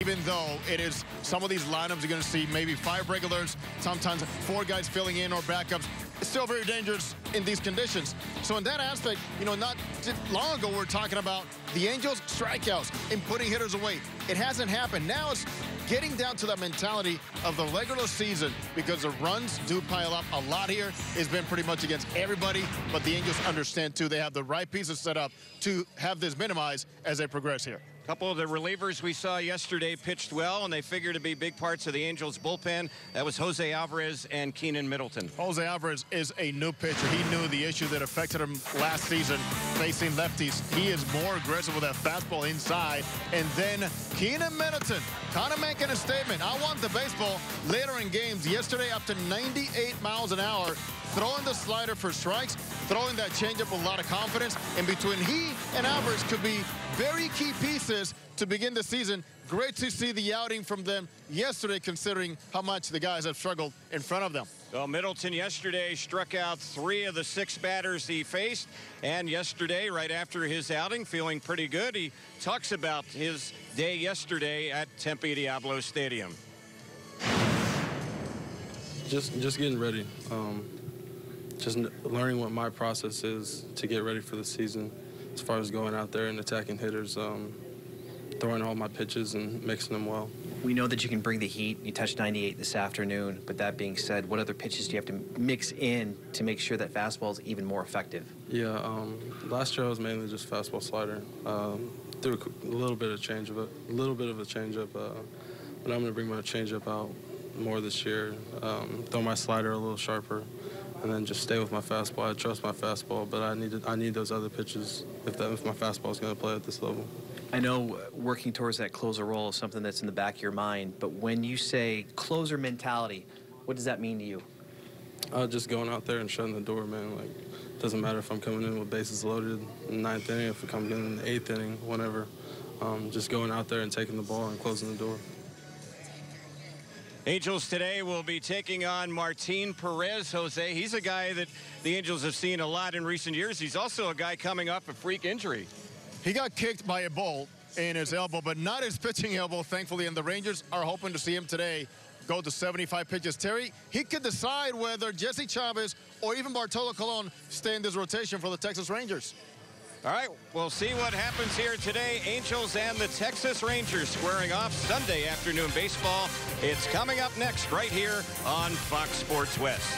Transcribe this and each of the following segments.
Even though it is some of these lineups you're going to see maybe 5 regulars, sometimes 4 guys filling in or backups, it's still very dangerous in these conditions. So in that aspect, you know, not long ago we were talking about the Angels' strikeouts and putting hitters away. It hasn't happened. Now it's getting down to that mentality of the regular season because the runs do pile up a lot here. It's been pretty much against everybody, but the Angels understand, too. They have the right pieces set up to have this minimized as they progress here. A couple of the relievers we saw yesterday pitched well, and they figure to be big parts of the Angels' bullpen. That was Jose Alvarez and Keenan Middleton. Jose Alvarez is a new pitcher. He knew the issue that affected him last season facing lefties. He is more aggressive with that fastball inside. And then Keenan Middleton kind of making a statement. I want the baseball later in games. Yesterday, up to 98 miles an hour, throwing the slider for strikes, throwing that changeup with a lot of confidence. And between he and Alvarez could be very key pieces to begin the season. Great to see the outing from them yesterday, considering how much the guys have struggled in front of them. Well, Middleton yesterday struck out 3 of the 6 batters he faced. And yesterday, right after his outing, feeling pretty good, he talks about his day yesterday at Tempe Diablo Stadium. Just getting ready. Just learning what my process is to get ready for the season, as far as going out there and attacking hitters, throwing all my pitches and mixing them well. We know that you can bring the heat. You touched 98 this afternoon, but that being said, what other pitches do you have to mix in to make sure that fastball is even more effective? Yeah, last year I was mainly just fastball slider. Threw a little bit of changeup, but I'm going to bring my changeup out more this year. Throw my slider a little sharper, and then just stay with my fastball. I trust my fastball, but I need those other pitches if my fastball is going to play at this level. I know working towards that closer role is something that's in the back of your mind, but when you say closer mentality, what does that mean to you? Just going out there and shutting the door, man. Like, doesn't matter if I'm coming in with bases loaded in the 9th inning, if I'm coming in the 8th inning, whenever. Just going out there and taking the ball and closing the door. Angels today will be taking on Martin Perez. Jose, he's a guy that the Angels have seen a lot in recent years. He's also a guy coming off a freak injury. He got kicked by a ball in his elbow, but not his pitching elbow, thankfully, and the Rangers are hoping to see him today go to 75 pitches. Terry, he could decide whether Jesse Chavez or even Bartolo Colon stay in this rotation for the Texas Rangers. All right, we'll see what happens here today. Angels and the Texas Rangers squaring off Sunday afternoon baseball. It's coming up next right here on Fox Sports West.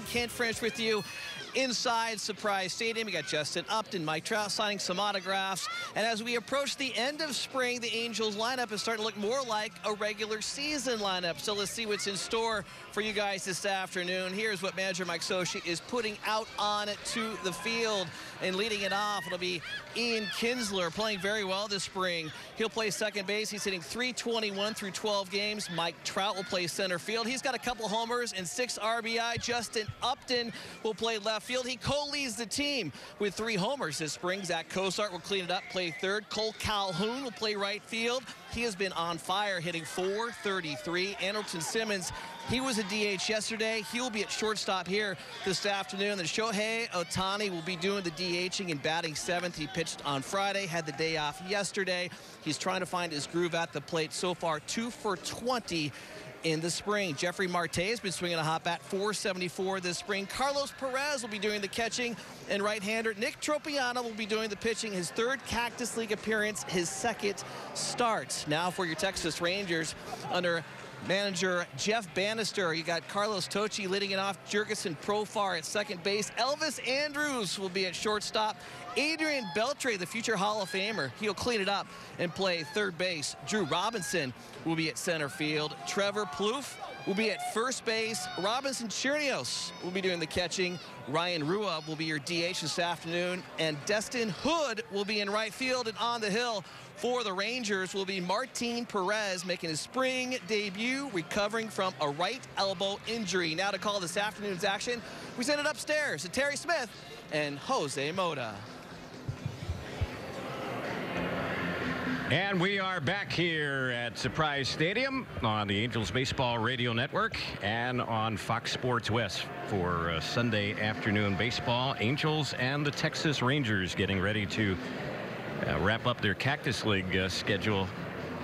Kent French with you inside Surprise Stadium. We got Justin Upton, Mike Trout signing some autographs. And as we approach the end of spring, the Angels lineup is starting to look more like a regular season lineup. So let's see what's in store for you guys this afternoon. Here's what manager Mike Sochi is putting out on to the field. And leading it off, it'll be Ian Kinsler, playing very well this spring. He'll play second base. He's hitting .321 through 12 games. Mike Trout will play center field. He's got a couple homers and 6 RBI. Justin Upton will play left field. He co-leads the team with 3 homers this spring. Zach Cosart will clean it up, play third. Cole Calhoun will play right field. He has been on fire, hitting .433. Andrelton Simmons, he was a DH yesterday. He will be at shortstop here this afternoon. Then Shohei Ohtani will be doing the DHing and batting 7th. He pitched on Friday, had the day off yesterday. He's trying to find his groove at the plate. So far, 2 for 20 in the spring. Jeffrey Marte has been swinging a hot bat, .474 this spring. Carlos Perez will be doing the catching, and right-hander Nick Tropiano will be doing the pitching. His 3rd Cactus League appearance, his 2nd start. Now for your Texas Rangers under manager Jeff Bannister. You got Carlos Tocci leading it off, Jurgensen Profar at second base. Elvis Andrews will be at shortstop. Adrian Beltre, the future Hall of Famer, he'll clean it up and play third base. Drew Robinson will be at center field. Trevor Plouffe will be at first base. Robinson Chirinos will be doing the catching. Ryan Rua will be your DH this afternoon. And Destin Hood will be in right field. And on the hill for the Rangers will be Martin Perez, making his spring debut, recovering from a right elbow injury. Now to call this afternoon's action, we send it upstairs to Terry Smith and Jose Mota. And we are back here at Surprise Stadium on the Angels Baseball Radio Network and on Fox Sports West for Sunday afternoon baseball. Angels and the Texas Rangers getting ready to wrap up their Cactus League schedule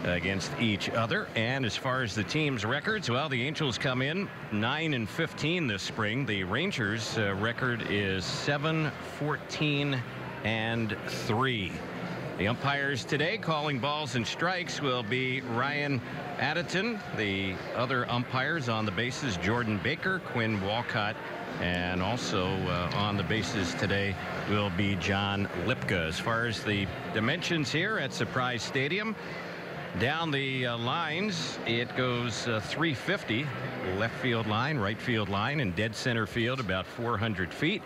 against each other. And as far as the team's records, well, the Angels come in 9-15 this spring. The Rangers record is 7-14-3. The umpires today calling balls and strikes will be Ryan Addeton. The other umpires on the bases, Jordan Baker, Quinn Walcott, and also on the bases today will be John Lipka. As far as the dimensions here at Surprise Stadium, down the lines, it goes 350, left field line, right field line, and dead center field about 400 feet.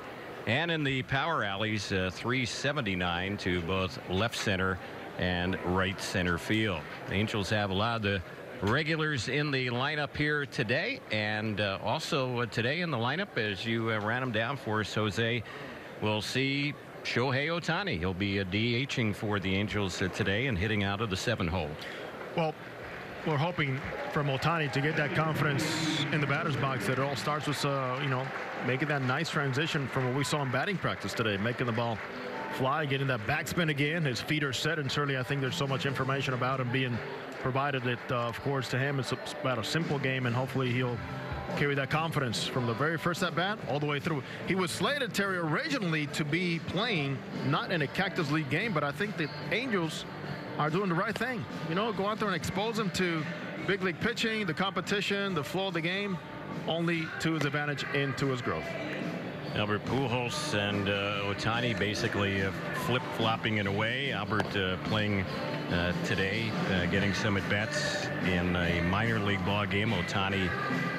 And in the power alleys, 379 to both left center and right center field. The Angels have a lot of the regulars in the lineup here today, and also today in the lineup, as you ran them down for us, Jose, we'll see Shohei Ohtani. He'll be DHing for the Angels today and hitting out of the 7-hole. Well, we're hoping from Ohtani to get that confidence in the batter's box that it all starts with, making that nice transition from what we saw in batting practice today, making the ball fly, getting that backspin again. His feet are set, and certainly I think there's so much information about him being provided that, of course, to him it's about a simple game, and hopefully he'll carry that confidence from the very first at bat all the way through. He was slated, Terry, originally to be playing not in a Cactus League game, but I think the Angels are doing the right thing. Go out there and expose him to big league pitching, the competition, the flow of the game, only to his advantage and to his growth. Albert Pujols and Ohtani basically flip-flopping it away. Albert playing today, getting some at-bats in a minor league ball game. Ohtani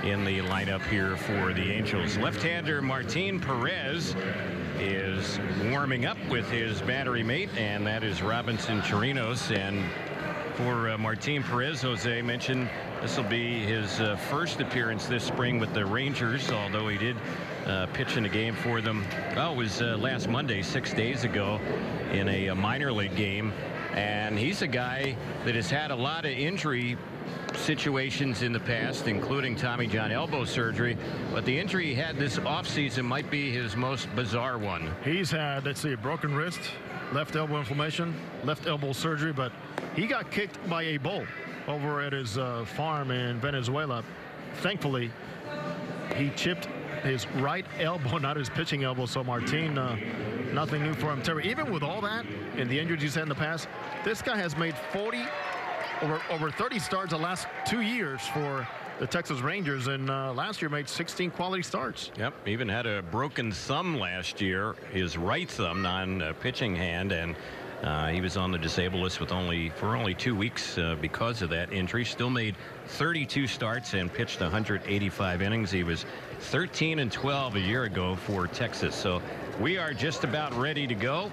in the lineup here for the Angels. Left-hander Martin Perez is warming up with his battery mate, and that is Robinson Chirinos. And for Martin Perez, Jose mentioned this will be his first appearance this spring with the Rangers, although he did pitch in a game for them. Well, it was last Monday, 6 days ago, in a minor league game. And he's a guy that has had a lot of injury situations in the past, including Tommy John elbow surgery. But the injury he had this offseason might be his most bizarre one. He's had, let's see, a broken wrist, left elbow inflammation, left elbow surgery, but he got kicked by a bull over at his farm in Venezuela. Thankfully, he chipped his right elbow, not his pitching elbow. So Martin, nothing new for him. Terry, even with all that and the injuries he's had in the past, this guy has made over 30 starts the last 2 years for the Texas Rangers, and last year made 16 quality starts. Yep, even had a broken thumb last year, his right thumb, non-pitching hand, and he was on the disabled list for only 2 weeks because of that injury. Still made 32 starts and pitched 185 innings. He was 13-12 a year ago for Texas. So we are just about ready to go.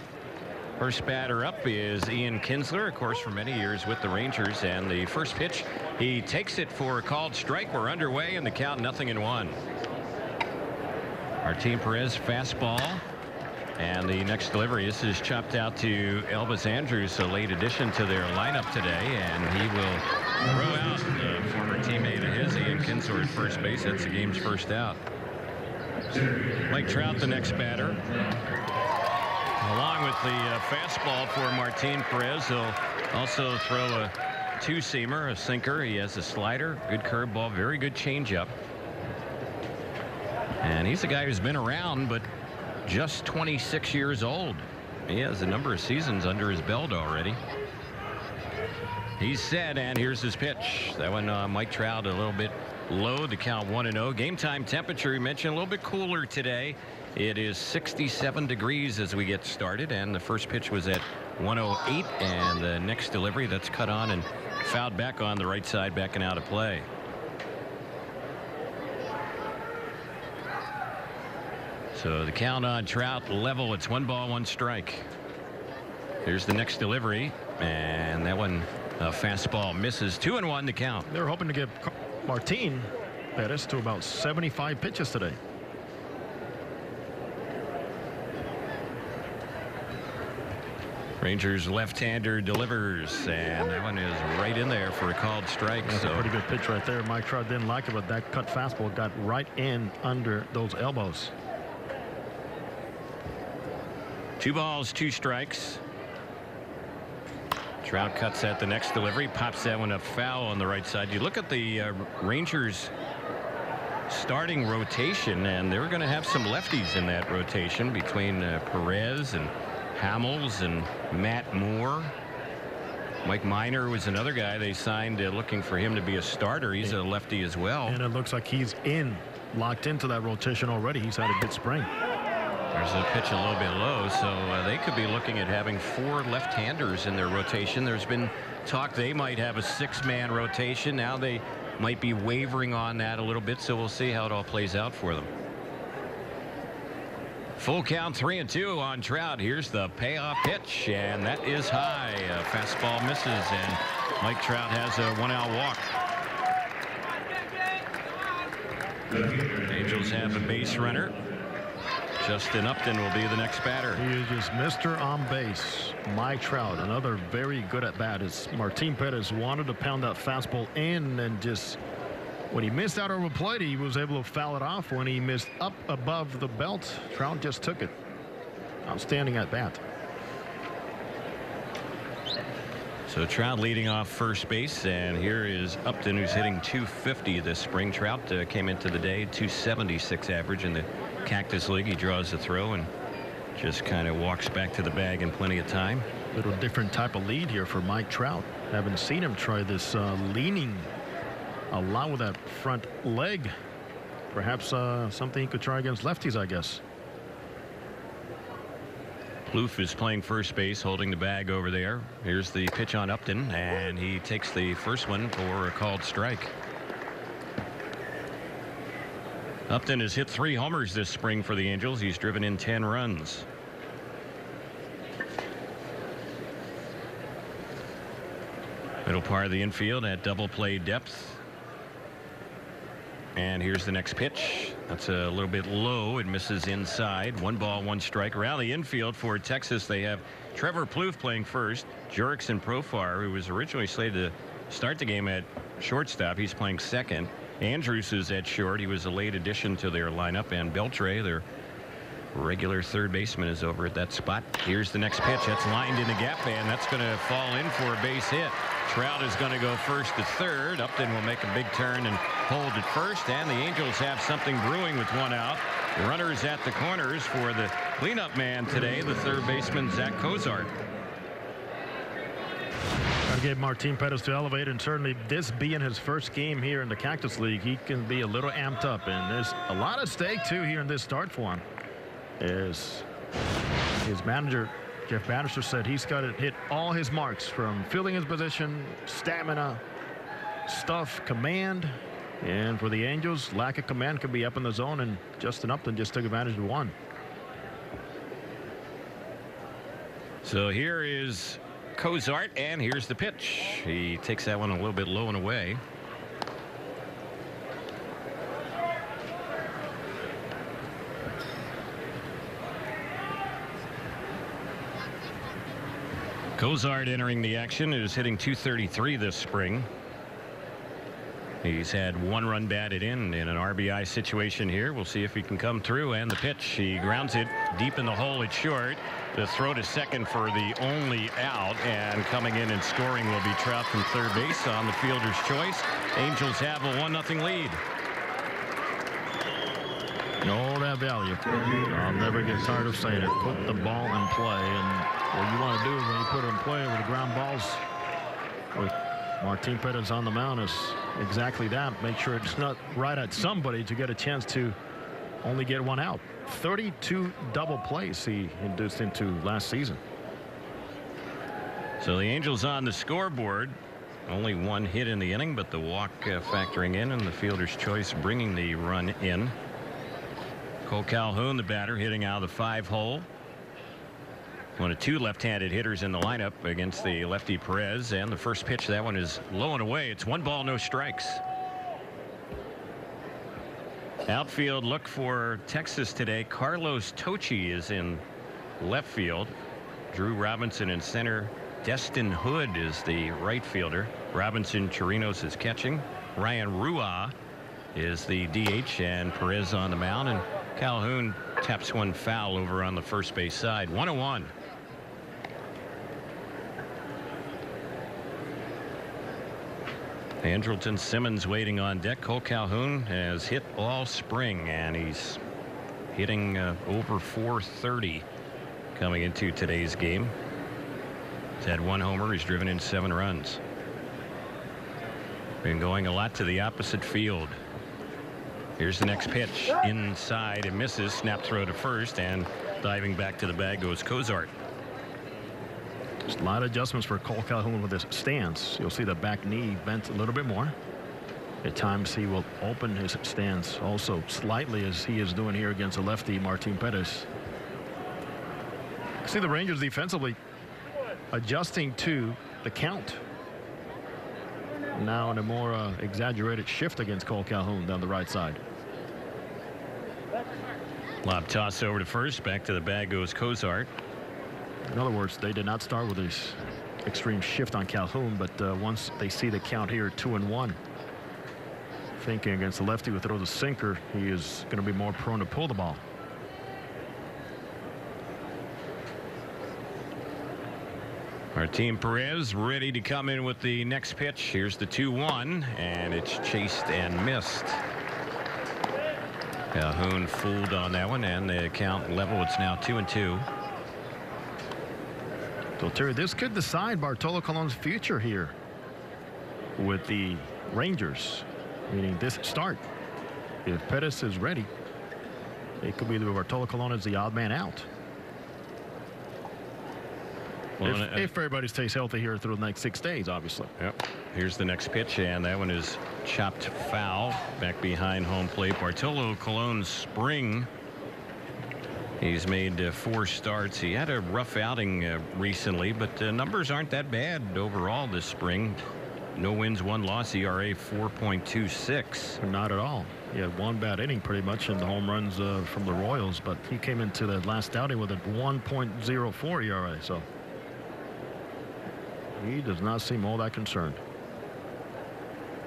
First batter up is Ian Kinsler, of course, for many years with the Rangers. And the first pitch, he takes it for a called strike. We're underway in the count, 0-1. Martin Perez fastball. And the next delivery, this is chopped out to Elvis Andrus, a late addition to their lineup today. And he will throw out a former teammate of his, Ian Kinsler, at first base. That's the game's first out. Mike Trout, the next batter. Along with the fastball for Martin Perez, he'll also throw a two-seamer, a sinker. He has a slider, good curveball, very good changeup. And he's a guy who's been around, but just 26 years old. He has a number of seasons under his belt already. He's set, and here's his pitch. That one, Mike Trout, a little bit low to count 1-0. Game time temperature, you mentioned, a little bit cooler today. It is 67 degrees as we get started, and the first pitch was at 108, and the next delivery, that's cut on and fouled back on the right side, backing out of play. So the count on Trout level. It's 1 ball, 1 strike. Here's the next delivery, and that one, a fastball, misses. 2-1 to count. They were hoping to get Martin Perez to about 75 pitches today. Rangers left-hander delivers, and that one is right in there for a called strike. That's a pretty good pitch right there. Mike Trout didn't like it, but that cut fastball got right in under those elbows. 2 balls, 2 strikes. Trout cuts at the next delivery, pops that one up foul on the right side. You look at the Rangers starting rotation, and they're going to have some lefties in that rotation between Perez and Hamels and Matt Moore. Mike Minor was another guy they signed looking for him to be a starter. He's a lefty as well. And it looks like he's locked into that rotation already. He's had a good spring. There's a pitch a little bit low, so they could be looking at having 4 left-handers in their rotation. There's been talk they might have a 6-man rotation. Now they might be wavering on that a little bit, so we'll see how it all plays out for them. Full count, 3-2 on Trout. Here's the payoff pitch, and that is high. Fastball misses, and Mike Trout has a 1-out walk. Angels have a base runner. Justin Upton will be the next batter. He is just Mr. On Base. Mike Trout, another very good at bat. As Martin Perez wanted to pound that fastball in, and just when he missed out over plate, he was able to foul it off. When he missed up above the belt, Trout just took it. Outstanding at bat. So Trout leading off first base, and here is Upton, who's hitting .250 this spring. Trout came into the day .276 average in the Cactus League. He draws the throw and just kind of walks back to the bag in plenty of time. Little different type of lead here for Mike Trout. Haven't seen him try this leaning a lot with that front leg. Perhaps something he could try against lefties, I guess. Plouffe is playing first base, holding the bag over there. Here's the pitch on Upton, and he takes the first one for a called strike. Upton has hit 3 homers this spring for the Angels. He's driven in 10 runs. Middle part of the infield at double play depth. And here's the next pitch. That's a little bit low. It misses inside. 1 ball, 1 strike. Rally infield for Texas. They have Trevor Plouffe playing first. Jurickson Profar, who was originally slated to start the game at shortstop. He's playing second. Andrus is at short. He was a late addition to their lineup. And Beltre, their regular third baseman, is over at that spot. Here's the next pitch. That's lined in the gap, and that's going to fall in for a base hit. Trout is going to go first to third. Upton will make a big turn and hold at first, and the Angels have something brewing with 1 out. Runners at the corners for the cleanup man today, the third baseman, Zach Cozart. Got to get Martin Pettis to elevate, and certainly this being his first game here in the Cactus League, he can be a little amped up, and there's a lot at stake too here in this start for him. As his manager Jeff Bannister said, he's got to hit all his marks, from fielding his position, stamina, stuff, command. And for the Angels, lack of command could be up in the zone, and Justin Upton just took advantage of one. So here is Cozart, and here's the pitch. He takes that one a little bit low and away. Cozart entering the action is hitting .233 this spring. He's had one run batted in an RBI situation here. We'll see if he can come through. And the pitch, he grounds it deep in the hole. It's short. The throw to second for the only out, and coming in and scoring will be Trout from third base on the fielder's choice. Angels have a 1-0 lead. No, that value. I'll never get tired of saying it. Put the ball in play, and what you want to do is when you put it in play with the ground balls with Martin Pettis on the mound is exactly that. Make sure it's not right at somebody to get a chance to only get one out. 32 double plays he induced into last season. So the Angels on the scoreboard. Only one hit in the inning, but the walk factoring in, and the fielder's choice bringing the run in. Cole Calhoun, the batter, hitting out of the 5-hole. One of two left-handed hitters in the lineup against the lefty Perez, and the first pitch, that one is low and away. It's 1 ball, no strikes. Outfield look for Texas today. Carlos Tochi is in left field. Drew Robinson in center. Destin Hood is the right fielder. Robinson Chirinos is catching. Ryan Rua is the DH, and Perez on the mound, and Calhoun taps one foul over on the first base side. 1-1. Andrelton Simmons waiting on deck. Cole Calhoun has hit all spring, and he's hitting over .430 coming into today's game. He's had 1 homer. He's driven in 7 runs. Been going a lot to the opposite field. Here's the next pitch. Inside, it misses. Snap throw to first, and diving back to the bag goes Cozart. Just a lot of adjustments for Cole Calhoun with his stance. You'll see the back knee bent a little bit more. At times he will open his stance also slightly, as he is doing here against the lefty Martin Pettis. See the Rangers defensively adjusting to the count. Now in a more exaggerated shift against Cole Calhoun down the right side. Lob toss over to first. Back to the bag goes Cozart. In other words, they did not start with this extreme shift on Calhoun, but once they see the count here 2-1, thinking against the lefty with throw the sinker, he is going to be more prone to pull the ball. Martin Perez ready to come in with the next pitch. Here's the 2-1, and it's chased and missed. Calhoun fooled on that one, and the count level. It's now 2-2. So Terry, this could decide Bartolo Colon's future here with the Rangers, meaning this start. If Pettis is ready, it could be the Bartolo Colon as the odd man out. Well, if everybody stays healthy here through the next 6 days, obviously. Yep. Here's the next pitch, and that one is chopped foul back behind home plate. Bartolo Colon's spring. He's made 4 starts. He had a rough outing recently, but the numbers aren't that bad overall this spring. No wins, 1 loss, ERA 4.26. Not at all. He had 1 bad inning pretty much in the home runs from the Royals, but he came into the last outing with a 1.04 ERA, so he does not seem all that concerned.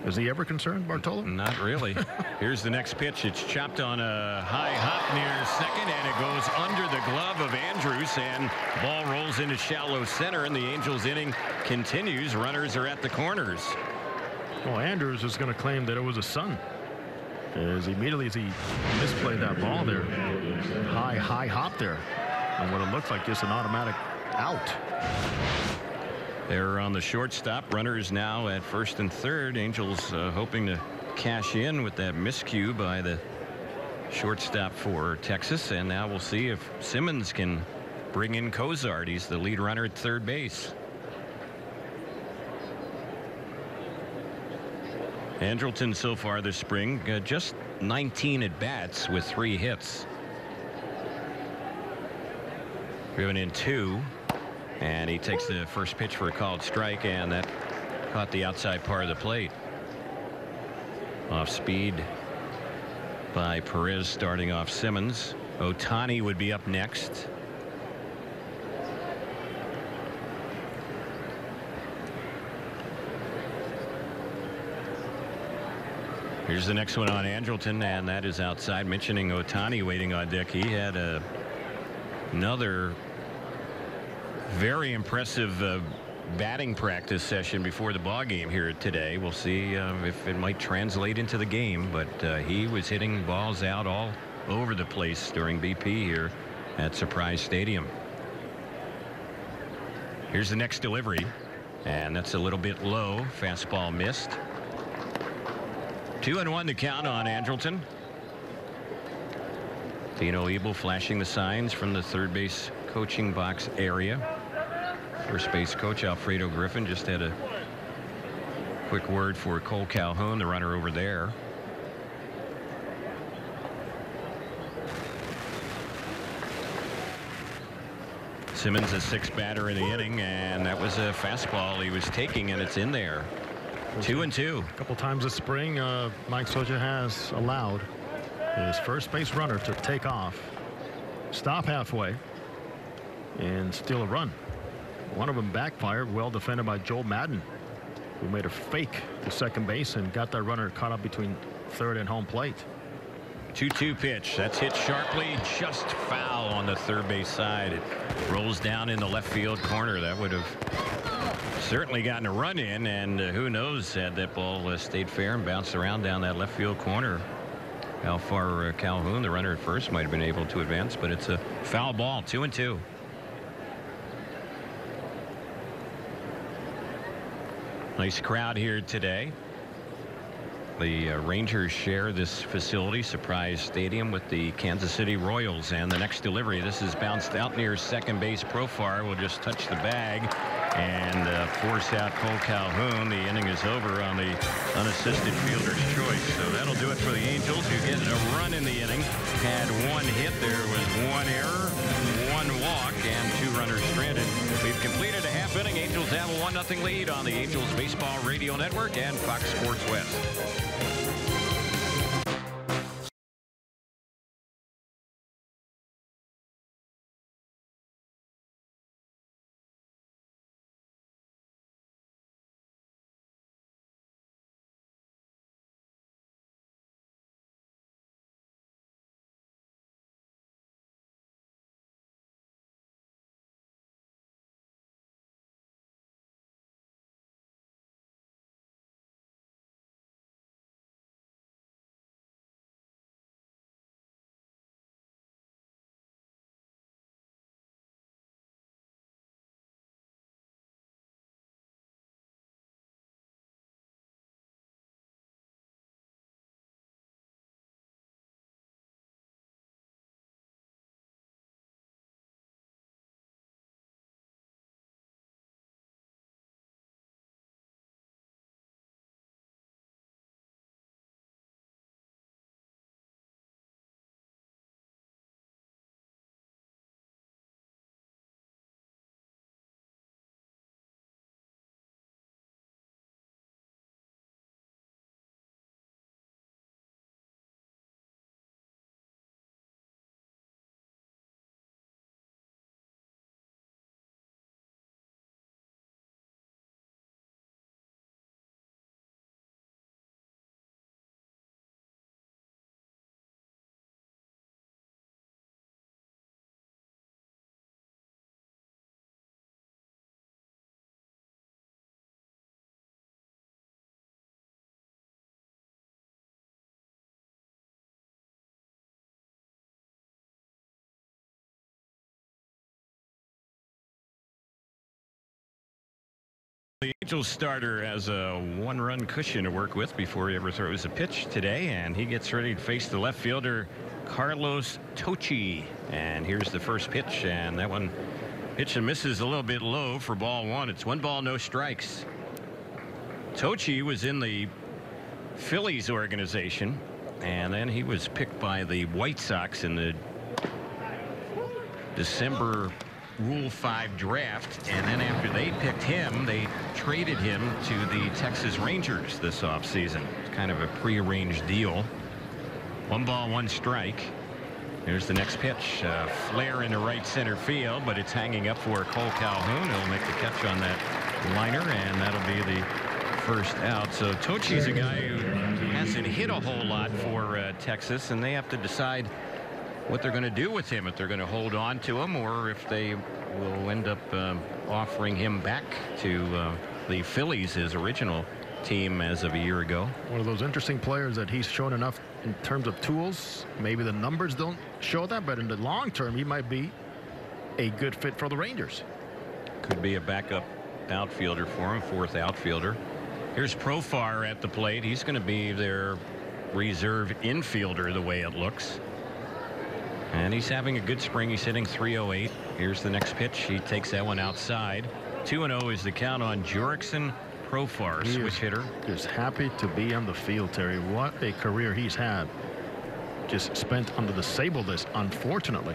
Is he ever concerned, Bartolo? Not really. Here's the next pitch. It's chopped on a high hop near second, and it goes under the glove of Andrews, and ball rolls into shallow center, and the Angels inning continues. Runners are at the corners. Well, Andrews is going to claim that it was a sun, as immediately as he misplayed that ball there. High hop there, and what it looks like just an automatic out. They're on the shortstop. Runners now at first and third. Angels hoping to cash in with that miscue by the shortstop for Texas. And now we'll see if Simmons can bring in Cozart. He's the lead runner at third base. Andrelton so far this spring, just 19 at bats with 3 hits. Driven in 2, and he takes the first pitch for a called strike, and that caught the outside part of the plate. Off speed by Perez, starting off Simmons. Ohtani would be up next. Here's the next one on Andrelton, and that is outside. Mentioning Ohtani waiting on deck, he had another very impressive batting practice session before the ball game here today. We'll see if it might translate into the game, but he was hitting balls out all over the place during BP here at Surprise Stadium. Here's the next delivery, and that's a little bit low. Fastball missed. 2-1 to count on Andrelton. Dino Ebel flashing the signs from the third base coaching box area. First base coach Alfredo Griffin just had a quick word for Cole Calhoun, the runner over there. Simmons, a 6th batter in the inning, and that was a fastball he was taking, and it's in there. 2-2. A couple times this spring, Mike Soja has allowed his first base runner to take off, stop halfway, and steal a run. One of them backfired, well defended by Joel Madden, who made a fake to second base and got that runner caught up between third and home plate. 2-2 pitch. That's hit sharply, just foul on the third base side. It rolls down in the left field corner. That would have certainly gotten a run in, and who knows, had that ball stayed fair and bounced around down that left field corner, how far Calhoun, the runner at first, might have been able to advance, but it's a foul ball. 2-2. Nice crowd here today. The Rangers share this facility, Surprise Stadium, with the Kansas City Royals. And the next delivery, this is bounced out near second base. Profar will just touch the bag and force out Cole Calhoun. The inning is over on the unassisted fielder's choice. So that'll do it for the Angels, who get a run in the inning. Had 1 hit. There was 1 error, 1 walk, and 2 runners stranded. We've completed a half inning. Angels have a 1-0 lead on the Angels Baseball Radio Network and Fox Sports West. Angels starter has a one-run cushion to work with before he ever throws a pitch today, and he gets ready to face the left fielder Carlos Tochi. And here's the first pitch, and that one pitch and misses a little bit low for ball one. It's 1 ball, no strikes. Tochi was in the Phillies organization, and then he was picked by the White Sox in the December Rule 5 draft, and then after they picked him, they traded him to the Texas Rangers this offseason. It's kind of a prearranged deal. 1 ball, 1 strike. Here's the next pitch. Flare into right center field, but it's hanging up for Cole Calhoun. He'll make the catch on that liner, and that'll be the first out. So Tochi's a guy who hasn't hit a whole lot for Texas, and they have to decide what they're going to do with him, if they're going to hold on to him or if they will end up offering him back to the Phillies, his original team as of a year ago. One of those interesting players that he's shown enough in terms of tools. Maybe the numbers don't show that, but in the long term, he might be a good fit for the Rangers. Could be a backup outfielder for him, 4th outfielder. Here's Profar at the plate. He's going to be their reserve infielder the way it looks. And he's having a good spring. He's hitting .308. Here's the next pitch. He takes that one outside. 2-0 is the count on Jurickson Profar, switch hitter. Just happy to be on the field, Terry. What a career he's had. Just spent on the disabled list, unfortunately.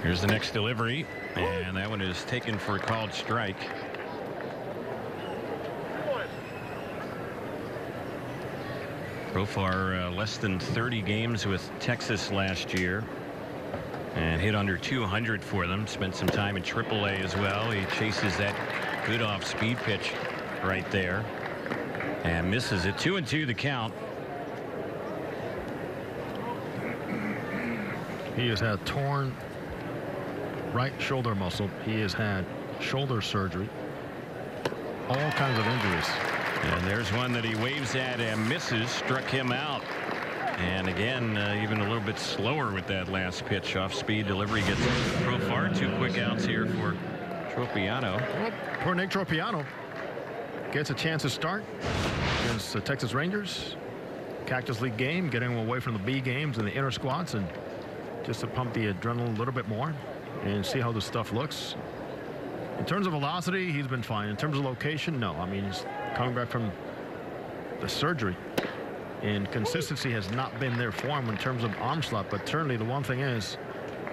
Here's the next delivery, and that one is taken for a called strike. Profar less than 30 games with Texas last year and hit under 200 for them. Spent some time in AAA as well. He chases that good off-speed pitch right there and misses it. 2-2 the count. He has had torn right shoulder muscle. He has had shoulder surgery. All kinds of injuries. And there's one that he waves at and misses. Struck him out. And again, even a little bit slower with that last pitch. Off-speed delivery gets Profar. 2 quick outs here for Tropiano. Well, poor Nick Tropiano gets a chance to start against the Texas Rangers. Cactus League game, getting him away from the B games and the inner squats, and just to pump the adrenaline a little bit more and see how the stuff looks. In terms of velocity, he's been fine. In terms of location, no. I mean, he's coming back from the surgery, and consistency has not been there for him in terms of arm slot. But certainly the one thing is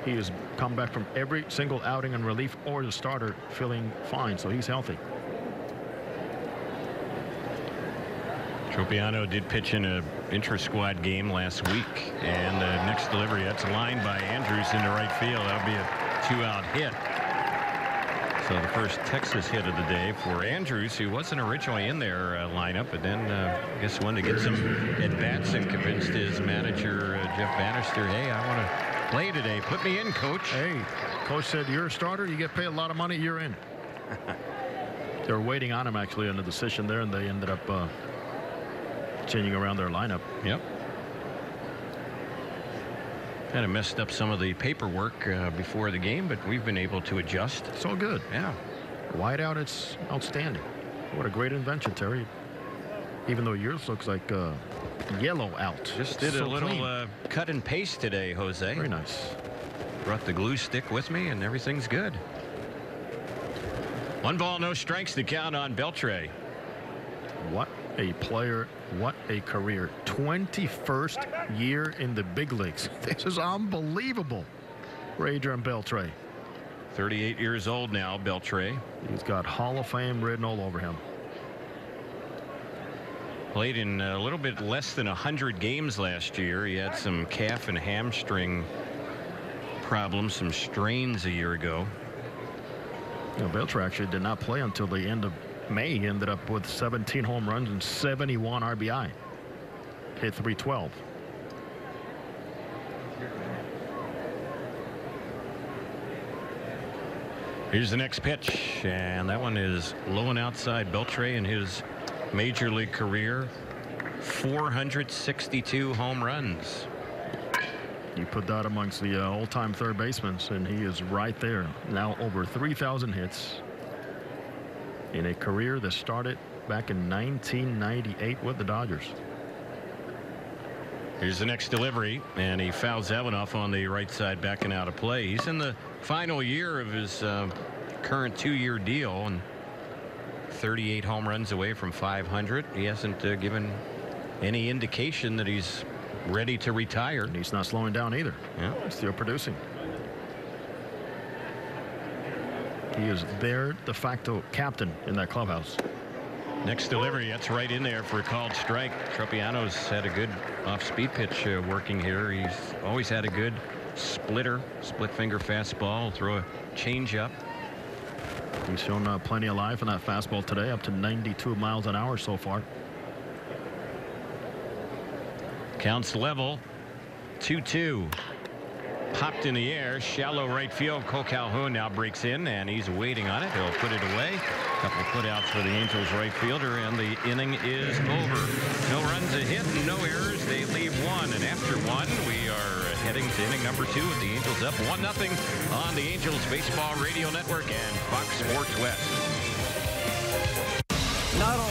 he has come back from every single outing in relief or the starter feeling fine, so he's healthy. Tropiano did pitch in a intra-squad game last week, and the next delivery, that's a line by Andrews into right field. That'll be a 2-out hit. So the first Texas hit of the day for Andrews, who wasn't originally in their lineup, but then I guess wanted to get some at-bats and convinced his manager, Jeff Bannister, hey, I want to play today. Put me in, coach. Hey, coach said, you're a starter. You get paid a lot of money. You're in. They were waiting on him, actually, on the decision there, and they ended up changing around their lineup. Yep. Kind of messed up some of the paperwork before the game, but we've been able to adjust. It's all good. Yeah. Whiteout, it's outstanding. What a great invention, Terry. Even though yours looks like yellow out. Just did a little cut and paste today, Jose. Very nice. Brought the glue stick with me, and everything's good. 1 ball, no strikes to count on Beltre. What a player. What a career. 21st year in the big leagues. This is unbelievable for Adrian Beltre. 38 years old now, Beltre. He's got Hall of Fame written all over him. Played in a little bit less than 100 games last year. He had some calf and hamstring problems, some strains a year ago. You know, Beltre actually did not play until the end of May. He ended up with 17 home runs and 71 RBI. Hit .312. Here's the next pitch, and that one is low and outside. Beltre in his major league career, 462 home runs. You put that amongst the all-time third basemen, and he is right there. Now over 3,000 hits in a career that started back in 1998 with the Dodgers. Here's the next delivery, and he fouls that one off on the right side, backing out of play. He's in the final year of his current 2-year deal, and 38 home runs away from 500. He hasn't given any indication that he's ready to retire. And he's not slowing down either. Yeah. He's still producing. He is their de facto captain in that clubhouse. Next delivery, that's right in there for a called strike. Tropiano's had a good off-speed pitch working here. He's always had a good splitter, split finger fastball, throw a changeup. He's shown plenty of life in that fastball today, up to 92 miles an hour so far. Counts level, 2-2. Popped in the air, shallow right field. Cole Calhoun now breaks in, and he's waiting on it. He'll put it away. Couple putouts for the Angels right fielder, and the inning is over. No runs, a hit, and no errors. They leave one, and after one, we are heading to inning number 2 with the Angels up 1-0 on the Angels Baseball Radio Network and Fox Sports West. Not all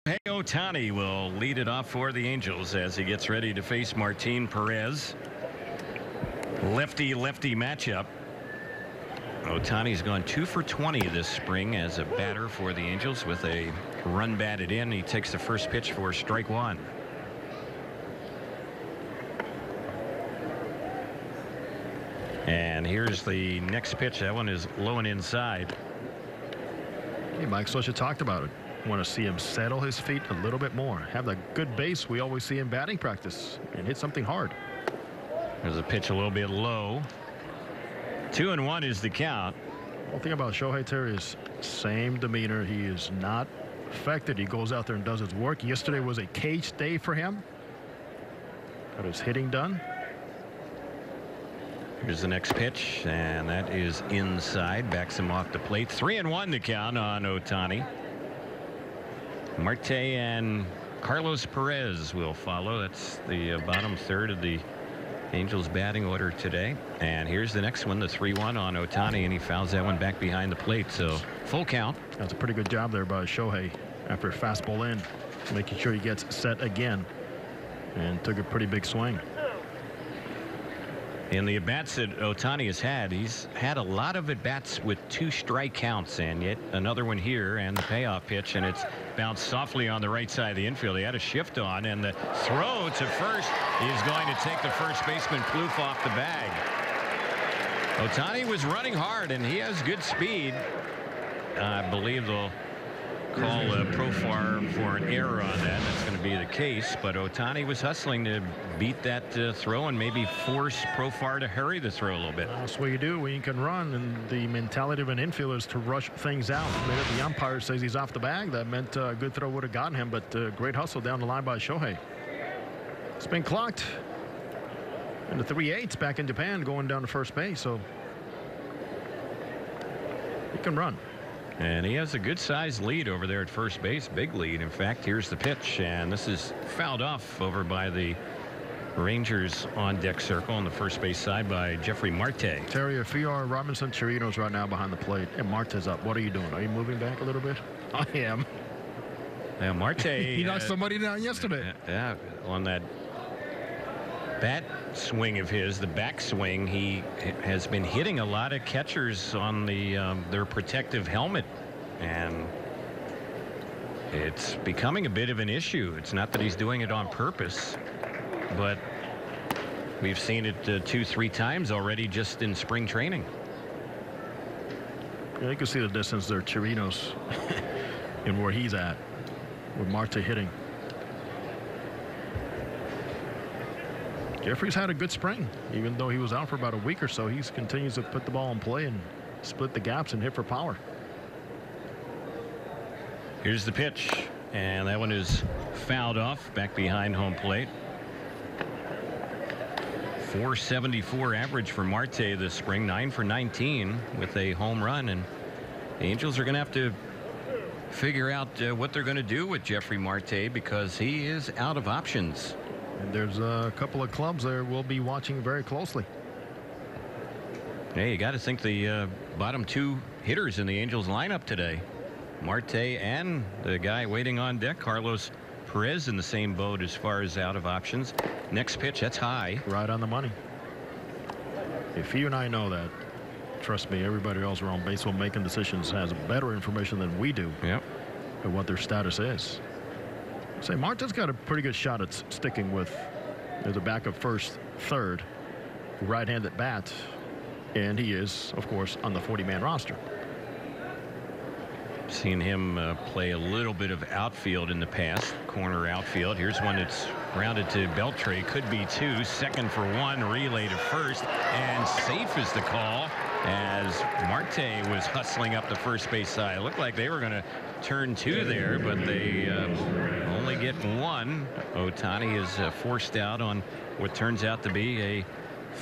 Hey, Ohtani will lead it off for the Angels as he gets ready to face Martin Perez. Lefty-lefty matchup. Ohtani's gone 2 for 20 this spring as a batter for the Angels with a run batted in. He takes the first pitch for strike 1. And here's the next pitch. That one is low and inside. Hey, Mike, so you talked about it. Want to see him settle his feet a little bit more. Have that good base we always see in batting practice and hit something hard. There's a pitch a little bit low. 2-1 is the count. One thing about Shohei Terry is same demeanor. He is not affected. He goes out there and does his work. Yesterday was a cage day for him. Got his hitting done. Here's the next pitch, and that is inside. Backs him off the plate. 3-1 the count on Ohtani. Marte and Carlos Perez will follow. That's the bottom third of the Angels batting order today. And here's the next one, the 3-1 on Ohtani, and he fouls that one back behind the plate. So full count. That's a pretty good job there by Shohei after fastball in, making sure he gets set again, and took a pretty big swing. In the at-bats that Ohtani has had, he's had a lot of at-bats with 2 strike counts, and yet another one here, and the payoff pitch, and it's bounced softly on the right side of the infield. He had a shift on, and the throw to first is going to take the first baseman Plouffe off the bag. Ohtani was running hard, and he has good speed. I believe they'll call Profar for an error on that. That's going to be the case. But Ohtani was hustling to beat that throw and maybe force Profar to hurry the throw a little bit. That's what you do when you can run, and the mentality of an infielder is to rush things out. The minute the umpire says he's off the bag, that meant a good throw would have gotten him, but great hustle down the line by Shohei. It's been clocked. And the 3/8 back in Japan going down to first base, so he can run. And he has a good-sized lead over there at first base. Big lead. In fact, here's the pitch, and this is fouled off over by the Rangers on deck circle on the first base side by Jeffrey Marte. Terry, if you are Robinson Chirinos right now behind the plate and Marte's up, what are you doing? Are you moving back a little bit? I am. Yeah, Marte. He knocked somebody down yesterday. Yeah, on that bat swing of his, the backswing, he has been hitting a lot of catchers on the their protective helmet, and it's becoming a bit of an issue. It's not that he's doing it on purpose, but we've seen it 2-3 times already just in spring training. Yeah, you can see the distance there, Chirinos, and where he's at with Marte hitting. Jeffrey's had a good spring, even though he was out for about a week or so. He continues to put the ball in play and split the gaps and hit for power. Here's the pitch, and that one is fouled off back behind home plate. .474 average for Marte this spring, 9 for 19 with a home run, and the Angels are going to have to figure out what they're going to do with Jeffrey Marte because he is out of options. And there's a couple of clubs there we'll be watching very closely. Hey, you got to think the bottom two hitters in the Angels lineup today, Marte and the guy waiting on deck, Carlos Perez, in the same boat as far as out of options. Next pitch, that's high. Right on the money. If you and I know that, trust me, everybody else around baseball making decisions has better information than we do. Yep. And what their status is. Say Marte's got a pretty good shot at sticking with the back of first, third, right-handed bat, and he is, of course, on the 40-man roster. Seen him play a little bit of outfield in the past, corner outfield. Here's one that's grounded to Beltre, could be two, second for one, relay to first, and safe is the call as Marte was hustling up the first base side. It looked like they were going to turn two there, but they only get one. Ohtani is forced out on what turns out to be a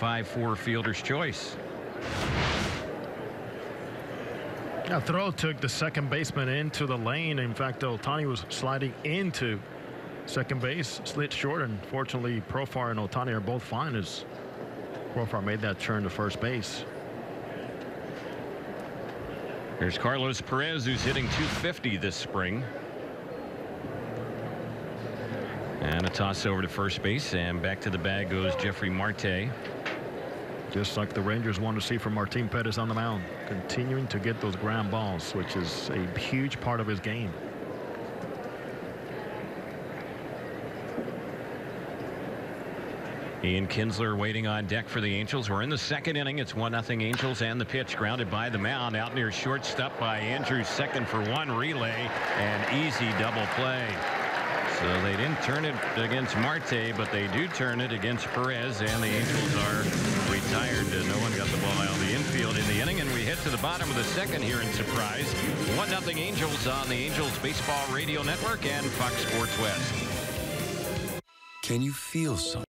5-4 fielder's choice. That throw took the second baseman into the lane. In fact, Ohtani was sliding into second base, slid short, and fortunately Profar and Ohtani are both fine as Profar made that turn to first base. There's Carlos Perez, who's hitting .250 this spring. And a toss over to first base, and back to the bag goes Jeffrey Marte. Just like the Rangers want to see from Martin Pettis on the mound, continuing to get those ground balls, which is a huge part of his game. Ian Kinsler waiting on deck for the Angels. We're in the second inning. It's 1-0 Angels, and the pitch grounded by the mound out near shortstop by Andrews, second for one, relay, and easy double play. So they didn't turn it against Marte, but they do turn it against Perez, and the Angels are retired. No one got the ball out of the infield in the inning, and we hit to the bottom of the second here in Surprise. 1-0 Angels on the Angels Baseball Radio Network and Fox Sports West. Can you feel something?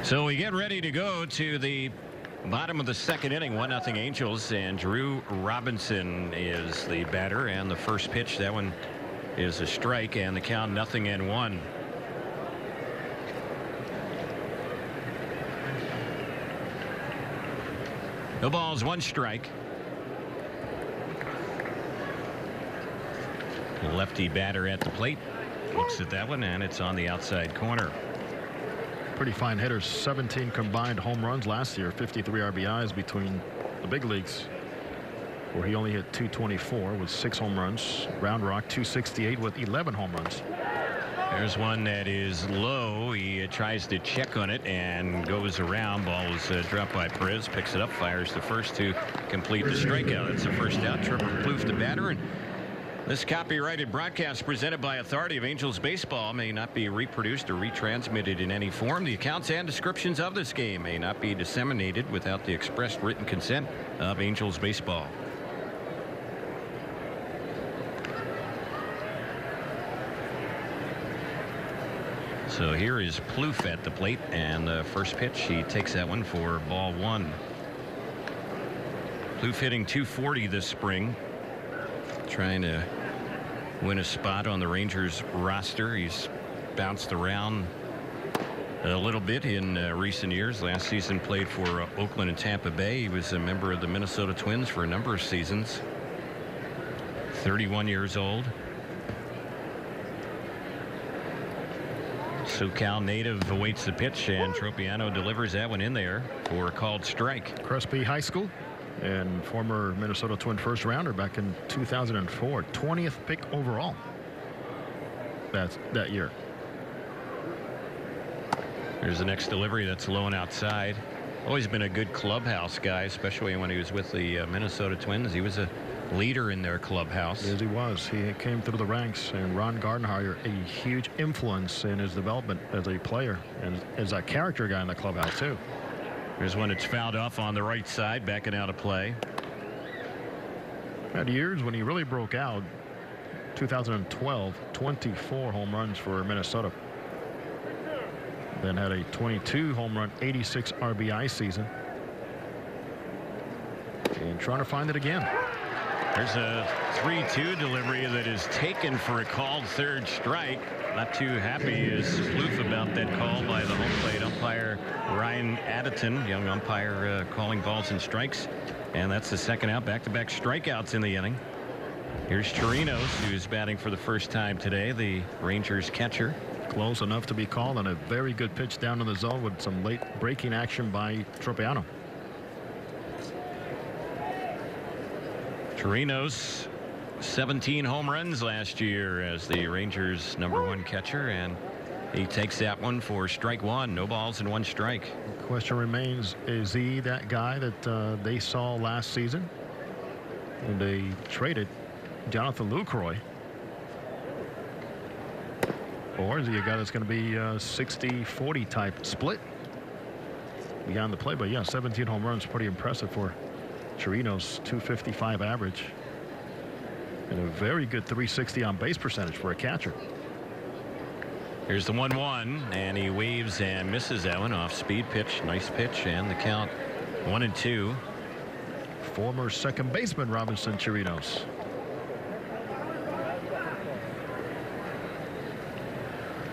So we get ready to go to the bottom of the second inning. 1-0 Angels, and Drew Robinson is the batter, and the first pitch, that one is a strike, and the count 0-1. No balls, 1 strike. Lefty batter at the plate. Looks at that one, and it's on the outside corner. Pretty fine hitters. 17 combined home runs last year. 53 RBIs between the big leagues, where he only hit 224 with 6 home runs. Round Rock 268 with 11 home runs. There's one that is low. He tries to check on it and goes around. Ball is dropped by Perez. Picks it up, fires the first to complete the strikeout. That's the first out. Trevor Plouffe, the batter. And this copyrighted broadcast presented by authority of Angels Baseball may not be reproduced or retransmitted in any form. The accounts and descriptions of this game may not be disseminated without the expressed written consent of Angels Baseball. So here is Plouffe at the plate, and the first pitch, he takes that one for ball 1. Plouffe hitting .240 this spring, trying to win a spot on the Rangers roster. He's bounced around a little bit in recent years. Last season played for Oakland and Tampa Bay. He was a member of the Minnesota Twins for a number of seasons. 31 years old. SoCal native awaits the pitch, and Tropiano delivers that one in there for a called strike. Crespi High School and former Minnesota Twin first rounder back in 2004. 20th pick overall that year. There's the next delivery. That's low and outside. Always been a good clubhouse guy, especially when he was with the Minnesota Twins. He was a leader in their clubhouse. Yes, he was. He came through the ranks, and Ron Gardenhire, a huge influence in his development as a player and as a character guy in the clubhouse too. There's one that's fouled off on the right side, backing out of play. Had years when he really broke out. 2012, 24 home runs for Minnesota. Then had a 22 home run, 86 RBI season. And trying to find it again. There's a 3-2 delivery that is taken for a called third strike. Not too happy is Plouffe about that call by the home plate umpire Ryan Additon, young umpire, calling balls and strikes. And that's the second out. Back-to-back strikeouts in the inning. Here's Chirinos, who's batting for the first time today, the Rangers catcher. Close enough to be called on a very good pitch down in the zone with some late breaking action by Tropiano. Chirinos, 17 home runs last year as the Rangers' #1 catcher, and he takes that one for strike 1. No balls and 1 strike. The question remains, is he that guy that they saw last season when they traded Jonathan Lucroy? Or is he a guy that's going to be a 60-40 type split beyond the play? But yeah, 17 home runs, pretty impressive for Chirinos. 255 average and a very good 360 on base percentage for a catcher. Here's the 1-1, and he waves and misses that one off speed pitch. Nice pitch, and the count 1-2. Former second baseman Robinson Chirinos.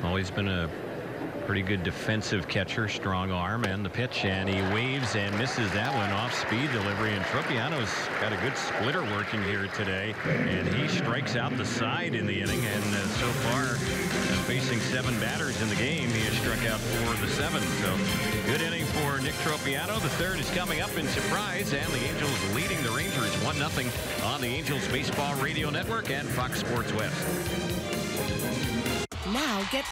Always been a pretty good defensive catcher, strong arm, and the pitch, and he waves and misses that one off speed delivery. And Tropiano's got a good splitter working here today, and he strikes out the side in the inning. And so far, facing 7 batters in the game, he has struck out 4 of the 7. So good inning for Nick Tropiano. The third is coming up in Surprise, and the Angels leading the Rangers 1-0 on the Angels Baseball Radio Network and Fox Sports West. Now get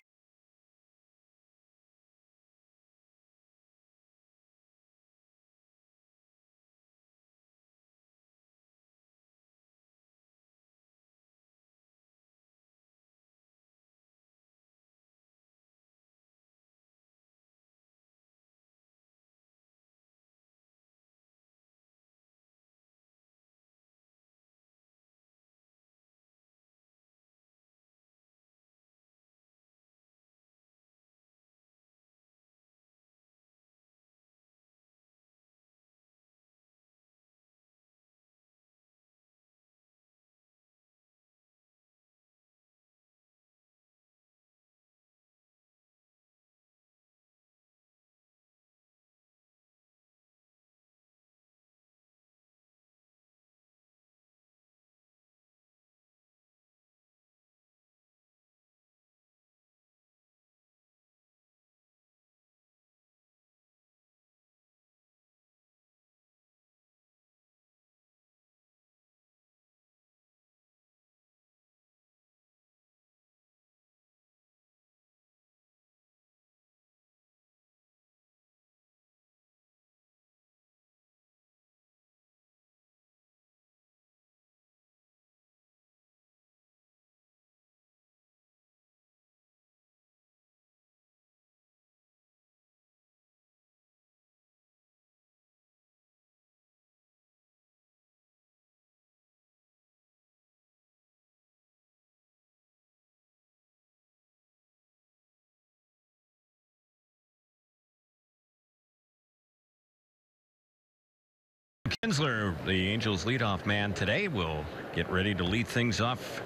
Kinsler, the Angels leadoff man today, will get ready to lead things off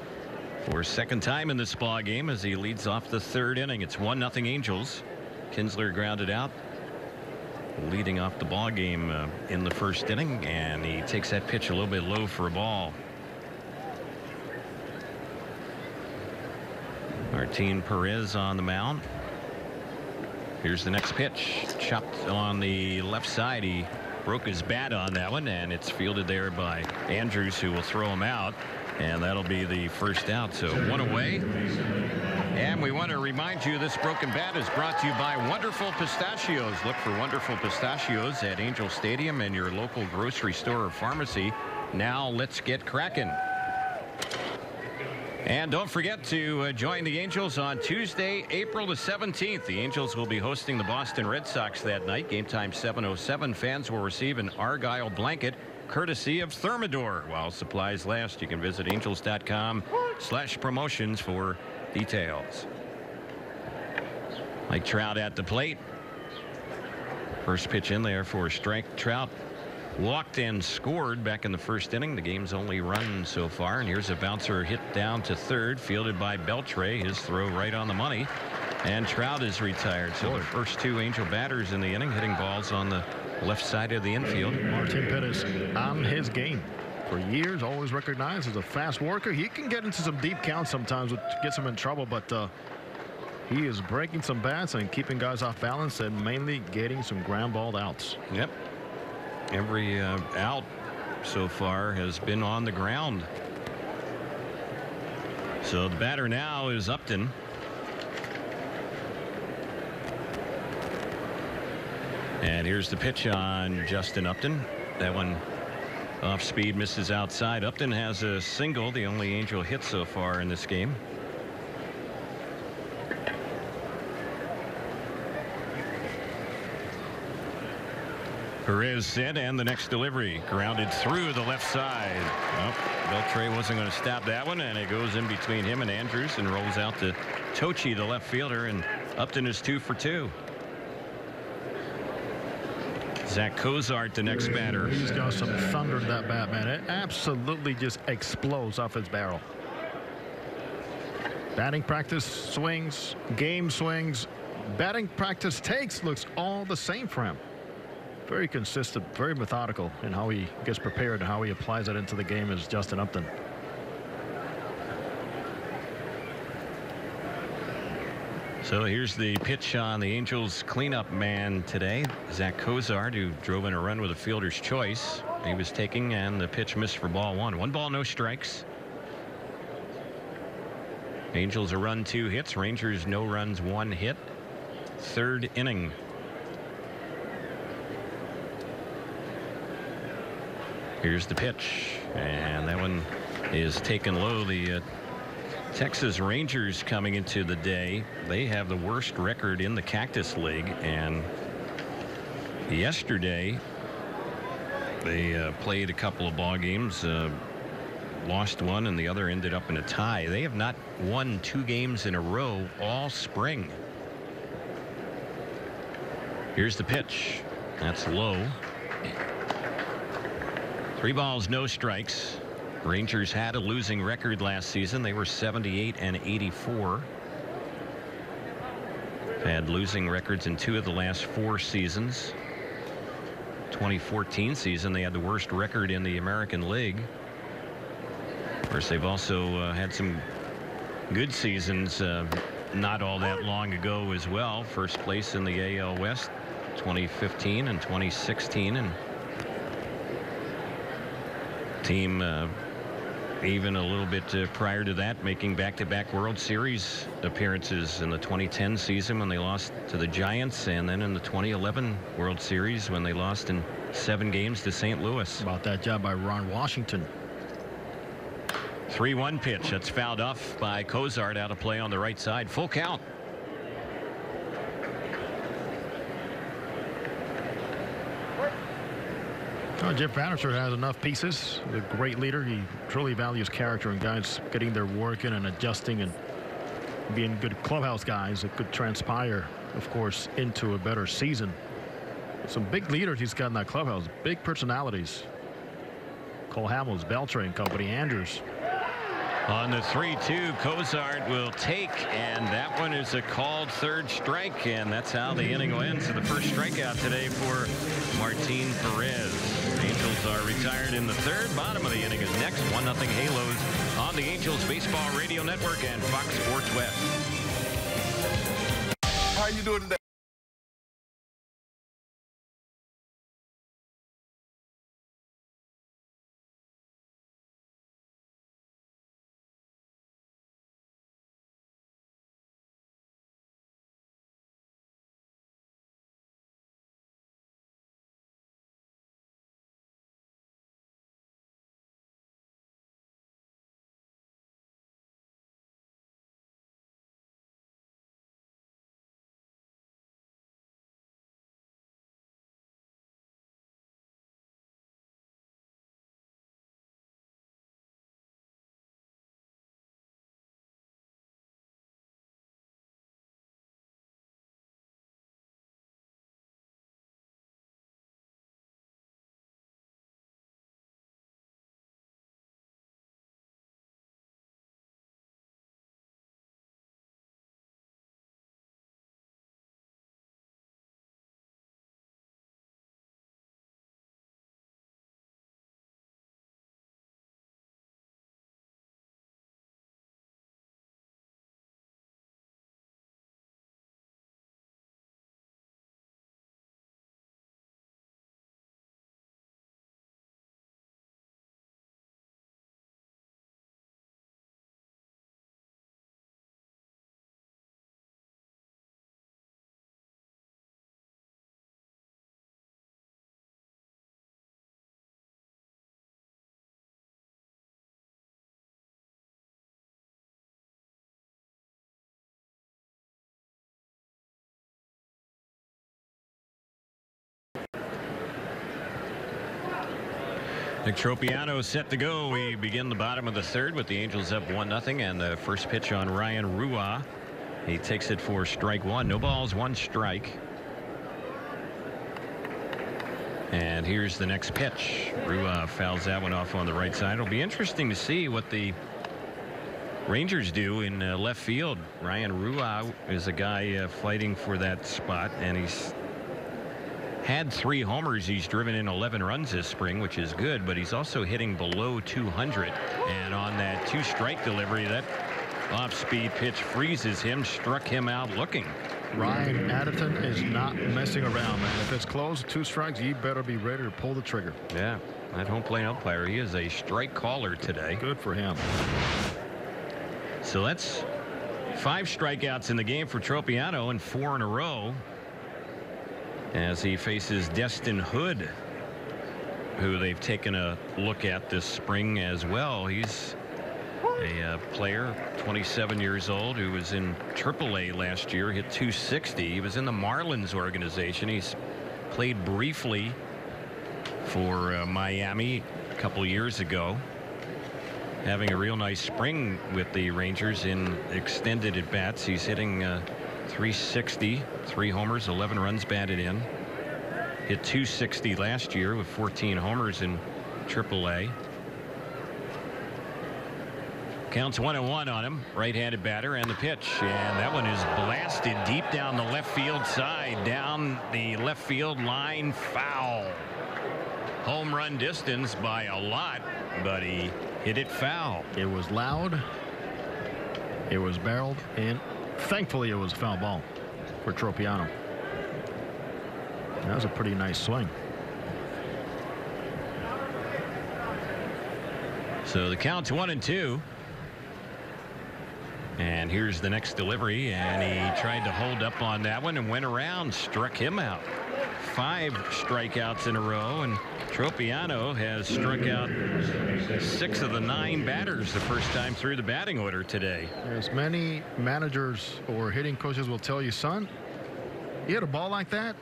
for a second time in this ball game as he leads off the third inning. It's 1-0 Angels. Kinsler grounded out, leading off the ball game in the first inning, and he takes that pitch a little bit low for a ball. Martin Perez on the mound. Here's the next pitch, chopped on the left side. He broke his bat on that one, and it's fielded there by Andrews, who will throw him out, and that'll be the first out. So one away. And we want to remind you this broken bat is brought to you by Wonderful Pistachios. Look for Wonderful Pistachios at Angel Stadium and your local grocery store or pharmacy. Now let's get cracking. And don't forget to join the Angels on Tuesday, April the 17th. The Angels will be hosting the Boston Red Sox that night. Game time 7:07. Fans will receive an Argyle blanket courtesy of Thermador. While supplies last, you can visit angels.com/promotions for details. Mike Trout at the plate. First pitch in there for a strike. Trout walked and scored back in the first inning. The game's only run so far, and here's a bouncer hit down to third, fielded by Beltre. His throw right on the money, and Trout is retired. So the first two Angel batters in the inning hitting balls on the left side of the infield. Martin Perez on his game for years, always recognized as a fast worker. He can get into some deep counts sometimes, which gets him in trouble, but he is breaking some bats and keeping guys off balance, and mainly getting some ground ball outs. Yep. Every out so far has been on the ground. So the batter now is Upton. And here's the pitch on Justin Upton. That one off speed, misses outside. Upton has a single, the only Angel hit so far in this game. Perez set, and the next delivery grounded through the left side. Well, Beltre wasn't going to stop that one, and it goes in between him and Andrews and rolls out to Tochi, the left fielder, and Upton is 2 for 2. Zach Cozart, the next batter. He's got some thunder in that bat, man. It absolutely just explodes off his barrel. Batting practice swings, game swings, batting practice takes, looks all the same for him. Very consistent, very methodical in how he gets prepared and how he applies it into the game is Justin Upton. So here's the pitch on the Angels cleanup man today, Zach Cozart, who drove in a run with a fielder's choice. He was taking, and the pitch missed for ball one. 1 ball, no strikes. Angels a run, 2 hits. Rangers no runs, 1 hit. Third inning. Here's the pitch, and that one is taken low. The Texas Rangers coming into the day, they have the worst record in the Cactus League, and yesterday they played a couple of ball games, lost one, and the other ended up in a tie. They have not won 2 games in a row all spring. Here's the pitch. That's low. 3 balls, no strikes. Rangers had a losing record last season. They were 78 and 84. Had losing records in 2 of the last 4 seasons. 2014 season, they had the worst record in the American League. Of course, they've also had some good seasons not all that long ago as well. First place in the AL West, 2015 and 2016, and team even a little bit prior to that, making back-to-back World Series appearances in the 2010 season when they lost to the Giants, and then in the 2011 World Series when they lost in 7 games to St. Louis. About that job by Ron Washington. 3-1 pitch. That's fouled off by Cozart, out of play on the right side. Full count. Jeff Bannister has enough pieces. A great leader. He truly values character and guys getting their work in and adjusting and being good clubhouse guys that could transpire, of course, into a better season. Some big leaders he's got in that clubhouse, big personalities. Cole Hamels, Beltre and company. Andrews. On the 3-2, Cozart will take, and that one is a called third strike, and that's how the inning ends. So the first strikeout today for Martin Perez. Angels are retired in the third. Bottom of the inning is next. 1-0 Halos on the Angels Baseball Radio Network and Fox Sports West. How you doing today? Nick Tropiano set to go. We begin the bottom of the third with the Angels up 1-0, and the first pitch on Ryan Rua. He takes it for strike one. No balls, one strike. And here's the next pitch. Rua fouls that one off on the right side. It'll be interesting to see what the Rangers do in left field. Ryan Rua is a guy fighting for that spot, and he's had 3 homers. He's driven in 11 runs this spring, which is good, but he's also hitting below 200. And on that 2-strike delivery, that off-speed pitch freezes him, struck him out looking. Ryan Adderton is not messing around, man. If it's close, 2 strikes, you better be ready to pull the trigger. Yeah, that home plate umpire, he is a strike caller today. Good for him. So that's 5 strikeouts in the game for Tropiano, and 4 in a row as he faces Destin Hood, who they've taken a look at this spring as well. He's a player, 27 years old, who was in AAA last year, hit .260. He was in the Marlins organization. He's played briefly for Miami a couple years ago, having a real nice spring with the Rangers in extended at bats. He's hitting .360, 3 homers, 11 runs batted in. Hit .260 last year with 14 homers in AAA. Counts 1-1 on him. Right-handed batter, and the pitch, and that one is blasted deep down the left field side, down the left field line, foul. Home run distance by a lot, but he hit it foul. It was loud. It was barreled, and thankfully it was a foul ball for Tropiano. That was a pretty nice swing. So the count's 1-2. And here's the next delivery, and he tried to hold up on that one and went around, struck him out. 5 strikeouts in a row, and Tropiano has struck out 6 of the 9 batters the first time through the batting order today. As many managers or hitting coaches will tell you, son, you hit a ball like that,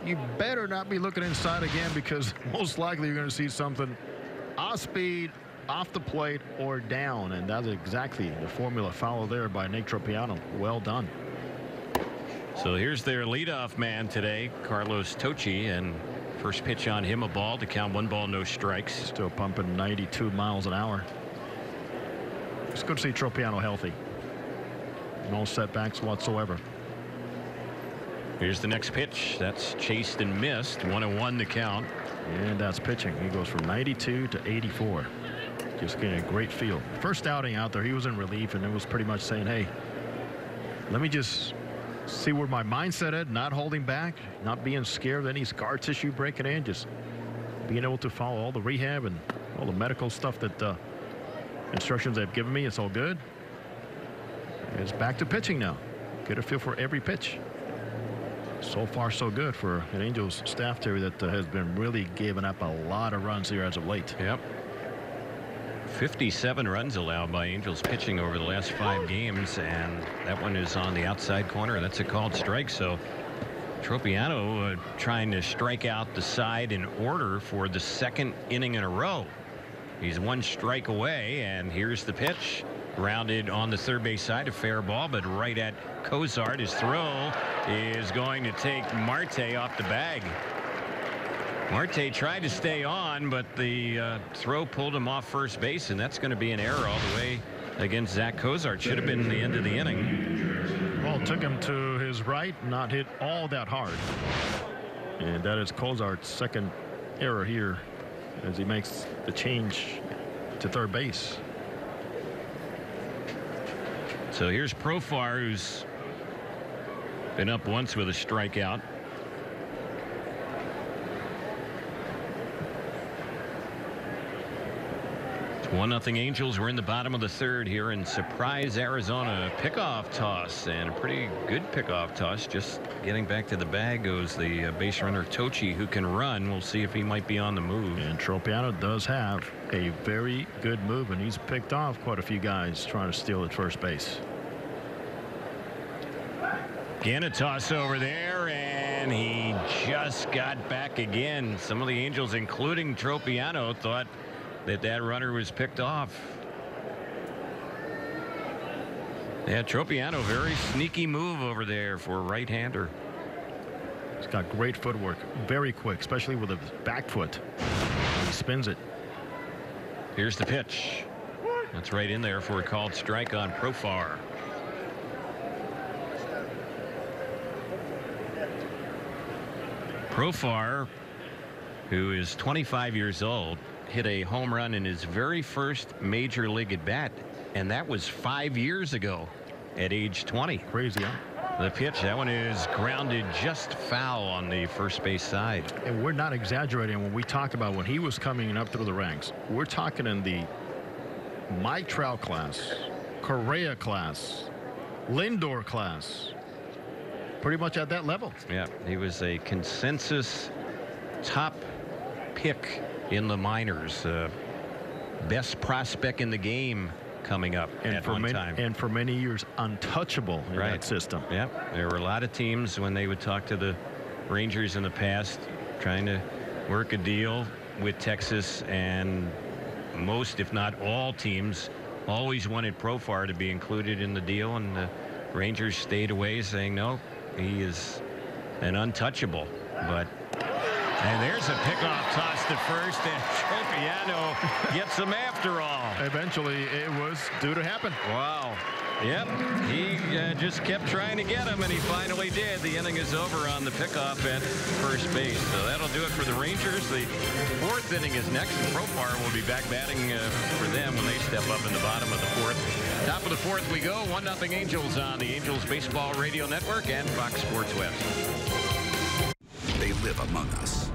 you better not be looking inside again, because most likely you're going to see something off speed, off the plate, or down, and that's exactly the formula followed there by Nick Tropiano. Well done. So here's their leadoff man today, Carlos Tochi, and first pitch on him, a ball to count 1 ball, no strikes. Still pumping 92 miles an hour. It's good to see Tropiano healthy. No setbacks whatsoever. Here's the next pitch. That's chased and missed. 1-1 the count. And that's pitching. He goes from 92 to 84. Just getting a great feel. First outing out there, he was in relief, and it was pretty much saying, hey, let me just see where my mindset is, not holding back, not being scared of any scar tissue breaking in, just being able to follow all the rehab and all the medical stuff that instructions they've given me. It's all good. It's back to pitching now. Get a feel for every pitch. So far, so good for an Angels staff, Terry, that has been really giving up a lot of runs here as of late. Yep. 57 runs allowed by Angels pitching over the last 5 games, and that one is on the outside corner. That's a called strike. So Tropiano trying to strike out the side in order for the 2nd inning in a row. He's 1 strike away, and here's the pitch. Grounded on the third base side, a fair ball, but right at Cozart. His throw is going to take Marte off the bag. Marte tried to stay on, but the throw pulled him off first base, and that's going to be an error all the way against Zach Cozart. Should have been the end of the inning. Well, took him to his right, not hit all that hard. And that is Cozart's 2nd error here as he makes the change to third base. So here's Profar, who's been up once with a strikeout. It's 1-0 Angels. We're in the bottom of the 3rd here in Surprise, Arizona. Pickoff toss, and a pretty good pickoff toss. Just getting back to the bag goes the base runner Tochi, who can run. We'll see if he might be on the move. And Tropiano does have a very good move, and he's picked off quite a few guys trying to steal at first base. Again, a toss over there, and he just got back again. Some of the Angels, including Tropiano, thought that runner was picked off. Yeah, Tropiano, very sneaky move over there for a right-hander. He's got great footwork, very quick, especially with a back foot. He spins it. Here's the pitch. That's right in there for a called strike on Profar. Profar, who is 25 years old, hit a home run in his very first major league at bat, and that was 5 years ago at age 20. Crazy, huh? The pitch, that one is grounded just foul on the first base side. And we're not exaggerating when we talk about when he was coming up through the ranks. We're talking in the Mike Trout class, Correa class, Lindor class. Pretty much at that level. Yeah, he was a consensus top pick in the minors. Best prospect in the game coming up at one time. And for many years, untouchable in that system. Yeah, there were a lot of teams when they would talk to the Rangers in the past trying to work a deal with Texas, and most, if not all, teams always wanted Profar to be included in the deal, and the Rangers stayed away, saying no, he is an untouchable. But and there's a pickoff toss to first, and Tropiano gets him after all. Eventually, it was due to happen. Wow. Yep, he just kept trying to get him, and he finally did. The inning is over on the pickoff at first base. So that'll do it for the Rangers. The 4th inning is next, and Profar will be back batting for them when they step up in the bottom of the 4th. Top of the 4th we go. 1-0 Angels on the Angels Baseball Radio Network and Fox Sports West. They live among us.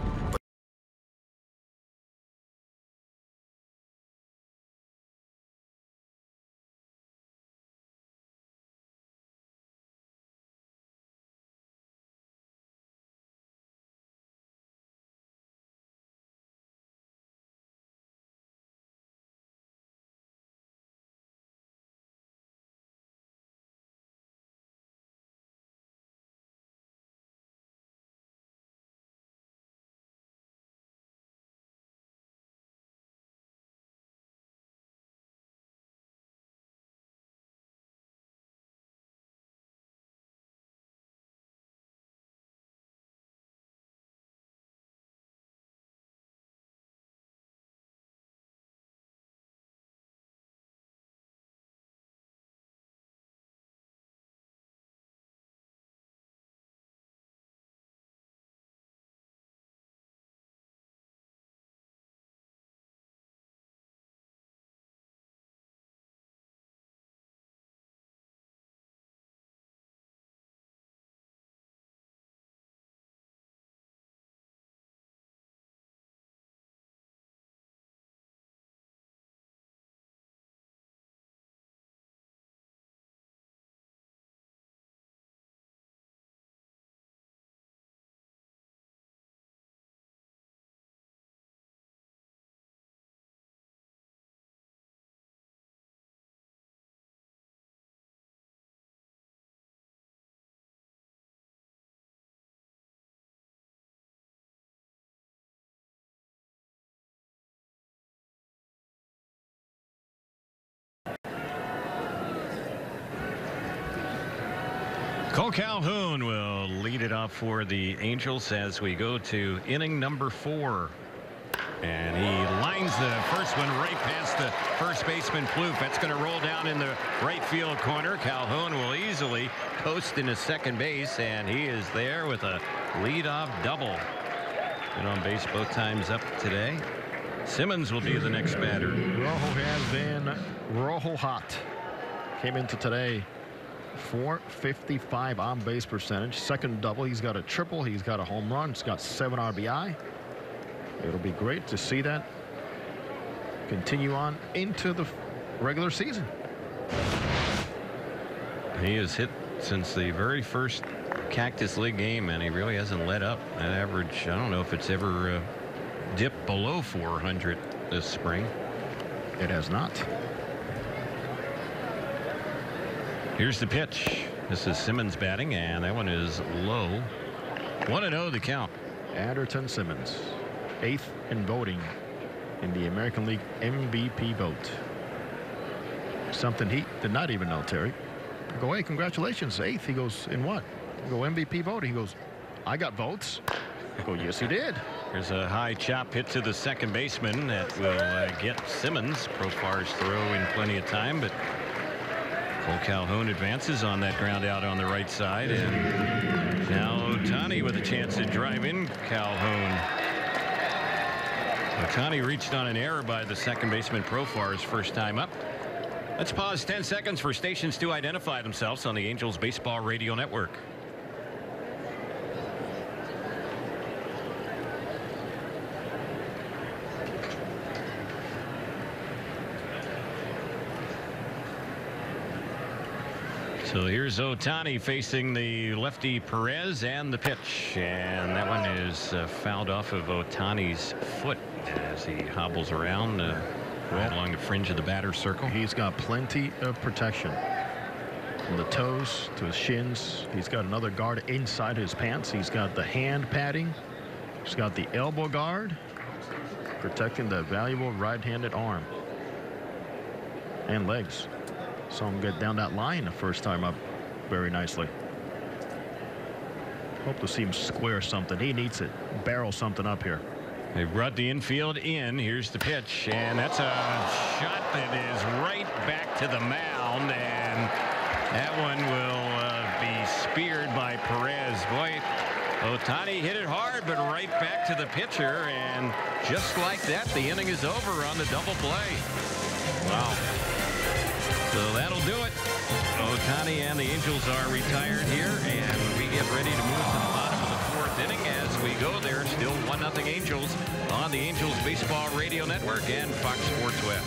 Cole Calhoun will lead it off for the Angels as we go to inning number 4. And he lines the first one right past the first baseman Plouffe. That's going to roll down in the right field corner. Calhoun will easily coast into second base, and he is there with a leadoff double. Been on base both times up today. Simmons will be the next batter. Rojo has been Rojo hot. Came into today .455 on base percentage. Second double. He's got a triple. He's got a home run. He's got 7 RBI. It'll be great to see that continue on into the regular season. He has hit since the very first Cactus League game, and he really hasn't let up. That average, I don't know if it's ever dipped below 400 this spring. It has not. Here's the pitch. This is Simmons batting, and that one is low. 1-0 the count. Anderton Simmons, 8th in voting in the American League MVP vote. Something he did not even know, Terry. I go, hey, congratulations, 8th. He goes, in what? I go, MVP voting. He goes, I got votes. I go, yes, he did. There's a high chop hit to the second baseman that will get Simmons. Profar's throw in plenty of time, but Cole Calhoun advances on that ground out on the right side, and now Ohtani with a chance to drive in Calhoun. Ohtani reached on an error by the second baseman Profar's first time up. Let's pause 10 seconds for stations to identify themselves on the Angels Baseball Radio Network. So here's Ohtani facing the lefty Perez, and the pitch, and that one is fouled off of Ohtani's foot as he hobbles around right along the fringe of the batter's circle. He's got plenty of protection from the toes to his shins. He's got another guard inside his pants. He's got the hand padding. He's got the elbow guard protecting the valuable right-handed arm and legs. Saw him get down that line the first time up very nicely. Hope to see him square something. He needs it. Barrel something up here. They brought the infield in. Here's the pitch, and that's a shot that is right back to the mound, and that one will be speared by Perez. Boy, Ohtani hit it hard, but right back to the pitcher, and just like that, the inning is over on the double play. Wow. So that'll do it. Ohtani and the Angels are retired here, and we get ready to move to the bottom of the 4th inning. As we go there, still 1-0 Angels on the Angels Baseball Radio Network and Fox Sports West.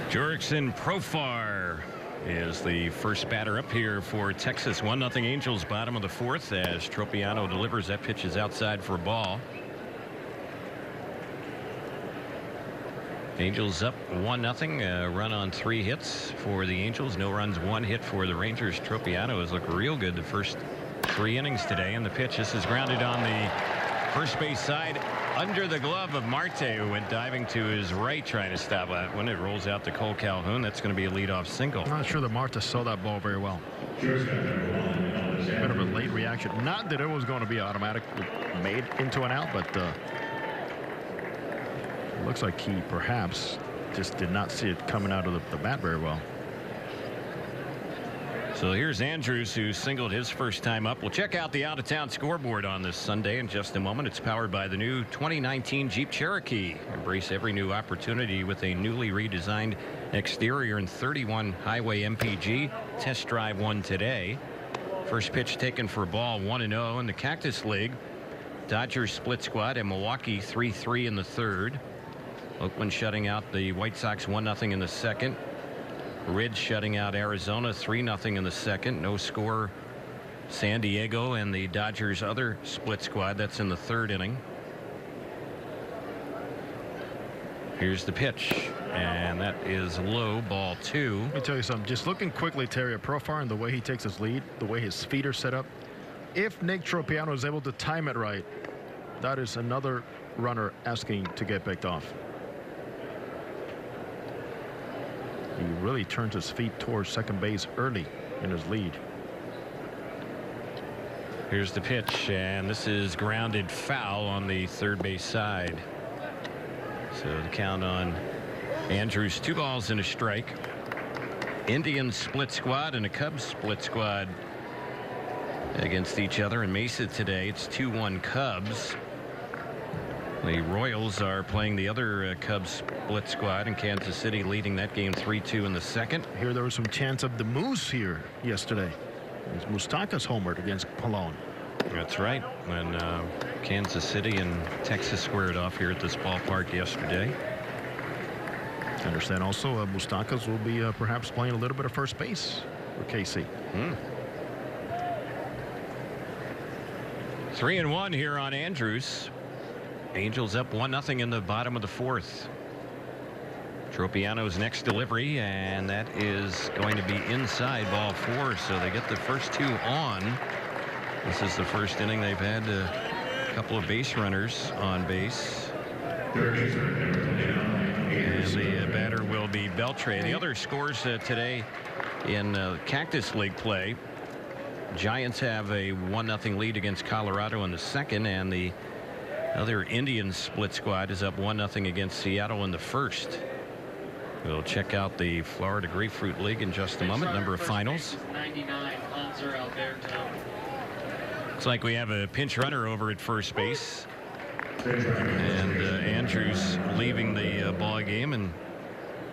Jurickson Profar is the first batter up here for Texas. 1-0 Angels, bottom of the fourth, as Tropiano delivers. That pitch is outside for a ball. Angels up 1-0. Run on 3 hits for the Angels. No runs, 1 hit for the Rangers. Tropiano has looked real good the first 3 innings today. And the pitch, this is grounded on the first base side under the glove of Marte, who went diving to his right trying to stop that. When it rolls out to Cole Calhoun, that's going to be a leadoff single. I'm not sure that Marte saw that ball very well. Bit of a late reaction. Not that it was going to be automatic made into an out, but it looks like he perhaps just did not see it coming out of the bat very well. So here's Andrews, who singled his first time up. We'll check out the out-of-town scoreboard on this Sunday in just a moment. It's powered by the new 2019 Jeep Cherokee. Embrace every new opportunity with a newly redesigned exterior and 31 highway MPG. Test drive one today. First pitch taken for a ball, 1-0 in the Cactus League. Dodgers split squad and Milwaukee 3-3 in the third. Oakland shutting out the White Sox 1-0 in the second. Reds shutting out Arizona 3-0 in the second. No score San Diego and the Dodgers other split squad. That's in the third inning. Here's the pitch, and that is low, ball 2. Let me tell you something. Just looking quickly, Terry, at Profar and the way he takes his lead, the way his feet are set up. If Nick Tropiano is able to time it right, that is another runner asking to get picked off. He really turns his feet towards second base early in his lead. Here's the pitch, and this is grounded foul on the third base side. So the count on Andrews, 2 balls and a strike. Indians split squad and a Cubs split squad against each other in Mesa today. It's 2-1 Cubs. The Royals are playing the other Cubs split squad in Kansas City, leading that game 3-2 in the second. Here there was some chance of the Moose here yesterday. Moustakas homered against Cologne. That's right. When Kansas City and Texas squared off here at this ballpark yesterday. I understand also Moustakas will be perhaps playing a little bit of first base for KC. 3-1 here on Andrews. Angels up 1-0 in the bottom of the fourth. Tropiano's next delivery, and that is going to be inside, ball 4. So they get the first 2 on. This is the first inning they've had a couple of base runners on base. And the batter will be Beltre. The other scores today in Cactus League play. Giants have a 1-0 lead against Colorado in the second, and the other Indians split squad is up 1-0 against Seattle in the first. We'll check out the Florida Grapefruit League in just a moment. Number of finals. 99, Hanser Alberto. Looks like we have a pinch runner over at first base. And Andrews leaving the ball game, and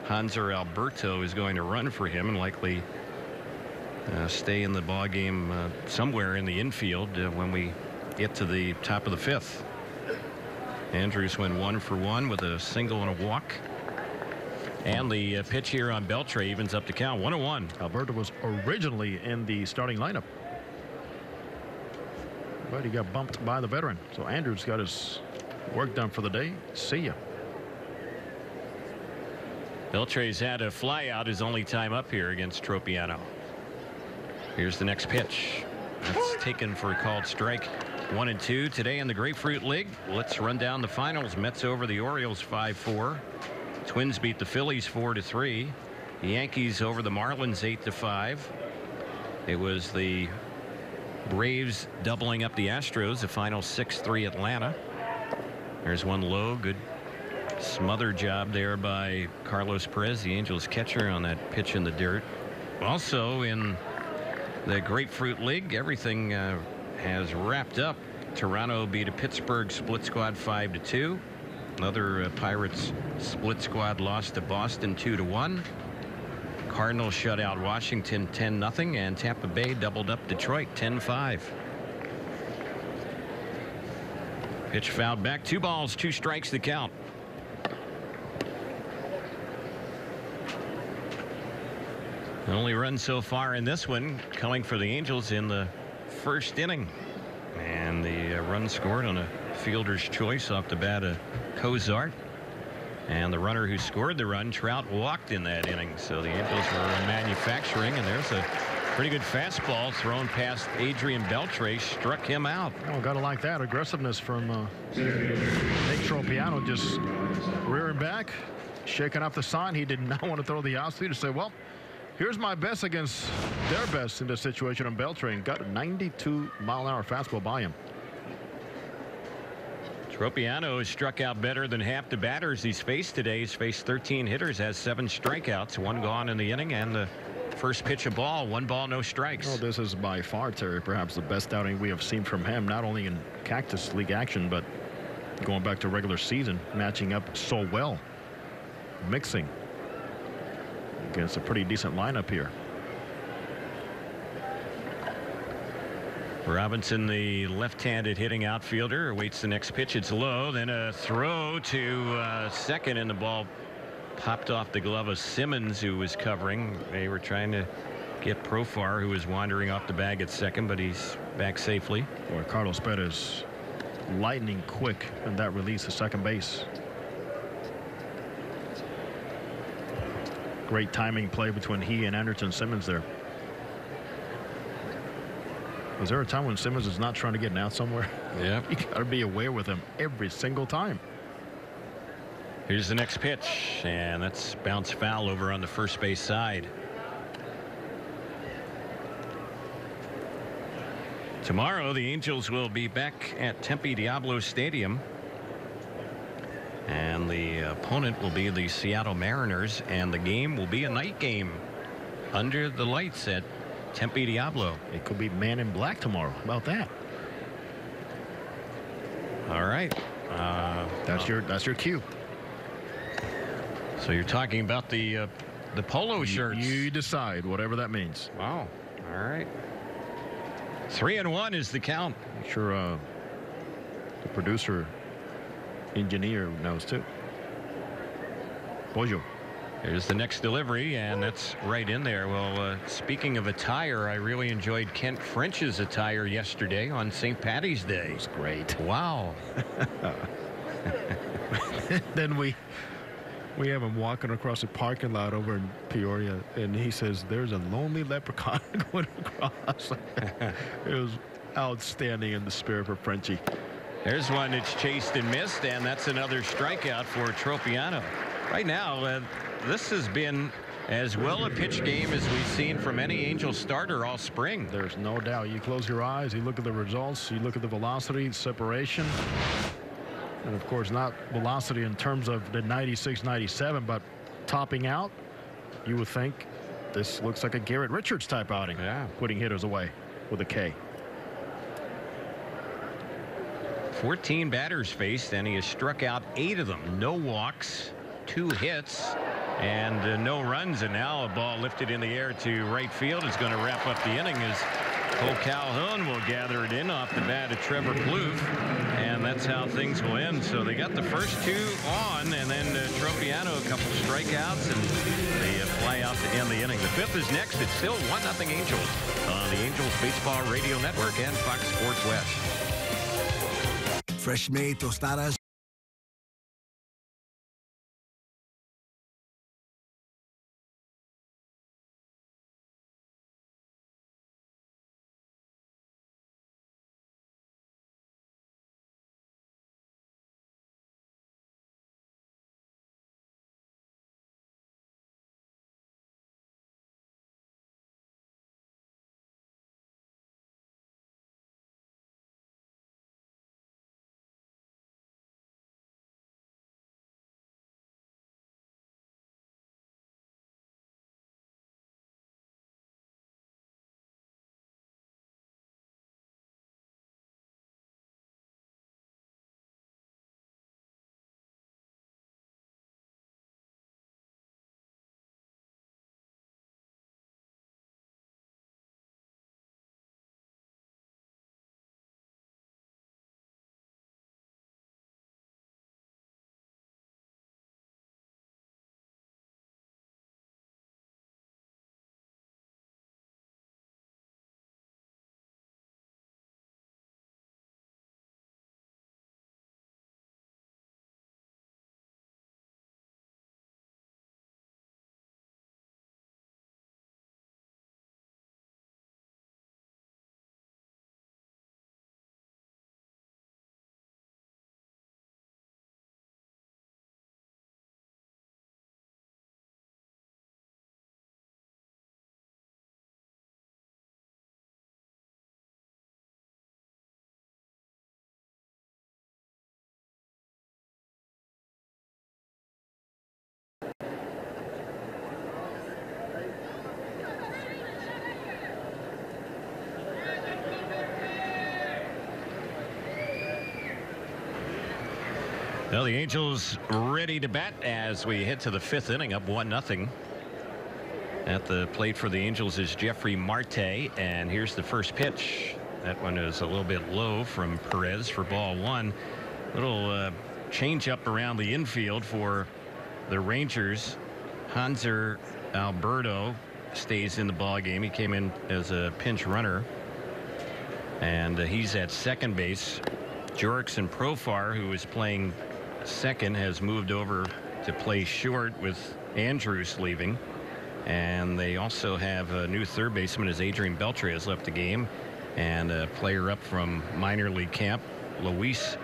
Hanser Alberto is going to run for him and likely stay in the ball game somewhere in the infield when we get to the top of the fifth. Andrews went 1 for 1 with a single and a walk. And the pitch here on Beltre evens up the count, 1-1. Alberto was originally in the starting lineup, but he got bumped by the veteran. So Andrews got his work done for the day. See ya. Beltre's had a fly out his only time up here against Tropiano. Here's the next pitch. That's taken for a called strike. 1-2 today in the Grapefruit League. Let's run down the finals. Mets over the Orioles 5-4. Twins beat the Phillies 4-3. The Yankees over the Marlins 8-5. It was the Braves doubling up the Astros. The final 6-3 Atlanta. There's one low. Good smother job there by Carlos Perez, the Angels catcher, on that pitch in the dirt. Also in the Grapefruit League, everything has wrapped up. Toronto beat a Pittsburgh split squad 5-2. Another Pirates split squad lost to Boston 2-1. Cardinals shut out Washington 10-0, and Tampa Bay doubled up Detroit 10-5. Pitch fouled back. 2 balls, 2 strikes the count. Only run so far in this one coming for the Angels in the first inning. And the run scored on a fielder's choice off the bat of Cozart. And the runner who scored the run, Trout, walked in that inning. So the Angels were manufacturing, and there's a pretty good fastball thrown past Adrian Beltre, struck him out. Oh, gotta like that aggressiveness from Nick Tropiano, just rearing back, shaking up the sign. He did not want to throw the outfield to say, well, here's my best against their best in this situation on Beltran. Got a 92-mile-an-hour fastball by him. Tropiano has struck out better than half the batters he's faced today. He's faced 13 hitters, has 7 strikeouts, 1 gone in the inning, and the first pitch of ball, 1 ball, no strikes. Well, this is by far, Terry, perhaps the best outing we have seen from him, not only in Cactus League action, but going back to regular season, matching up so well, mixing against a pretty decent lineup here. Robinson, the left-handed hitting outfielder, awaits the next pitch. It's low, then a throw to second, and the ball popped off the glove of Simmons, who was covering. They were trying to get Profar, who was wandering off the bag at second, but he's back safely. Boy, Carlos Perez lightning quick in that release to second base. Great timing play between he and Anderson Simmons there. Was there a time when Simmons is not trying to get an out somewhere? Yeah. You got to be aware with him every single time. Here's the next pitch, and that's bounce foul over on the first base side. Tomorrow, the Angels will be back at Tempe Diablo Stadium. And the opponent will be the Seattle Mariners, and the game will be a night game under the lights at Tempe Diablo. It could be Man in Black tomorrow. How about that? All right. That's your cue. So you're talking about the polo shirts. You decide, whatever that means. Wow. All right. 3-1 is the count. I'm sure the producer engineer knows too. Bojo. Here's the next delivery, and that's right in there. Well, speaking of attire, I really enjoyed Kent French's attire yesterday on St. Paddy's Day. It was great. Wow. Then we have him walking across the parking lot over in Peoria, and he says, there's a lonely leprechaun going across. It was outstanding in the spirit for Frenchie. There's one that's chased and missed, and that's another strikeout for Tropiano. Right now, this has been as well a pitch game as we've seen from any Angel starter all spring. There's no doubt. You close your eyes, you look at the results, you look at the velocity, separation, and of course not velocity in terms of the 96, 97, but topping out, you would think this looks like a Garrett Richards type outing. Yeah. Putting hitters away with a K. 14 batters faced, and he has struck out 8 of them. No walks, 2 hits, and no runs. And now a ball lifted in the air to right field is going to wrap up the inning as Cole Calhoun will gather it in off the bat of Trevor Plouffe, and that's how things will end. So they got the first 2 on, and then Tropiano a couple strikeouts, and they fly out to end the inning. The 5th is next. It's still 1-0 Angels on the Angels Baseball Radio Network and Fox Sports West. Fresh made tostadas Well, the Angels ready to bat as we head to the 5th inning, up 1-0. At the plate for the Angels is Jeffrey Marte, and here's the first pitch. That one is a little bit low from Perez for ball 1. Little change up around the infield for the Rangers. Hanser Alberto stays in the ball game. He came in as a pinch runner, and he's at second base. Jorickson Profar, who is playing second, has moved over to play short with Andrews leaving. And they also have a new third baseman as Adrian Beltre has left the game, and a player up from minor league camp, Luis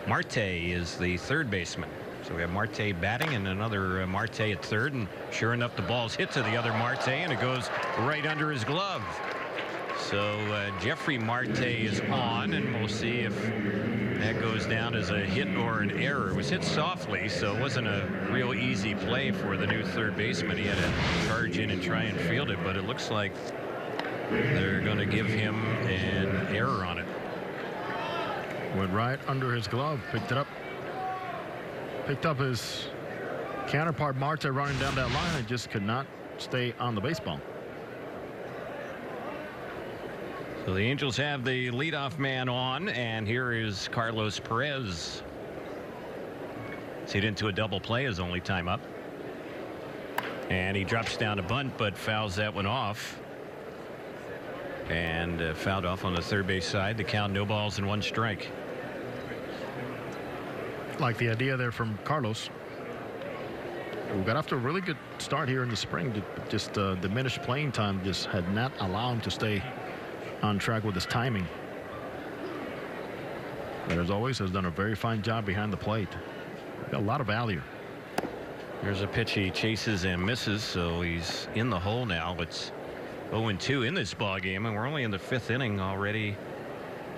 Marte, is the third baseman. So we have Marte batting and another Marte at third, and sure enough the ball's hit to the other Marte and it goes right under his glove. So Jeffrey Marte is on, and we'll see if that goes down as a hit or an error. It was hit softly, so it wasn't a real easy play for the new third baseman. He had to charge in and try and field it, but it looks like they're going to give him an error on it. Went right under his glove, picked it up. Picked up his counterpart Marte running down that line and just could not stay on the baseball. So the Angels have the leadoff man on, and here is Carlos Perez. He's hit into a double play his only time up. And he drops down a bunt, but fouls that one off. And fouled off on the third base side. The count, no balls and 1 strike. Like the idea there from Carlos. We got off to a really good start here in the spring. Just diminished playing time just had not allowed him to stay on track with his timing. But as always, has done a very fine job behind the plate. Got a lot of value. There's a pitch he chases and misses, so he's in the hole now. It's 0-2 in this ball game, and we're only in the 5th inning already.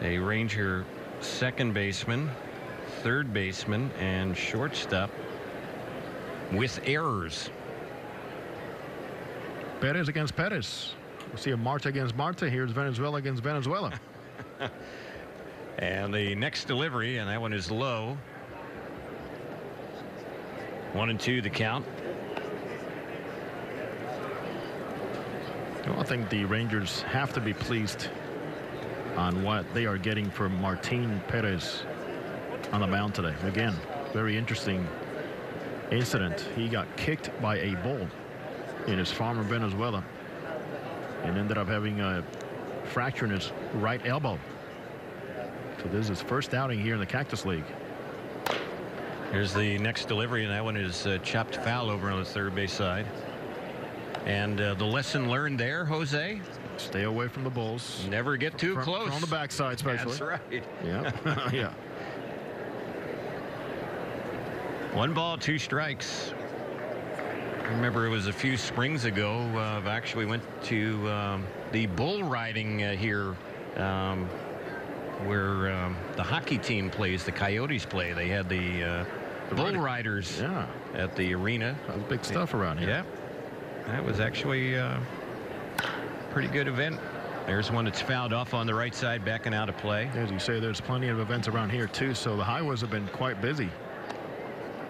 A Ranger second baseman, third baseman, and shortstop with errors. Perez against Perez. We'll see a Marte against Marte. Here's Venezuela against Venezuela. And the next delivery, and that one is low. 1-2 the count. Well, I think the Rangers have to be pleased on what they are getting from Martin Perez on the mound today. Again, very interesting incident. He got kicked by a bull in his farm in Venezuela and ended up having a fracture in his right elbow. So this is his first outing here in the Cactus League. Here's the next delivery, and that one is chopped foul over on the third base side. And the lesson learned there, Jose? Stay away from the bulls. Never get too close. On the backside, especially. That's right. Yeah. Yeah. 1 ball, 2 strikes. I remember it was a few springs ago. I actually went to the bull riding here where the hockey team plays, the Coyotes play. They had the bull riders at the arena. That's big stuff around here. Yeah. That was actually a pretty good event. There's one that's fouled off on the right side, backing out of play. As you say, there's plenty of events around here, too, so the highways have been quite busy.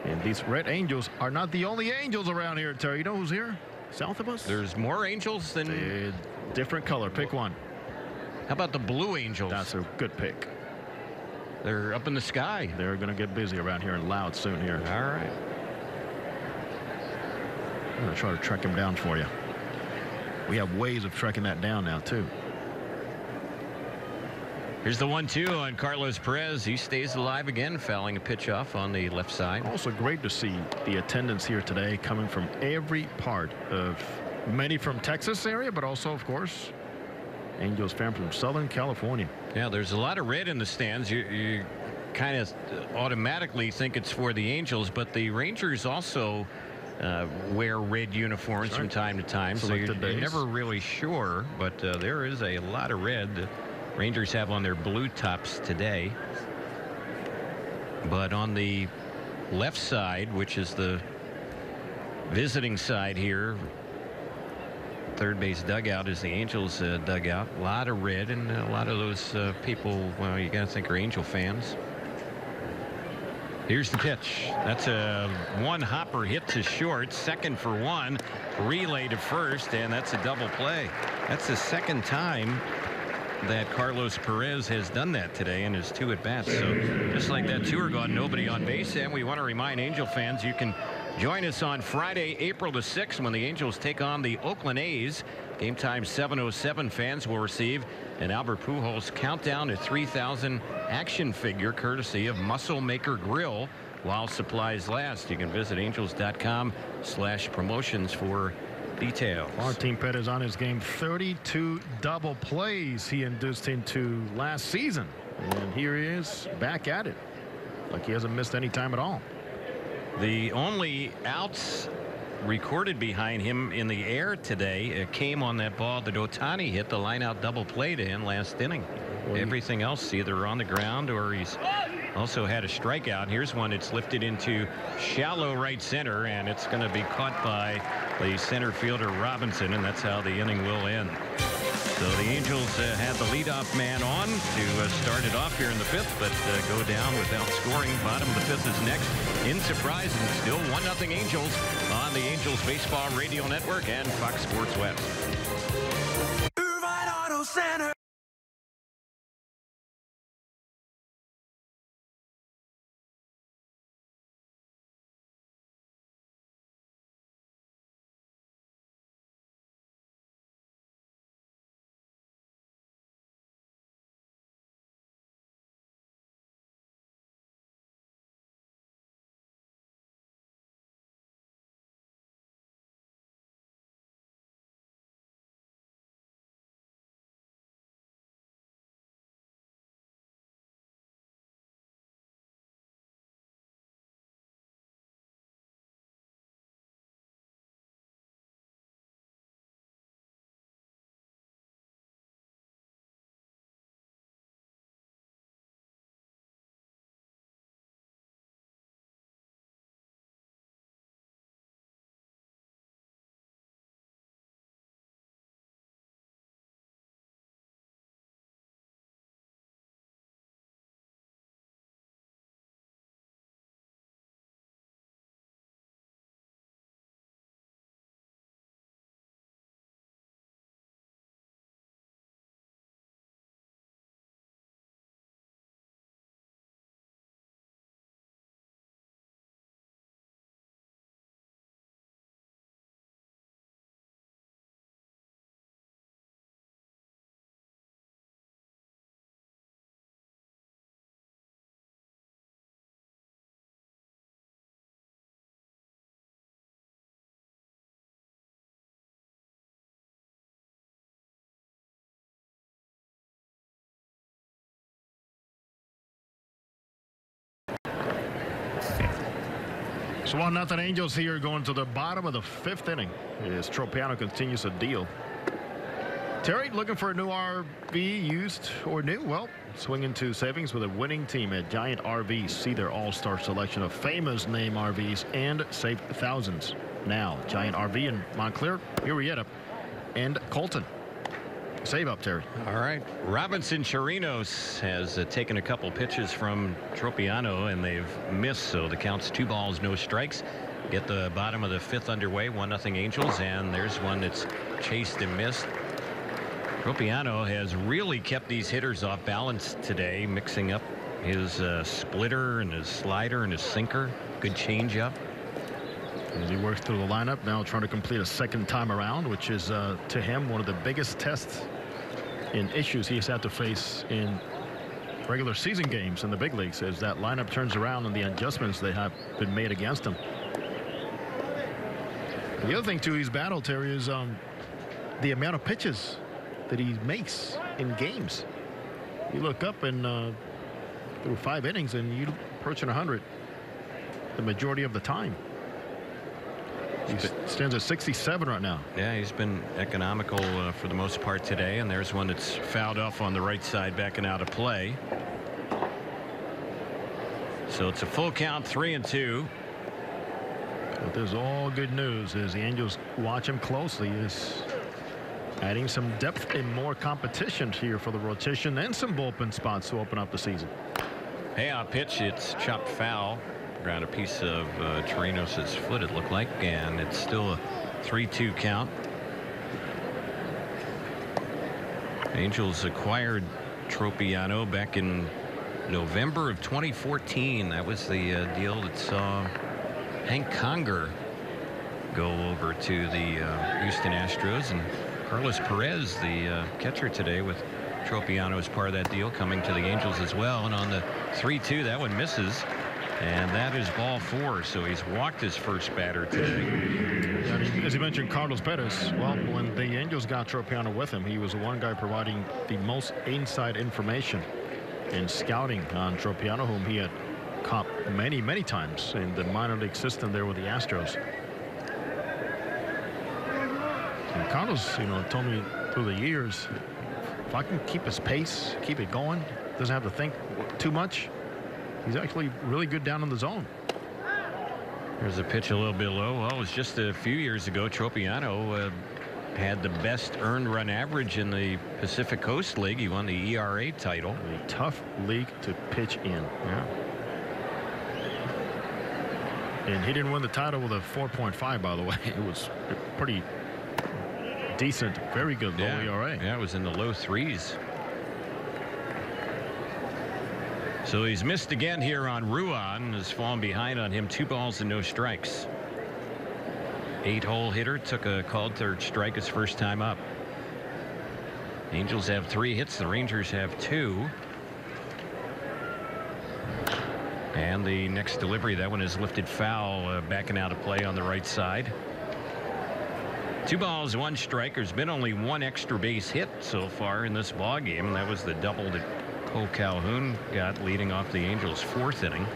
And these Red Angels are not the only Angels around here, Terry. You know who's here? South of us? There's more Angels than... different color. Pick one. How about the Blue Angels? That's a good pick. They're up in the sky. They're going to get busy around here and loud soon here. All right. I'm going to try to track him down for you. We have ways of tracking that down now, too. Here's the 1-2 on Carlos Perez. He stays alive again, fouling a pitch off on the left side. Also great to see the attendance here today coming from every part of, many from Texas area, but also, of course, Angels fan from Southern California. Yeah, there's a lot of red in the stands. You kind of automatically think it's for the Angels, but the Rangers also wear red uniforms from time to time, so you're never really sure, but there is a lot of red the Rangers have on their blue tops today. But on the left side, which is the visiting side here, third base dugout is the Angels dugout. A lot of red, and a lot of those people, well, you got to think are Angel fans. Here's the pitch. That's a one-hopper hit to short, second for one, relay to first, and that's a double play. That's the second time that Carlos Perez has done that today in his 2 at-bats. So just like that, 2 are gone, nobody on base. And we want to remind Angel fans, you can join us on Friday, April the 6th, when the Angels take on the Oakland A's. Game time 7:07. Fans will receive an Albert Pujols countdown to 3,000 action figure courtesy of Muscle Maker Grill while supplies last. You can visit angels.com/promotions for details. Martin Perez on his game 32 double plays he induced into last season, and here he is back at it like he hasn't missed any time at all. The only outs recorded behind him in the air today came on that ball that Ohtani hit, the line out double play to him last inning. Everything else either on the ground or he's also had a strikeout. Here's one that's lifted into shallow right center, and it's going to be caught by the center fielder Robinson, and that's how the inning will end. So the Angels had the leadoff man on to start it off here in the 5th, but go down without scoring. Bottom of the 5th is next. In surprise, and still 1-0 Angels on the Angels Baseball Radio Network and Fox Sports West. Irvine Auto Center. So 1-0 Angels here going to the bottom of the 5th inning as Tropiano continues to deal. Terry looking for a new RV, used or new? Well, swing into savings with a winning team at Giant RVs. See their all-star selection of famous name RVs and save thousands. Now, Giant RV in Montclair, Murrieta, and Colton. Save up, Terry. All right. Robinson Chirinos has taken a couple pitches from Tropiano, and they've missed, so the count's 2 balls, no strikes. Get the bottom of the 5th underway, 1-0 Angels, and there's one that's chased and missed. Tropiano has really kept these hitters off balance today, mixing up his splitter and his slider and his sinker. Good changeup. As he works through the lineup now, trying to complete a second time around, which is to him one of the biggest tests and issues he's had to face in regular season games in the big leagues, as that lineup turns around and the adjustments that have been made against him. The other thing too he's battled, Terry, is the amount of pitches that he makes in games. You look up and through 5 innings and you're approaching 100 the majority of the time. He stands at 67 right now. Yeah, he's been economical for the most part today, and there's one that's fouled off on the right side, backing out of play. So it's a full count, 3-2. But there's all good news as the Angels watch him closely. Is adding some depth and more competition here for the rotation and some bullpen spots to open up the season. Payout pitch, it's chopped foul. Grabbed a piece of Chirinos' foot, it looked like, and it's still a 3-2 count. Angels acquired Tropiano back in November of 2014. That was the deal that saw Hank Conger go over to the Houston Astros, and Carlos Perez, the catcher today with Tropiano as part of that deal, coming to the Angels as well. And on the 3-2, that one misses. And that is ball 4, so he's walked his first batter today. Yeah, as you mentioned, Carlos Perez, well, when the Angels got Tropiano with him, he was the one guy providing the most inside information and scouting on Tropiano, whom he had caught many, many times in the minor league system there with the Astros. And Carlos, told me through the years, if I can keep his pace, keep it going, doesn't have to think too much, he's actually really good down in the zone. There's a pitch a little bit low. Well, it was just a few years ago. Tropiano had the best earned run average in the Pacific Coast League. He won the ERA title. A tough league to pitch in. Yeah. And he didn't win the title with a 4.5, by the way. It was pretty decent, very good low ERA. Yeah, it was in the low 3s. So he's missed again here on Ruan. Has fallen behind on him. 2 balls and no strikes. 8-hole hitter took a called third strike his first time up. Angels have 3 hits. The Rangers have 2. And the next delivery, that one is lifted foul, backing out of play on the right side. 2 balls, 1 strike. There's been only 1 extra base hit so far in this ball game, and that was the double that Cole Calhoun got leading off the Angels' 4th inning.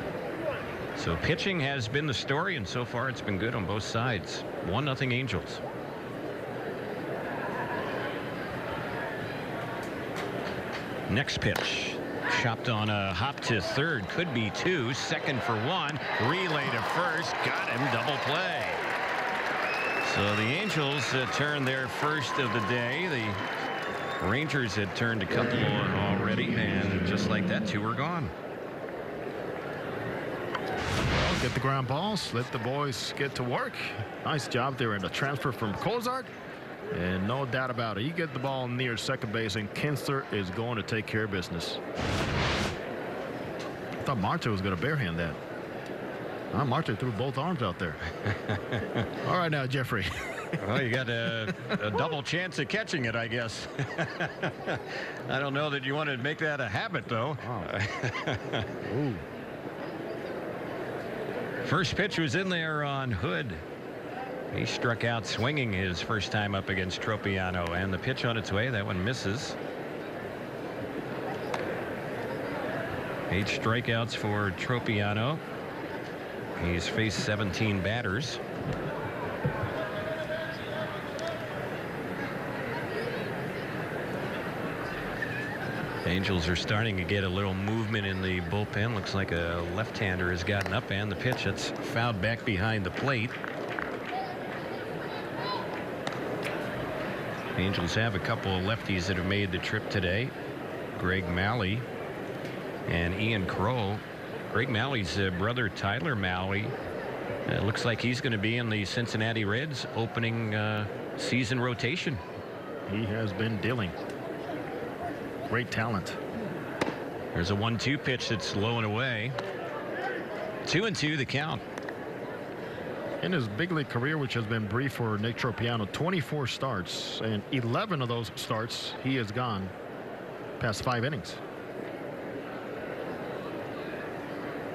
So pitching has been the story, and so far it's been good on both sides. 1-0 Angels. Next pitch. Chopped on a hop to third. Could be 2. Second for 1. Relay to first. Got him. Double play. So the Angels turned their first of the day. The Rangers had turned a couple already, and just like that, 2 were gone. Well, get the ground balls, let the boys get to work. Nice job there in the transfer from Cozart, and no doubt about it, you get the ball near second base, and Kinster is going to take care of business. I thought Marte was going to barehand that. Marte threw both arms out there. All right now, Jeffrey. Well, you got a double chance of catching it, I guess. I don't know that you want to make that a habit, though. Ooh. First pitch was in there on Hood. He struck out swinging his first time up against Tropiano, and the pitch on its way, that one misses. 8 strikeouts for Tropiano. He's faced 17 batters. Angels are starting to get a little movement in the bullpen. Looks like a left-hander has gotten up, and the pitch, it's fouled back behind the plate. Angels have a couple of lefties that have made the trip today. Greg Malley and Ian Crow. Greg Malley's brother Tyler Malley. Looks like he's going to be in the Cincinnati Reds opening season rotation. He has been dealing. Great talent. There's a 1-2 pitch that's low and away. 2-2 the count. In his big league career, which has been brief for Nick Tropiano, 24 starts, and 11 of those starts he has gone past 5 innings.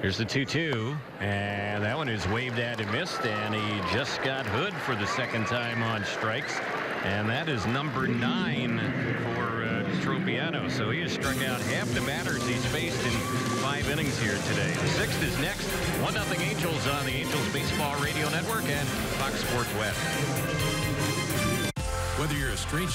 Here's the 2-2, and that one is waved at and missed, and he just got Hood for the second time on strikes, and that is number 9 for Tropiano. So he has struck out half the batters he's faced in 5 innings here today. The 6th is next. 1-0 Angels on the Angels Baseball Radio Network and Fox Sports West. Whether you're a straight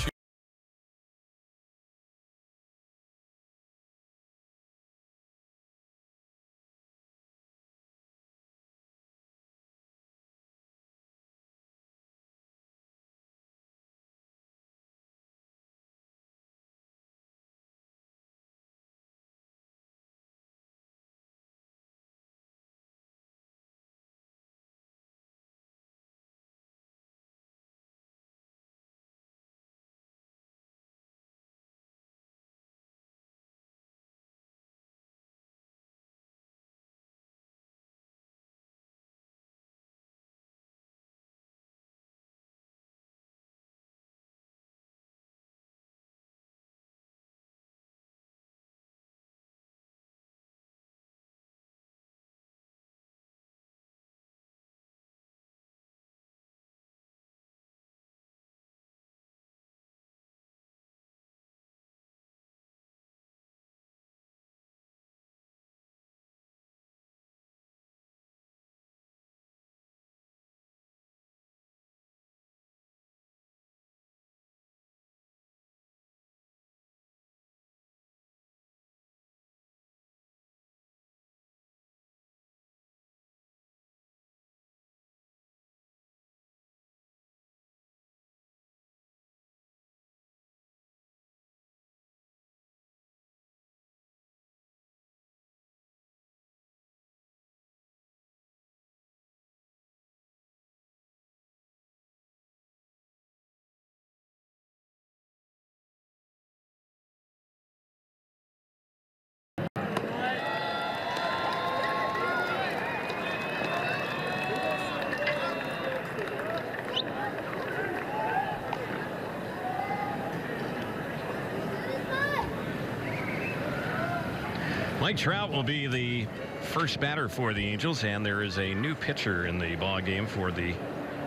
Mike Trout will be the first batter for the Angels, and there is a new pitcher in the ball game for the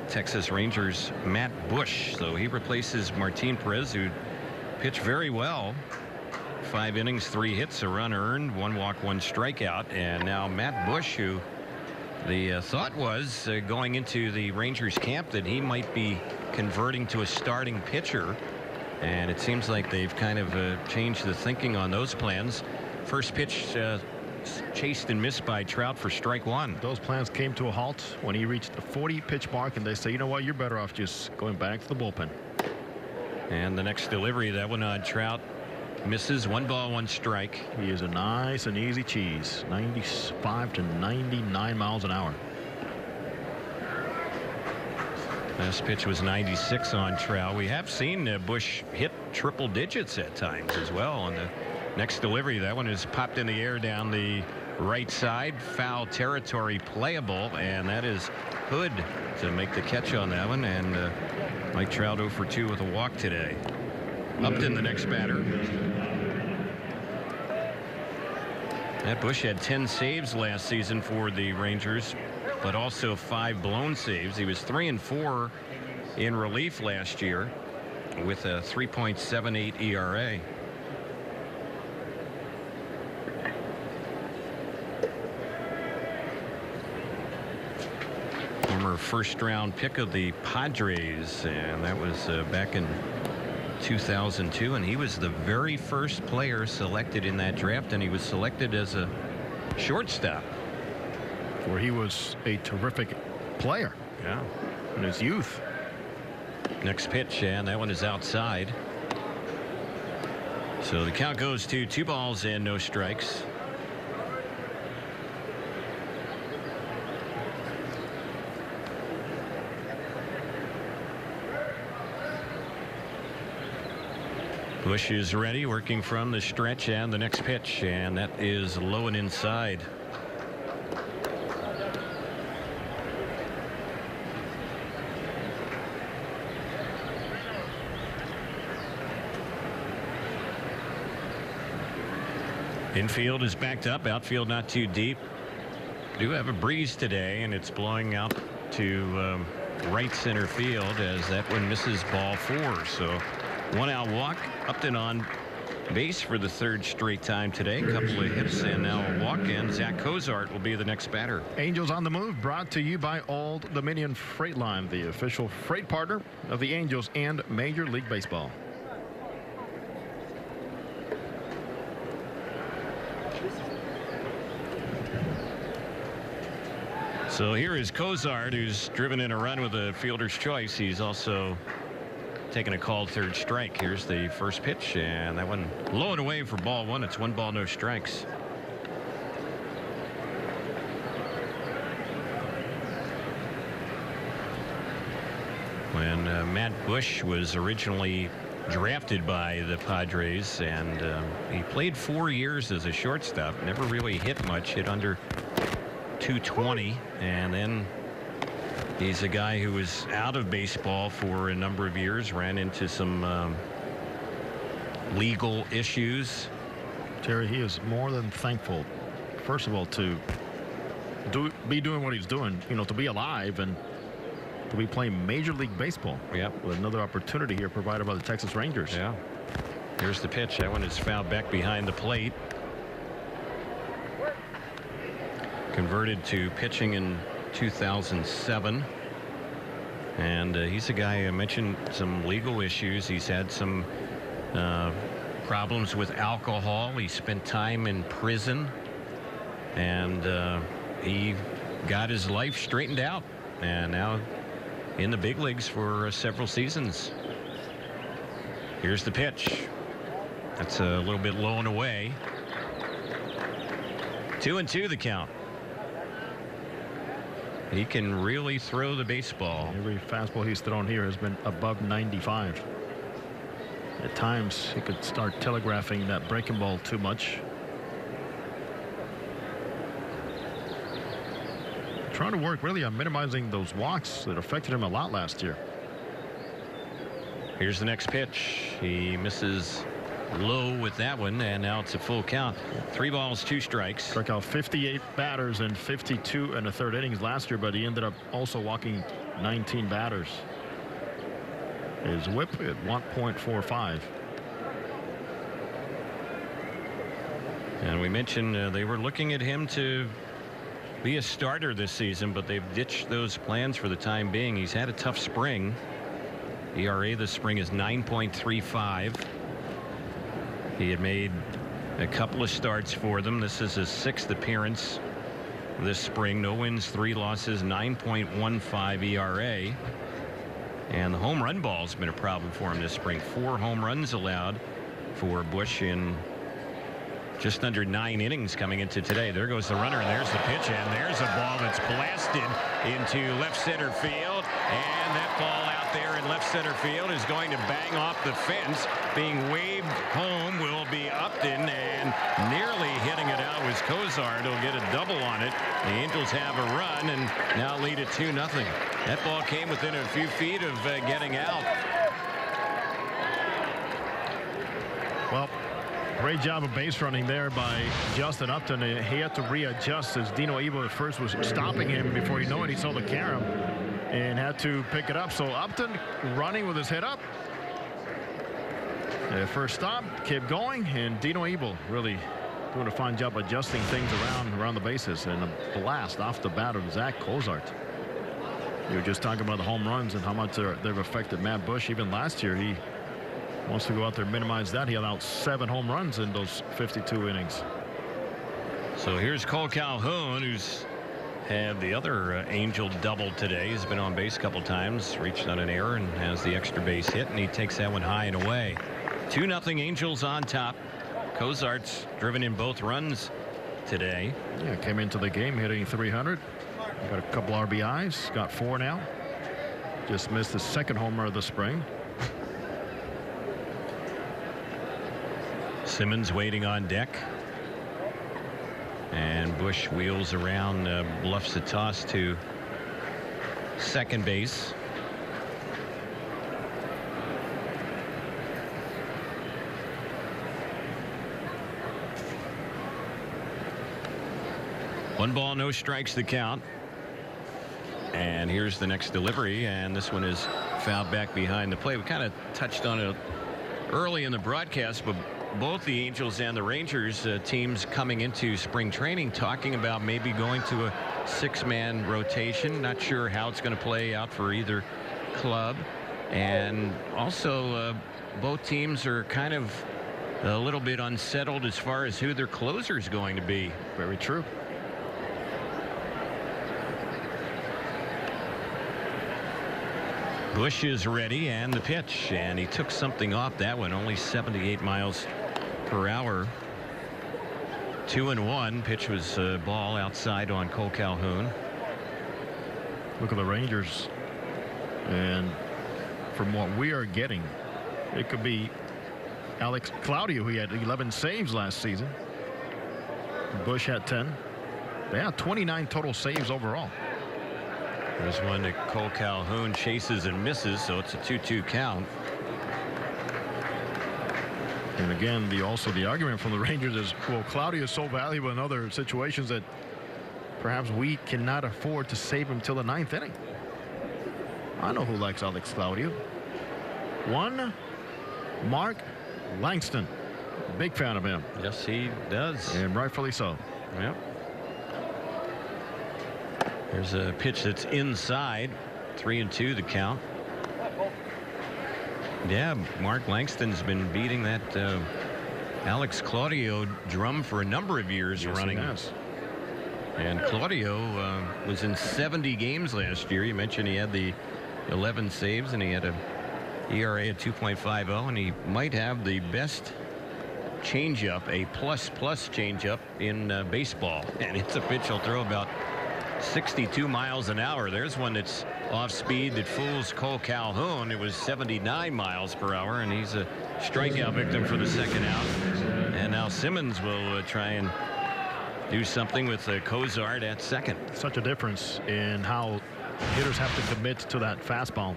Texas Rangers, Matt Bush. So he replaces Martin Perez, who pitched very well. 5 innings, 3 hits, a run earned, 1 walk, 1 strikeout. And now Matt Bush, who the thought was going into the Rangers camp that he might be converting to a starting pitcher. And it seems like they've kind of changed the thinking on those plans. First pitch chased and missed by Trout for strike 1. Those plans came to a halt when he reached the 40-pitch mark, and they say, you know what, you're better off just going back to the bullpen. And the next delivery, that one on Trout, misses. 1 ball, 1 strike. He is a nice and easy cheese. 95 to 99 miles an hour. Last pitch was 96 on Trout. We have seen Bush hit triple digits at times as well. On the next delivery, that one is popped in the air down the right side. Foul territory, playable, and that is Hood to make the catch on that one. And Mike Trout 0 for 2 with a walk today. Upton, the next batter. Matt Bush had 10 saves last season for the Rangers, but also 5 blown saves. He was 3-4 in relief last year with a 3.78 ERA. Former first-round pick of the Padres, and that was back in 2002, and he was the very first player selected in that draft, and he was selected as a shortstop. Where he was a terrific player. Yeah. In his youth. Next pitch, and that one is outside. So the count goes to 2 balls and no strikes. Bush is ready, working from the stretch, and the next pitch, and that is low and inside. Infield is backed up, outfield not too deep. Do have a breeze today, and it's blowing out to right center field as that one misses ball 4. So 1 out walk. Upton on base for the 3rd straight time today. A couple of hits and now a walk, and Zach Cozart will be the next batter. Angels on the move, brought to you by Old Dominion Freight Line, the official freight partner of the Angels and Major League Baseball. So here is Cozart, who's driven in a run with a fielder's choice. He's also taking a called 3rd strike. Here's the first pitch, and that one low and away for ball 1. It's 1 ball, no strikes. When Matt Bush was originally drafted by the Padres, and he played 4 years as a shortstop, never really hit much, hit under 220, and then he's a guy who was out of baseball for a number of years, ran into some legal issues. Terry, he is more than thankful, first of all, to be doing what he's doing, you know, to be alive and to be playing Major League Baseball. Yep. With another opportunity here provided by the Texas Rangers. Yeah. Here's the pitch. That one is fouled back behind the plate. Converted to pitching in 2007, and he's a guy I mentioned some legal issues. He's had some problems with alcohol. He spent time in prison, and he got his life straightened out, and now in the big leagues for several seasons. Here's the pitch. That's a little bit low and away. 2-2 the count. He can really throw the baseball. Every fastball he's thrown here has been above 95. At times he could start telegraphing that breaking ball too much. Trying to work really on minimizing those walks that affected him a lot last year. Here's the next pitch. He misses low with that one, and now it's a full count. 3 balls, 2 strikes. Struck out 58 batters and 52 in the 3rd innings last year, but he ended up also walking 19 batters. His whip at 1.45. And we mentioned they were looking at him to be a starter this season, but they've ditched those plans for the time being. He's had a tough spring. ERA this spring is 9.35. He had made a couple of starts for them. This is his 6th appearance this spring. No wins, 3 losses, 9.15 ERA. And the home run ball's been a problem for him this spring. 4 home runs allowed for Busch in just under 9 innings coming into today. There goes the runner, and there's the pitch, and there's a ball that's blasted into left center field, and that ball out there in left center field is going to bang off the fence. Being waved home will be Upton, and nearly hitting it out was Cozart. He'll get a double on it. The Angels have a run and now lead it 2-0. That ball came within a few feet of getting out. Well, great job of base running there by Justin Upton. He had to readjust as Dino Evo at first was stopping him. Before you know it, he saw the carom and had to pick it up. So Upton running with his head up. First stop, kept going, and Dino Evo really doing a fine job adjusting things around the bases, and a blast off the bat of Zach Cozart. You were just talking about the home runs and how much they've affected Matt Busch. Even last year, he wants to go out there and minimize that. He allowed 7 home runs in those 52 innings. So here's Cole Calhoun, who's had the other Angel double today. He's been on base a couple times, reached on an error, and has the extra base hit, and he takes that one high and away. 2-0 Angels on top. Cozart's driven in both runs today. Yeah, came into the game hitting 300. Got a couple RBIs. Got 4 now. Just missed the 2nd homer of the spring. Simmons waiting on deck. And Busch wheels around, bluffs a toss to second base. One ball, no strikes the count. And here's the next delivery, and this one is fouled back behind the plate. We kind of touched on it early in the broadcast, but both the Angels and the Rangers teams coming into spring training talking about maybe going to a 6-man rotation. Not sure how it's going to play out for either club. And also both teams are kind of a little bit unsettled as far as who their closer is going to be. Very true. Busch is ready, and the pitch, and he took something off that one. Only 78 miles per hour. 2-1. Pitch was ball outside on Cole Calhoun. Look at the Rangers, and from what we are getting, it could be Alex Claudio, who had 11 saves last season. Busch had 10. They had 29 total saves overall. There's one that Cole Calhoun chases and misses, so it's a 2-2 count. And again, the argument from the Rangers is, well, Claudio is so valuable in other situations that perhaps we cannot afford to save him till the 9th inning. I know who likes Alex Claudio. One, Mark Langston. Big fan of him. Yes, he does. And rightfully so. Yep. There's a pitch that's inside. 3-2 the count. Yeah, Mark Langston's been beating that Alex Claudio drum for a number of years. Yes, running. He has. And Claudio was in 70 games last year. You mentioned he had the 11 saves, and he had a ERA of 2.50, and he might have the best changeup, a plus changeup in baseball. And it's a pitch he'll throw about 62 miles an hour. There's one that's off speed that fools Cole Calhoun. It was 79 miles per hour, and he's a strikeout victim for the 2nd out. And now Simmons will try and do something with Cozart at second. Such a difference in how hitters have to commit to that fastball.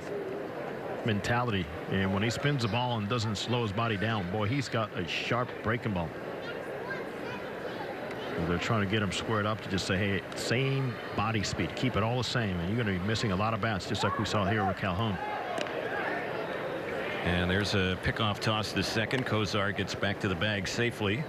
mentality. And when he spins the ball and doesn't slow his body down, boy, he's got a sharp breaking ball. And they're trying to get him squared up to just say, hey, same body speed, keep it all the same, and you're going to be missing a lot of bats, just like we saw here with Calhoun. And there's a pickoff toss to second. Kozar gets back to the bag safely.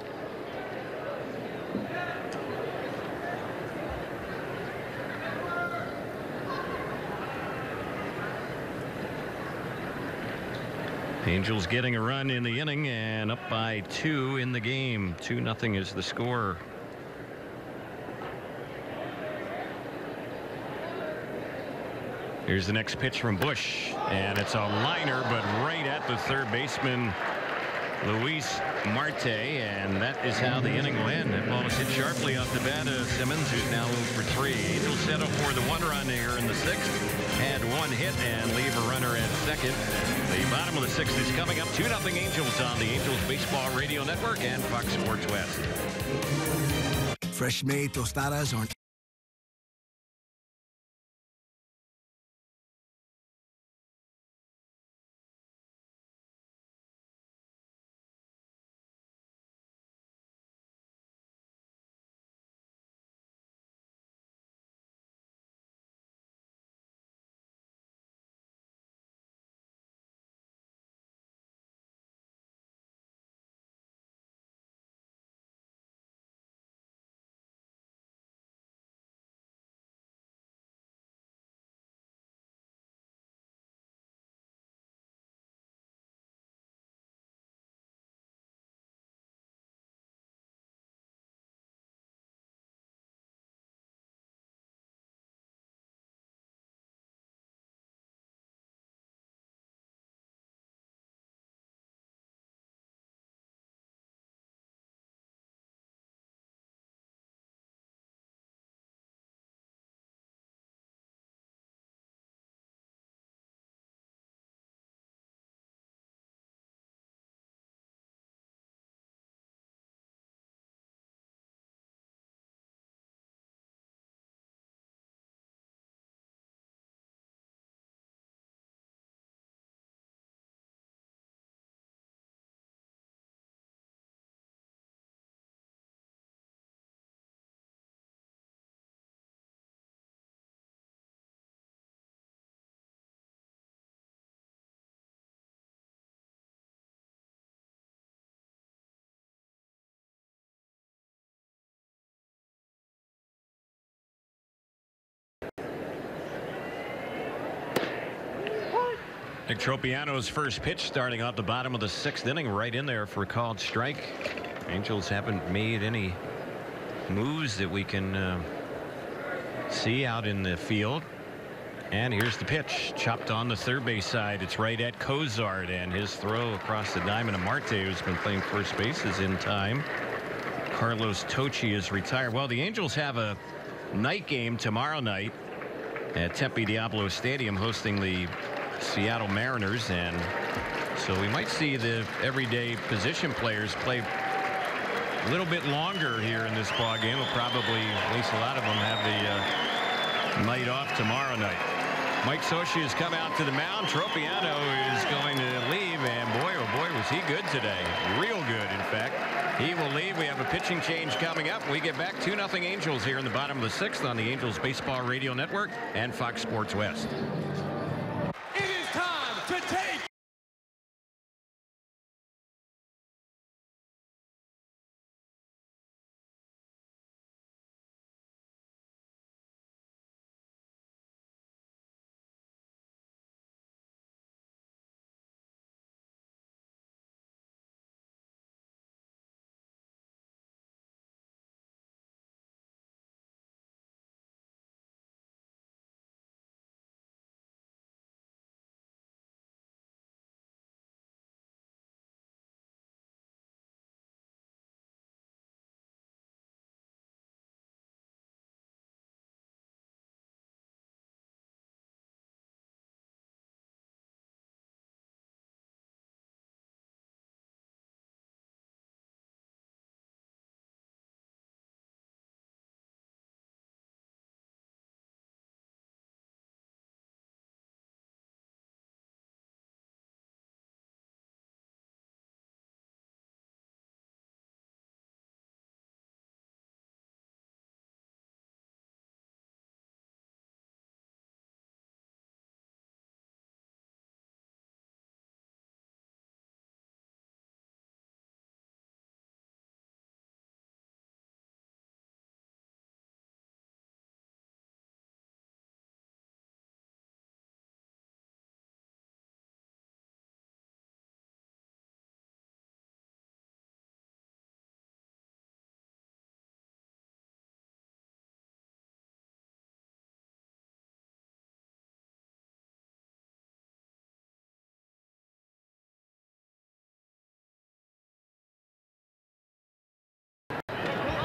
Angels getting a run in the inning and up by 2 in the game. 2-0 is the score. Here's the next pitch from Bush, and it's a liner, but right at the third baseman, Luis Marte, and that is how the inning will end. That ball was hit sharply off the bat of Simmons, who's now 0 for 3. Angels settle for the 1 run here in the 6th. Had 1 hit and leave a runner at second. The bottom of the 6th is coming up. 2-0 Angels on the Angels Baseball Radio Network and Fox Sports West. Fresh made tostadas aren't Nick Tropiano's first pitch starting out the bottom of the 6th inning, right in there for a called strike. Angels haven't made any moves that we can see out in the field. And here's the pitch, chopped on the third base side. It's right at Kozart, and his throw across the diamond of Marte, who's been playing first base, is in time. Carlos Tocci is retired. Well, the Angels have a night game tomorrow night at Tempe Diablo Stadium, hosting the Seattle Mariners, and so we might see the everyday position players play a little bit longer here in this ball game. We'll probably, at least a lot of them, have the night off tomorrow night. Mike Sochi has come out to the mound. Tropiano is going to leave, and boy, oh boy, was he good today. Real good, in fact. He will leave. We have a pitching change coming up. We get back 2-0 Angels here in the bottom of the 6th on the Angels Baseball Radio Network and Fox Sports West.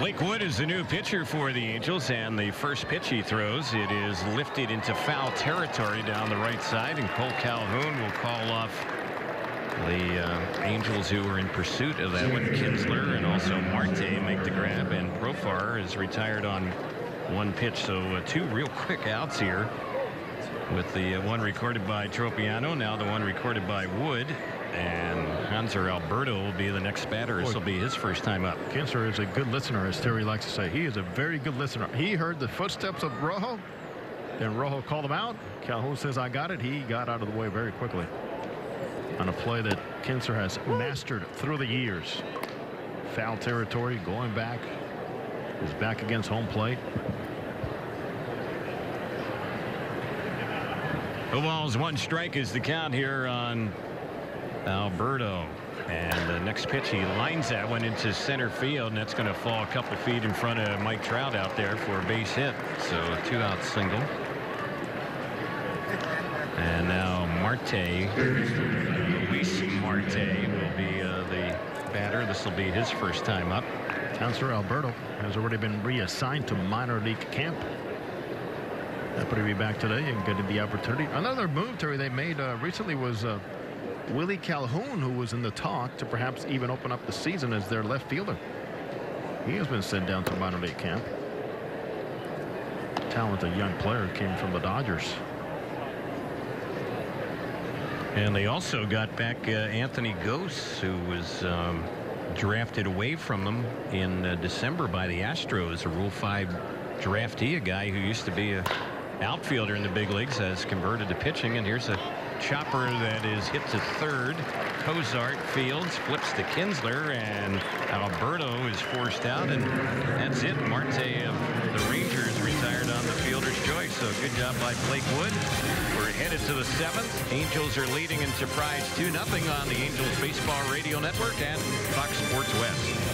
Blake Wood is the new pitcher for the Angels, and the first pitch he throws, it is lifted into foul territory down the right side, and Cole Calhoun will call off the Angels who were in pursuit of that one. Kinsler and also Marte make the grab, and Profar is retired on one pitch. So two real quick outs here, with the one recorded by Tropiano, now the one recorded by Wood. And Hanser Alberto will be the next batter. This will be his first time up. Kinsler is a good listener, as Terry likes to say. He is a very good listener. He heard the footsteps of Rojo, and Rojo called him out. Calhoun says, I got it. He got out of the way very quickly on a play that Kinsler has mastered through the years. Foul territory, going back. Is back against home plate. 2 balls, 1 strike is the count here on Alberto. And the next pitch, he lines that one into center field, and that's going to fall a couple feet in front of Mike Trout out there for a base hit. So a 2-out single. And now Marte, Luis Marte, will be the batter. This will be his first time up. Hanser Alberto has already been reassigned to minor league camp. Happy to be back today and getting the opportunity. Another move, Terry, they made recently was Willie Calhoun, who was in the talk to perhaps even open up the season as their left fielder. He has been sent down to minor league camp. Talented young player, came from the Dodgers. And they also got back Anthony Gose, who was drafted away from them in December by the Astros, a Rule 5 draftee, a guy who used to be a outfielder in the big leagues, has converted to pitching. And here's a chopper that is hit to third. Cozart fields, flips to Kinsler, and Alberto is forced out, and that's it. Marte of the Rangers retired on the fielder's choice. So good job by Blake Wood. We're headed to the 7th. Angels are leading in surprise 2-0 on the Angels Baseball Radio Network and Fox Sports West.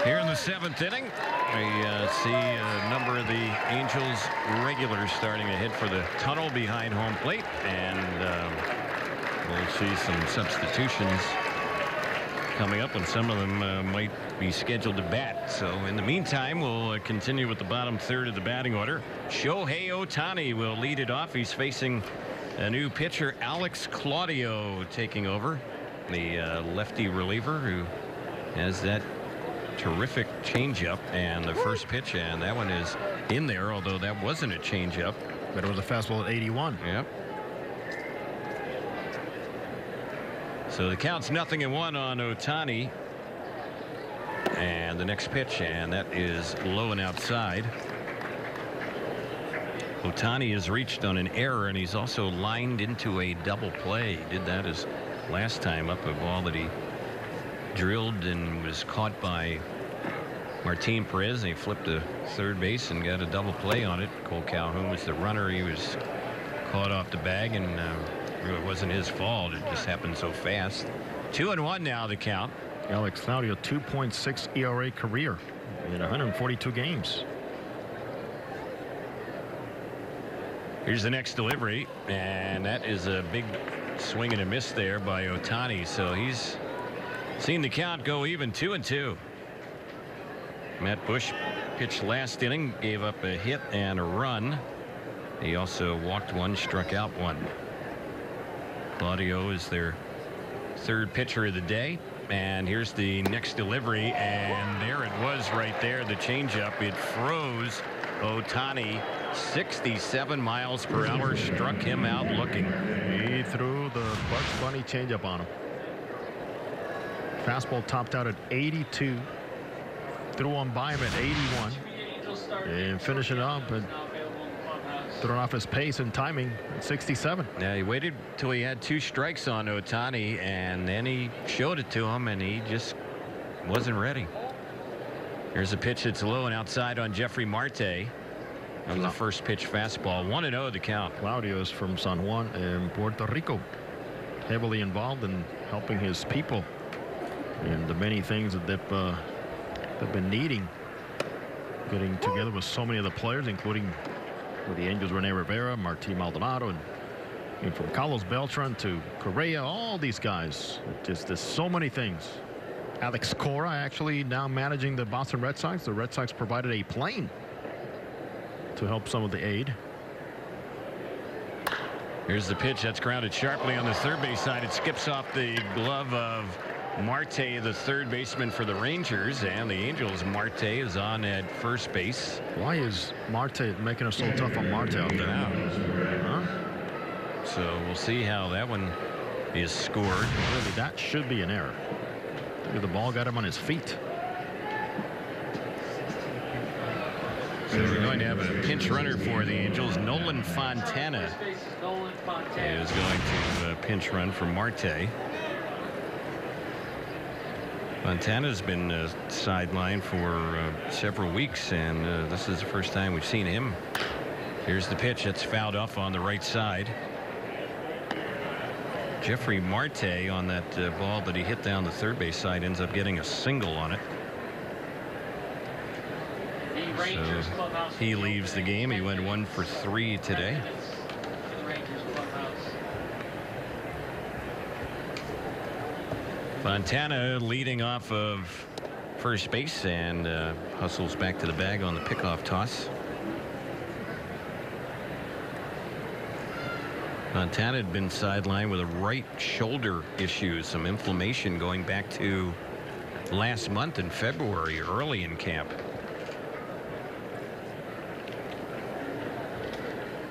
Here in the 7th inning, we see a number of the Angels regulars starting to hit for the tunnel behind home plate, and we'll see some substitutions coming up, and some of them might be scheduled to bat. So in the meantime, we'll continue with the bottom third of the batting order. Shohei Ohtani will lead it off. He's facing a new pitcher, Alex Claudio, taking over, the lefty reliever who has that terrific changeup. And the first pitch, and that one is in there, although that wasn't a changeup, but it was a fastball at 81. Yep. So the count's 0-1 on Ohtani. And the next pitch, and that is low and outside. Ohtani has reached on an error, and he's also lined into a double play. He did that his last time up, a ball that he drilled and was caught by Martin Perez, and he flipped to third base and got a double play on it. Cole Calhoun was the runner. He was caught off the bag, and really wasn't his fault. It just happened so fast. 2-1 now the count. Alex Claudio, 2.6 ERA career in 142 games. Here's the next delivery, and that is a big swing and a miss there by Ohtani. So he's seen the count go even, 2-2. Matt Bush pitched last inning, gave up a hit and a run. He also walked one, struck out one. Claudio is their third pitcher of the day. And here's the next delivery, and there it was right there, the changeup. It froze Ohtani. 67 miles per hour, struck him out looking. He threw the Bugs Bunny changeup on him. Fastball topped out at 82. Threw one by him at 81. And finishing up and throwing off his pace and timing at 67. Yeah, he waited till he had 2 strikes on Ohtani, and then he showed it to him, and he just wasn't ready. Here's a pitch that's low and outside on Jeffrey Marte. On the first pitch fastball. 1-0 the count. Claudio is from San Juan in Puerto Rico. Heavily involved in helping his people and the many things that they've been needing. Getting together with so many of the players, including with the Angels, Rene Rivera, Martín Maldonado, and from Carlos Beltran to Correa, all these guys. Just there's so many things. Alex Cora actually now managing the Boston Red Sox. The Red Sox provided a plane to help some of the aid. Here's the pitch that's grounded sharply on the third base side. It skips off the glove of Marte, the third baseman for the Rangers, and the Angels. Marte is on at first base. Why is Marte making it so tough on Marte out there? Huh? So we'll see how that one is scored. Really, that should be an error. The ball got him on his feet. So we're going to have a pinch runner for the Angels. Nolan Fontana is going to pinch run for Marte. Fontana's been sidelined for several weeks, and this is the first time we've seen him. Here's the pitch that's fouled off on the right side. Jeffrey Marte on that ball that he hit down the third base side ends up getting a single on it. So he leaves the game. He went 1 for 3 today. Fontana leading off of first base and hustles back to the bag on the pickoff toss. Fontana had been sidelined with a right shoulder issue, some inflammation going back to last month in February, early in camp.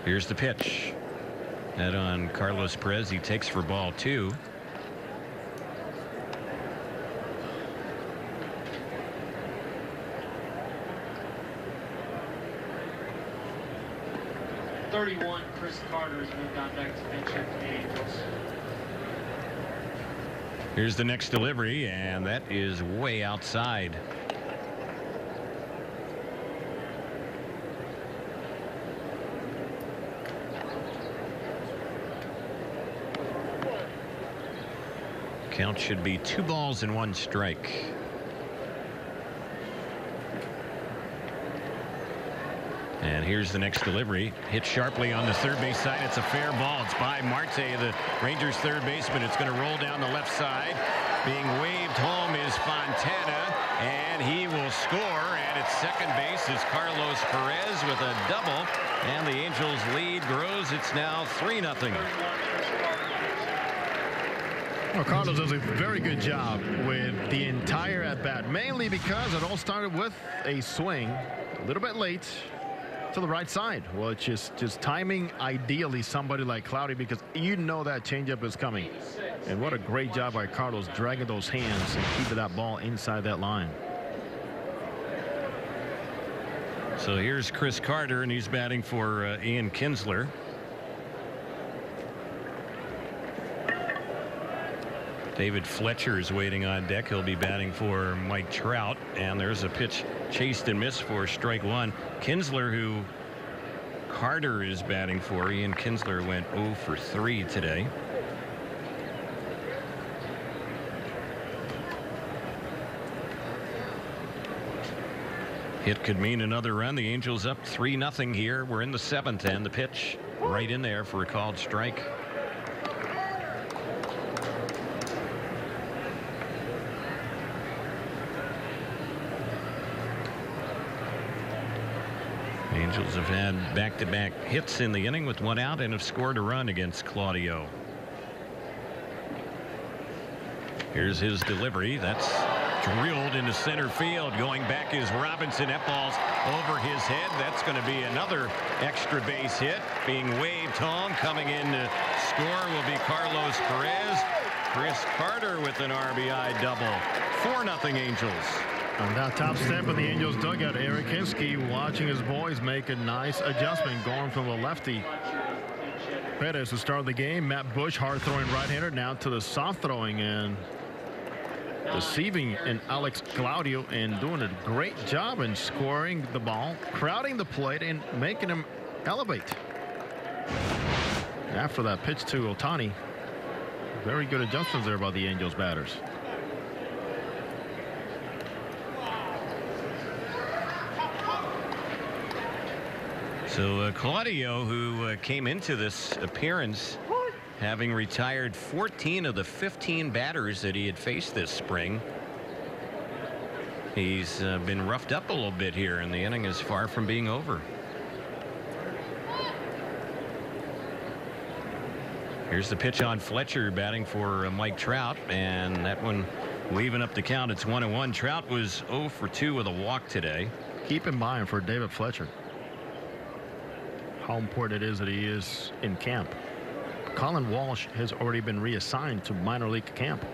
Here's the pitch. That on Carlos Perez. He takes for ball 2. Chris Carter has moved on back to pinch hit for the Angels. Here's the next delivery, and that is way outside. Count should be 2 balls and 1 strike. And here's the next delivery. Hit sharply on the third base side. It's a fair ball. It's by Marte, the Rangers third baseman. It's going to roll down the left side. Being waved home is Fontana, and he will score. And at second base is Carlos Perez with a double. And the Angels lead grows. It's now 3-0. Well, Carlos does a very good job with the entire at-bat, mainly because it all started with a swing a little bit late. to the right side, which is just timing ideally somebody like Cloudy, because you know that changeup is coming. And what a great job by Carlos dragging those hands and keeping that ball inside that line. So here's Chris Carter, and he's batting for Ian Kinsler. David Fletcher is waiting on deck. He'll be batting for Mike Trout. And there's a pitch chased and missed for strike one. Kinsler, who Carter is batting for. Ian Kinsler went 0 for 3 today. Hit could mean another run. The Angels up 3-0 here. We're in the 7th, and the pitch right in there for a called strike. Angels have had back-to-back hits in the inning with 1 out and have scored a run against Claudio. Here's his delivery. That's drilled into center field. Going back is Robinson. That ball's over his head. That's going to be another extra base hit. Being waved home. Coming in to score will be Carlos Perez. Chris Carter with an RBI double. 4-0 Angels. On that top step of the Angels dugout, Eric Hinsky watching his boys make a nice adjustment, going from the lefty Perez to start the game. Matt Bush, hard throwing right-hander, now to the soft throwing and deceiving in Alex Claudio, and doing a great job in scoring the ball, crowding the plate, and making him elevate. After that pitch to Ohtani, very good adjustments there by the Angels batters. So Claudio, who came into this appearance having retired 14 of the 15 batters that he had faced this spring. He's been roughed up a little bit here, and the inning is far from being over. Here's the pitch on Fletcher, batting for Mike Trout, and that one leaving up the count. It's 1-1. Trout was 0 for 2 with a walk today. Keep in mind for David Fletcher how important it is that he is in camp. Colin Walsh has already been reassigned to minor league camp.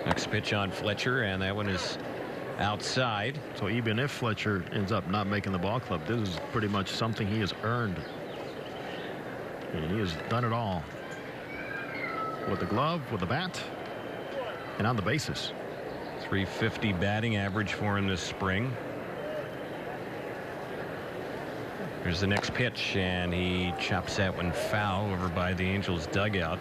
Next pitch on Fletcher, and that one is outside. So even if Fletcher ends up not making the ball club, this is pretty much something he has earned. And he has done it all. With the glove, with the bat, and on the bases. .350 batting average for him this spring. Here's the next pitch, and he chops that one foul over by the Angels dugout.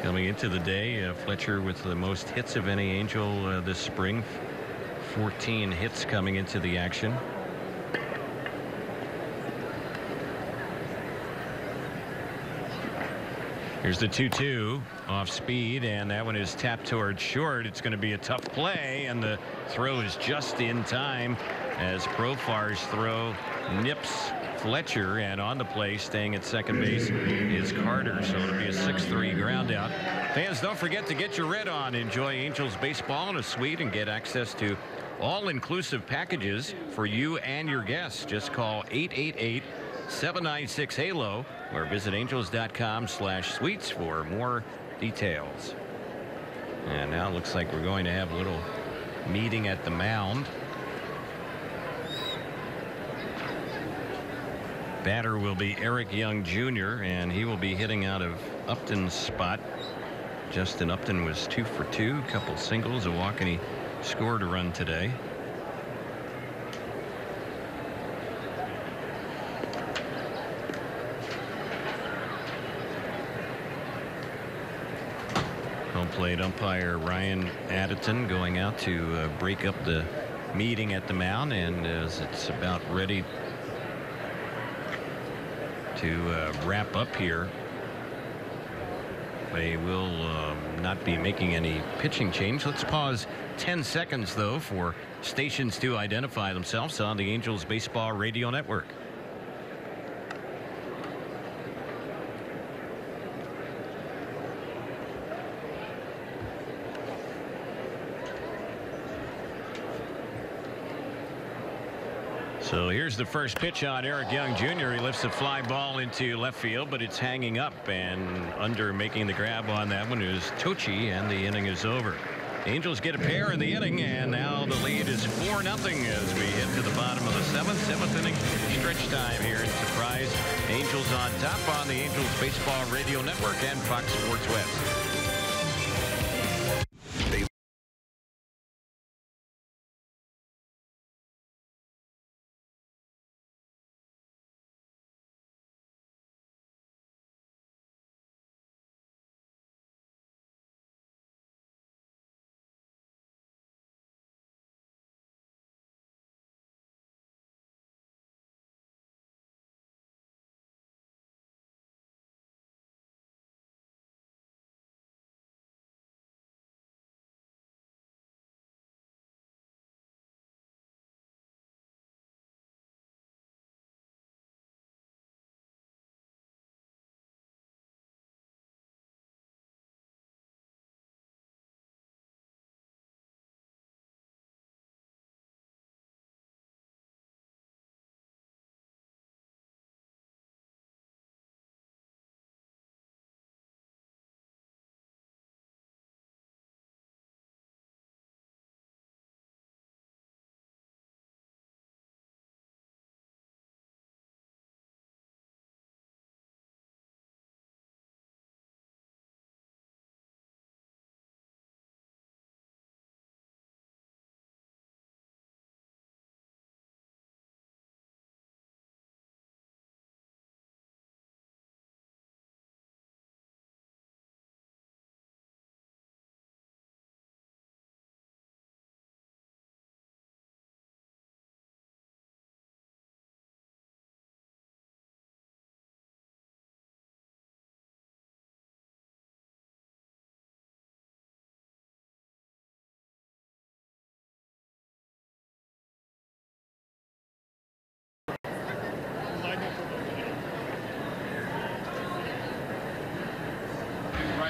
Coming into the day, Fletcher with the most hits of any Angel this spring. 14 hits coming into the action. Here's the 2-2 off speed, and that one is tapped towards short. It's going to be a tough play, and the throw is just in time as Profar's throw nips Fletcher, and on the play staying at second base is Carter. So it'll be a 6-3 ground out. Fans, don't forget to get your red on. Enjoy Angels baseball in a suite and get access to all-inclusive packages for you and your guests. Just call 888-796-HALO or visit angels.com/suites for more details. And now it looks like we're going to have a little meeting at the mound. Batter will be Eric Young Jr., and he will be hitting out of Upton's spot. Justin Upton was 2 for 2, a couple singles, a walk, and he scored a run today. Home plate umpire Ryan Additon going out to break up the meeting at the mound, and as it's about ready to wrap up here, they will not be making any pitching change. Let's pause 10 seconds though for stations to identify themselves on the Angels Baseball Radio Network. So here's the first pitch on Eric Young Jr. He lifts a fly ball into left field, but it's hanging up, and under making the grab on that one is Tochi, and the inning is over. Angels get a pair in the inning, and now the lead is 4-0 as we head to the bottom of the seventh inning stretch time here in Surprise. Angels on top on the Angels Baseball Radio Network and Fox Sports West.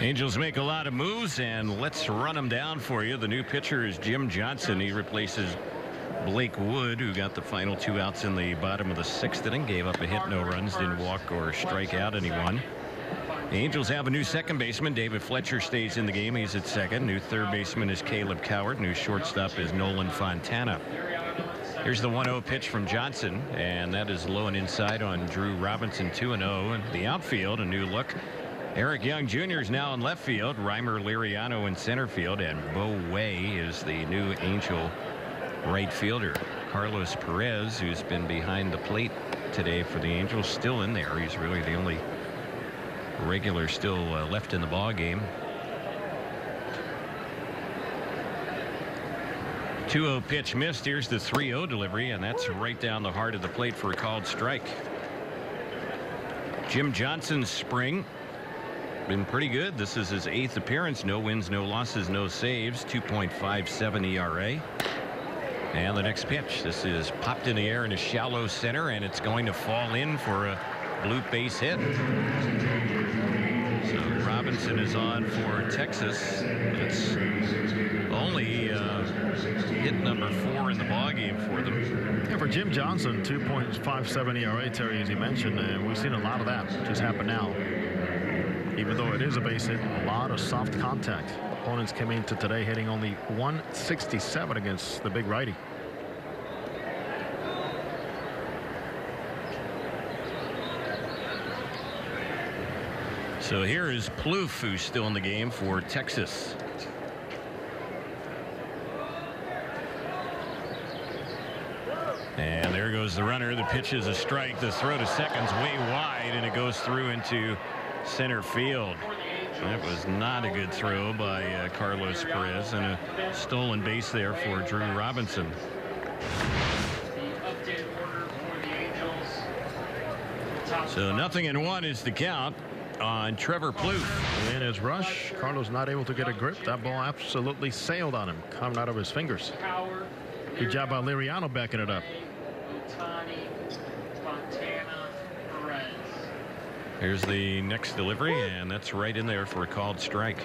Angels make a lot of moves, and let's run them down for you. The new pitcher is Jim Johnson. He replaces Blake Wood, who got the final 2 outs in the bottom of the 6th inning, gave up a hit, no runs, didn't walk or strike out anyone. The Angels have a new second baseman. David Fletcher stays in the game. He's at second. New third baseman is Caleb Coward. New shortstop is Nolan Fontana. Here's the 1-0 pitch from Johnson, and that is low and inside on Drew Robinson. 2-0. And the outfield, a new look. Eric Young Jr. is now in left field. Reimer Liriano in center field, and Bo Way is the new Angel right fielder. Carlos Perez, who's been behind the plate today for the Angels, still in there. He's really the only regular still left in the ball game. 2-0 pitch missed. Here's the 3-0 delivery, and that's right down the heart of the plate for a called strike. Jim Johnson's spring been pretty good. This is his 8th appearance. No wins, no losses, no saves. 2.57 ERA. And the next pitch. This is popped in the air in a shallow center, and it's going to fall in for a bloop base hit. So Robinson is on for Texas. It's only hit number 4 in the ballgame for them. Yeah, for Jim Johnson, 2.57 ERA, Terry, as you mentioned, and we've seen a lot of that just happen now. Even though it is a base hit, a lot of soft contact. Opponents came into today hitting only 167 against the big righty. So here is Plouffe, who's still in the game for Texas. And there goes the runner. The pitch is a strike. The throw to second's way wide, and it goes through into center field. That was not a good throw by Carlos Perez, and a stolen base there for Drew Robinson. So 0-1 is the count on Trevor Plouffe. In his rush, Carlos not able to get a grip. That ball absolutely sailed on him, coming out of his fingers. Good job by Liriano backing it up. Here's the next delivery, and that's right in there for a called strike.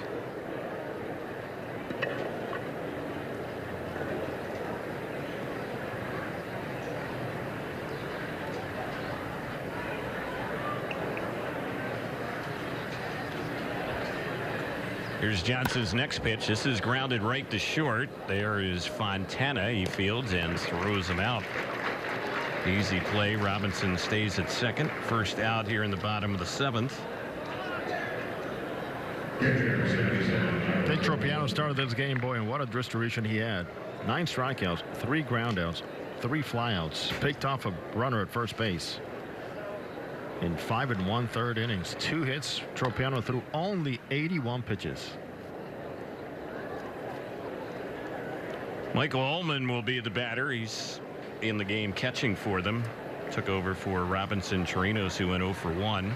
Here's Johnson's next pitch. This is grounded right to short. There is Fontana. He fields and throws him out. Easy play. Robinson stays at second. First out here in the bottom of the 7th. Ted Tropiano started this game, boy, and what a distribution he had. 9 strikeouts, 3 groundouts, 3 flyouts. Picked off a runner at first base. In 5 1/3 innings, 2 hits. Tropiano threw only 81 pitches. Michael Ullman will be the batter. He's in the game catching for them. Took over for Robinson Chirinos, who went 0 for 1.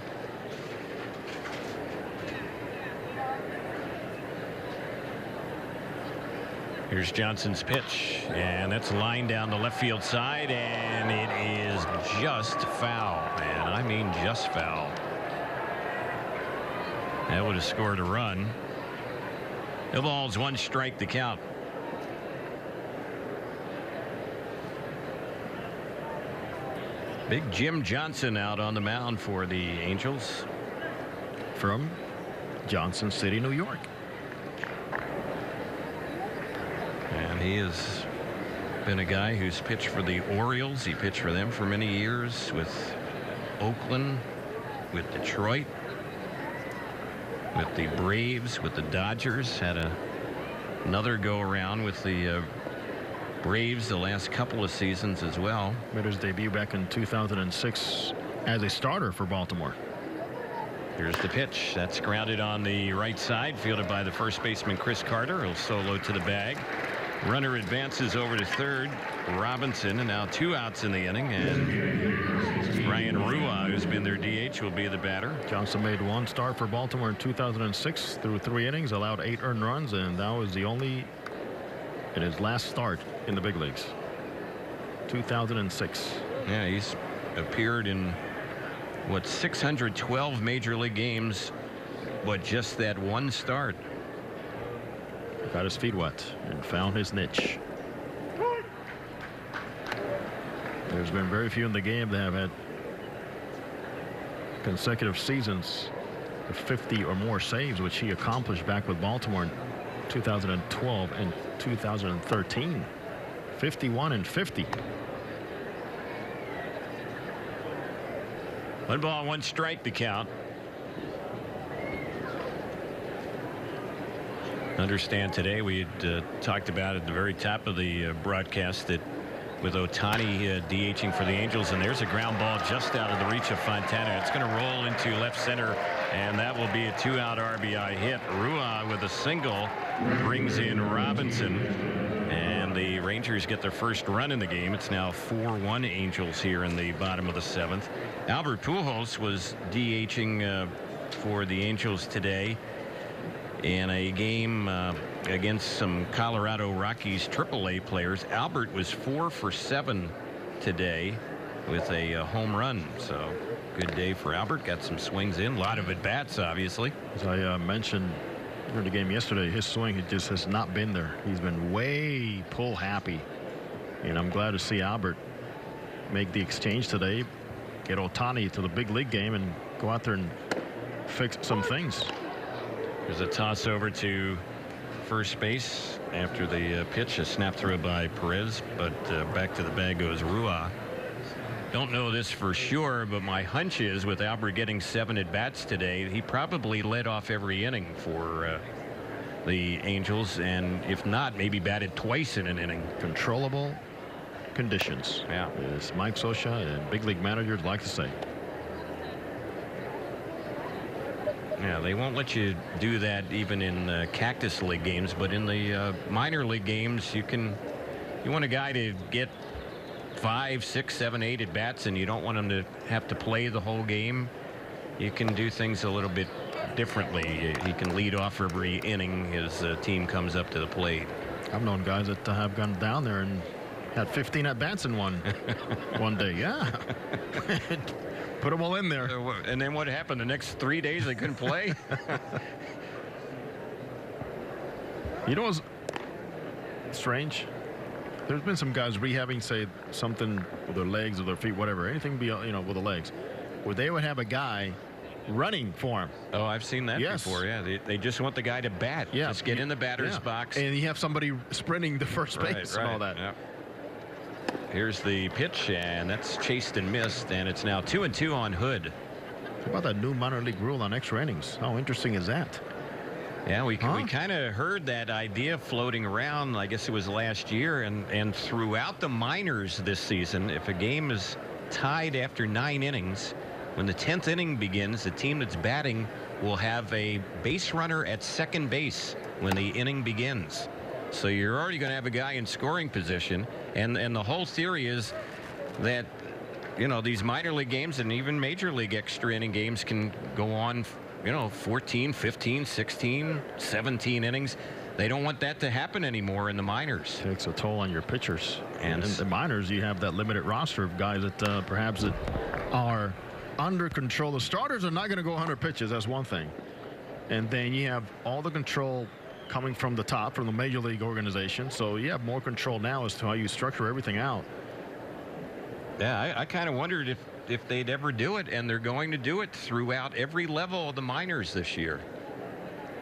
Here's Johnson's pitch, and that's lined down the left field side, and it is just foul, man. I mean just foul. That would have scored a run. No balls, 1 strike to count. Big Jim Johnson out on the mound for the Angels. From Johnson City, New York. And he has been a guy who's pitched for the Orioles. He pitched for them for many years, with Oakland, with Detroit, with the Braves, with the Dodgers. Had another go around with the Braves the last couple of seasons as well. Made his debut back in 2006 as a starter for Baltimore. Here's the pitch. That's grounded on the right side, fielded by the first baseman Chris Carter. He'll solo to the bag. Runner advances over to third. Robinson, and now 2 outs in the inning, and Ryan Rua, who's been their DH, will be the batter. Johnson made 1 start for Baltimore in 2006 through 3 innings, allowed 8 earned runs, and that was the only in his last start in the big leagues. 2006. Yeah, he's appeared in what, 612 major league games, but just that 1 start. Got his feet wet and found his niche. There's been very few in the game that have had consecutive seasons of 50 or more saves, which he accomplished back with Baltimore in 2012 and 2013. 51 and 50. 1 ball, 1 strike to count. Understand today we had talked about at the very top of the broadcast that with Ohtani DHing for the Angels, and there's a ground ball just out of the reach of Fontana. It's going to roll into left center, and that will be a 2-out RBI hit. Rua with a single brings in Robinson, and the Rangers get their first run in the game. It's now 4-1 Angels here in the bottom of the 7th. Albert Pujols was DHing for the Angels today in a game against some Colorado Rockies AAA players. Albert was 4 for 7 today with a home run. So good day for Albert. Got some swings in. A lot of at-bats, obviously. As I mentioned during the game yesterday, his swing just has not been there. He's been way pull happy. And I'm glad to see Albert make the exchange today, get Ohtani to the big league game, and go out there and fix some things. There's a toss over to first base after the pitch. A snap throw by Perez, but back to the bag goes Rua. Don't know this for sure, but my hunch is with Albert getting 7 at-bats today, he probably led off every inning for the Angels, and if not, maybe batted twice in an inning. Controllable conditions. Yeah. As Mike Scioscia and big league managers like to say. Yeah, they won't let you do that even in Cactus League games, but in the minor league games, you want a guy to get 5, 6, 7, 8 at bats, and you don't want him to have to play the whole game. You can do things a little bit differently. He can lead off every inning his team comes up to the plate. I've known guys that have gone down there and had 15 at bats in one day. Yeah. Put them all in there. And then what happened? The next 3 days they couldn't play? You know what's strange? There's been some guys rehabbing, say, something with their legs or their feet, whatever, anything beyond, with the legs, where they would have a guy running for him. Oh, I've seen that before. Yeah, they just want the guy to bat. Yeah, just get in the batter's box. And you have somebody sprinting to first base and all that. Yeah. Here's the pitch, and that's chased and missed, and it's now 2-2 on Hood. How about that new minor league rule on extra innings? How interesting is that? Yeah, we kind of heard that idea floating around, I guess it was last year, and throughout the minors this season, if a game is tied after 9 innings, when the 10th inning begins, the team that's batting will have a base runner at second base when the inning begins. So you're already going to have a guy in scoring position, and the whole theory is that, you know, these minor league games and even major league extra inning games can go on, you know, 14, 15, 16, 17 innings. They don't want that to happen anymore in the minors. Takes a toll on your pitchers. And in the minors, you have that limited roster of guys that perhaps that are under control. The starters are not going to go 100 pitches. That's one thing. And then you have all the control coming from the top, from the major league organization. So you have more control now as to how you structure everything out. Yeah, I kind of wondered if they'd ever do it, and they're going to do it throughout every level of the minors this year.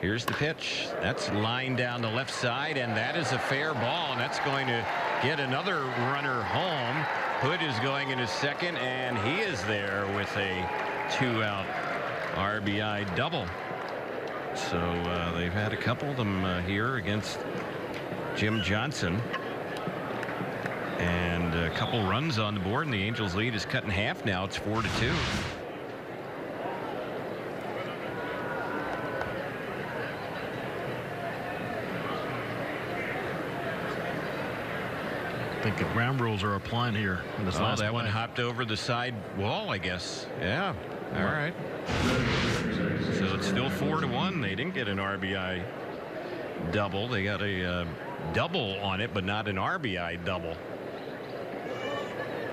Here's the pitch. That's lined down the left side, and that is a fair ball, and that's going to get another runner home. Hood is going into second, and he is there with a 2-out RBI double. So they've had a couple of them here against Jim Johnson. And a couple runs on the board, and the Angels lead is cut in half now. It's 4-2. I think the ground rules are applying here in this last that play. one hopped over the side wall, I guess. Yeah. All right. So it's still 4-1. They didn't get an RBI double. They got a double on it, but not an RBI double.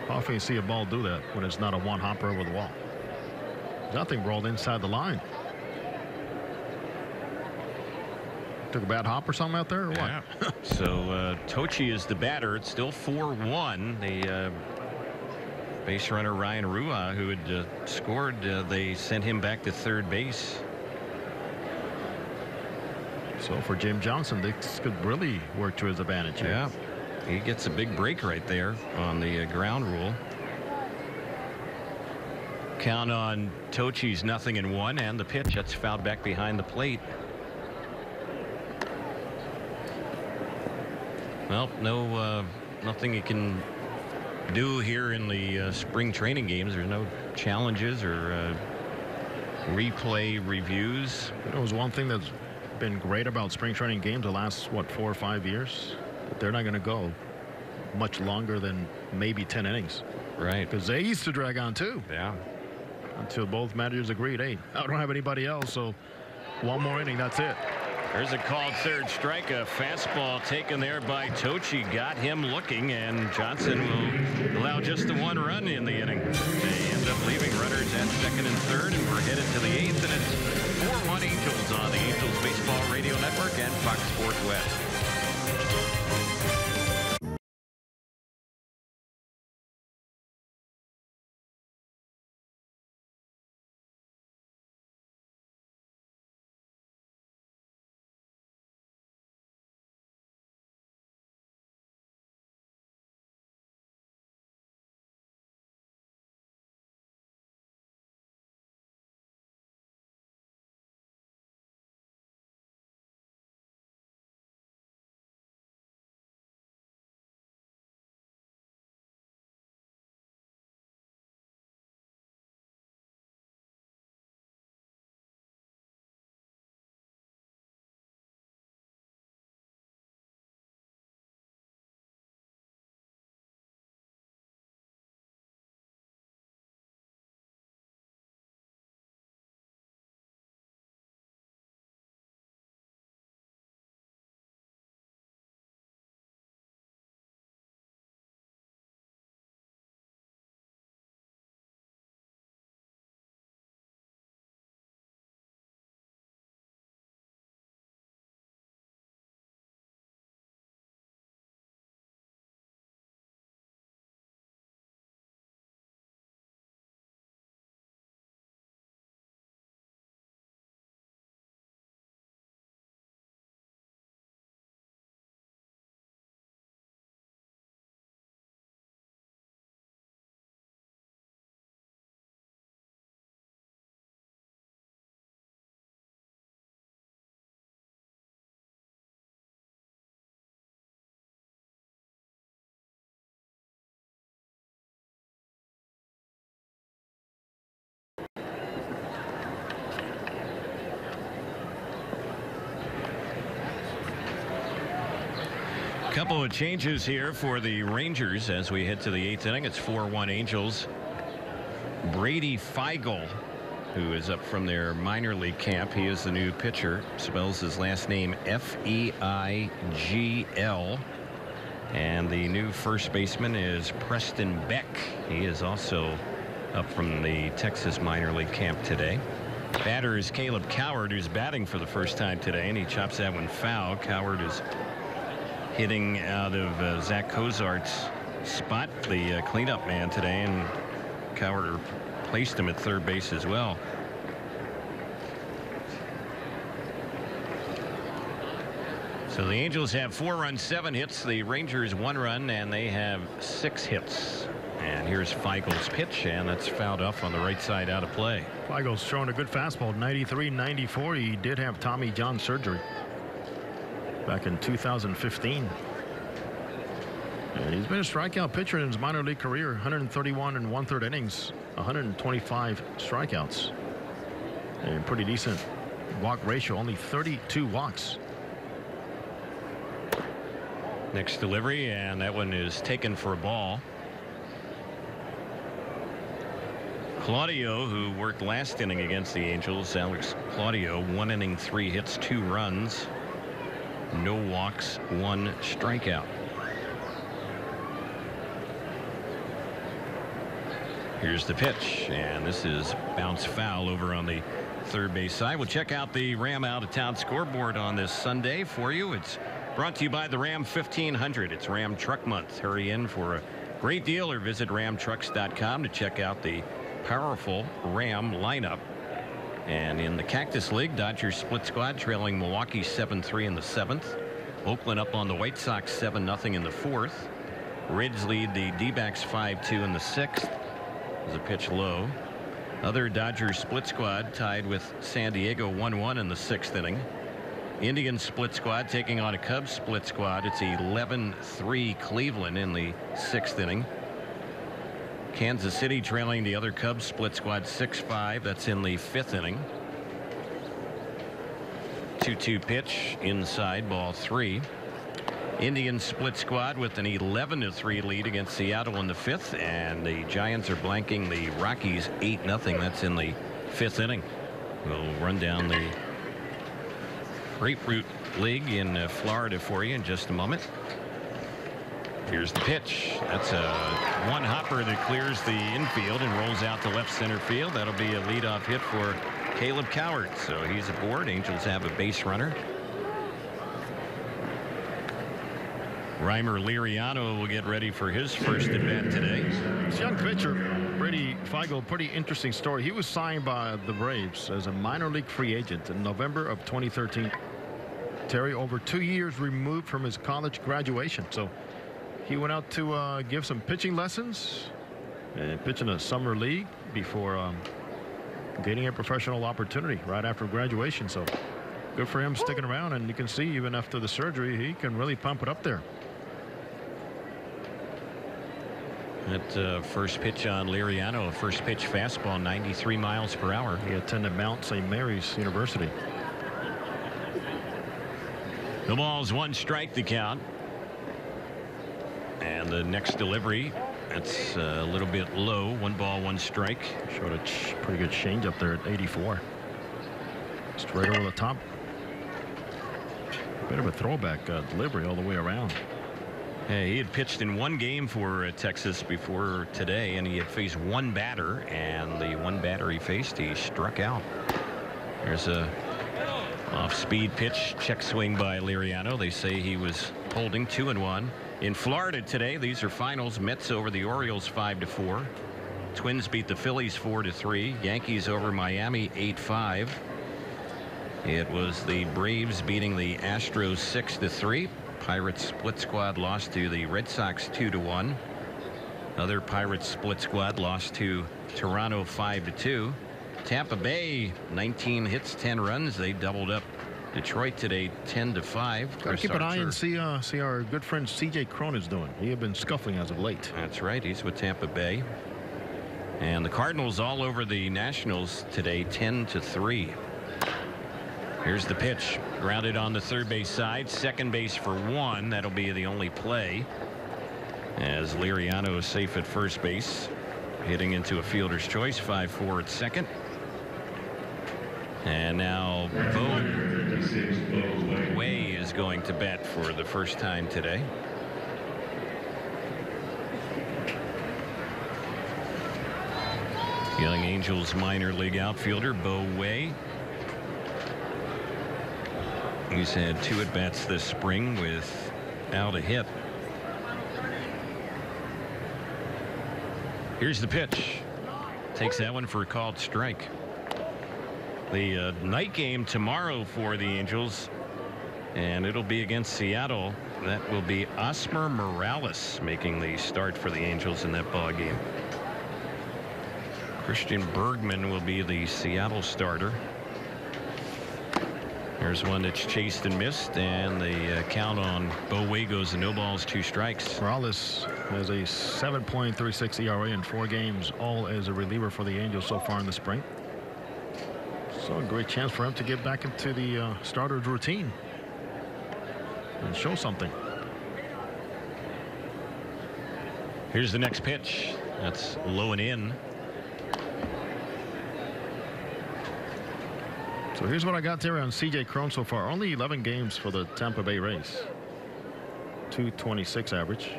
How often you see a ball do that when it's not a one hopper over the wall? Nothing rolled inside the line. Took a bad hop or something out there, or what? Yeah. So Tochi is the batter. It's still 4-1. The base runner Ryan Rua, who had scored, they sent him back to third base. So for Jim Johnson, this could really work to his advantage here. Yeah. He gets a big break right there on the ground rule. Count on Tochi's 0-1, and the pitch that's fouled back behind the plate. Well, nothing you can do here in the spring training games. There's no challenges or replay reviews. It was one thing that's been great about spring training games the last, what, 4 or 5 years. They're not going to go much longer than maybe 10 innings. Right. Because they used to drag on too. Yeah. Until both managers agreed, hey, I don't have anybody else, so one more inning, that's it. There's a called third strike. A fastball taken there by Tochi. Got him looking, and Johnson will allow just the 1 run in the inning. They end up leaving runners at second and third, and we're headed to the 8th, and it's 4-1 Angels on the Angels Baseball Radio Network and Fox Sports West. Couple of changes here for the Rangers as we head to the 8th inning. It's 4-1 Angels. Brady Feigl, who is up from their minor league camp. He is the new pitcher. Spells his last name Feigl. And the new first baseman is Preston Beck. He is also up from the Texas minor league camp today. Batter is Caleb Coward, who's batting for the first time today, and he chops that one foul. Coward is hitting out of Zach Cozart's spot, the cleanup man today, and Coward placed him at third base as well. So the Angels have 4 runs, 7 hits. The Rangers 1 run, and they have 6 hits. And here's Feigl's pitch, and that's fouled off on the right side, out of play. Feigl's throwing a good fastball, 93-94. He did have Tommy John surgery back in 2015. And he's been a strikeout pitcher in his minor league career. 131 and 1/3 innings, 125 strikeouts, and pretty decent walk ratio, only 32 walks. Next delivery, and that one is taken for a ball. Claudio, who worked last inning against the Angels, Alex Claudio, 1 inning, 3 hits, 2 runs, no walks, 1 strikeout. Here's the pitch, and this is bounce foul over on the third base side. We'll check out the Ram Out of Town scoreboard on this Sunday for you. It's brought to you by the Ram 1500. It's Ram Truck Month. Hurry in for a great deal or visit ramtrucks.com to check out the powerful Ram lineup. And in the Cactus League, Dodgers split squad trailing Milwaukee 7-3 in the 7th. Oakland up on the White Sox 7-0 in the 4th. Reds lead the D-backs 5-2 in the 6th. There's a pitch low. Other Dodgers split squad tied with San Diego 1-1 in the 6th inning. Indians split squad taking on a Cubs split squad. It's 11-3 Cleveland in the 6th inning. Kansas City trailing the other Cubs split squad 6-5. That's in the 5th inning. 2-2 pitch inside, ball 3. Indians split squad with an 11-3 lead against Seattle in the 5th, and the Giants are blanking the Rockies 8-0. That's in the 5th inning. We'll run down the Grapefruit League in Florida for you in just a moment. Here's the pitch. That's a one hopper that clears the infield and rolls out to left center field. That'll be a leadoff hit for Caleb Coward. So he's aboard. Angels have a base runner. Reimer Liriano will get ready for his first at bat today. This young pitcher, Brady Feigl, pretty interesting story. He was signed by the Braves as a minor league free agent in November of 2013. Terry, over 2 years removed from his college graduation. So he went out to give some pitching lessons and pitch in a summer league before gaining a professional opportunity right after graduation. So good for him sticking around, and you can see even after the surgery he can really pump it up there. That first pitch on Liriano, a first pitch fastball, 93 miles per hour. He attended Mount St. Mary's University. The ball's 1 strike to count. And the next delivery, that's a little bit low. 1 ball, 1 strike. Showed a pretty good change up there at 84. Straight over the top. Bit of a throwback delivery all the way around. Hey, he had pitched in 1 game for Texas before today, and he had faced 1 batter, and the 1 batter he faced, he struck out. There's a off-speed pitch, check swing by Liriano. They say he was holding 2-1. In Florida today, these are finals. Mets over the Orioles 5-4. Twins beat the Phillies 4-3. Yankees over Miami 8-5. It was the Braves beating the Astros 6-3. Pirates split squad lost to the Red Sox 2-1. Other Pirates split squad lost to Toronto 5-2. Tampa Bay 19 hits, 10 runs. They doubled up Detroit today 10-5. Gotta keep an eye and see our good friend C.J. Cron is doing. He had been scuffling as of late. That's right. He's with Tampa Bay. And the Cardinals all over the Nationals today 10-3. Here's the pitch. Grounded on the third base side. Second base for one. That'll be the only play, as Liriano is safe at first base. Hitting into a fielder's choice. 5-4 at second. And now Bo Way is going to bat for the first time today. Young Angels minor league outfielder Bo Way. He's had 2 at-bats this spring without a hit. Here's the pitch. Takes that one for a called strike. The night game tomorrow for the Angels, and it'll be against Seattle. That will be Osmer Morales making the start for the Angels in that ball game. Christian Bergman will be the Seattle starter. There's one that's chased and missed, and the count on Bo Way goes to no balls, 2 strikes. Morales has a 7.36 ERA in 4 games, all as a reliever for the Angels so far in the spring. So a great chance for him to get back into the starter's routine and show something. Here's the next pitch. That's low and in. So here's what I got there on C.J. Cron so far. Only 11 games for the Tampa Bay Rays. 226 average.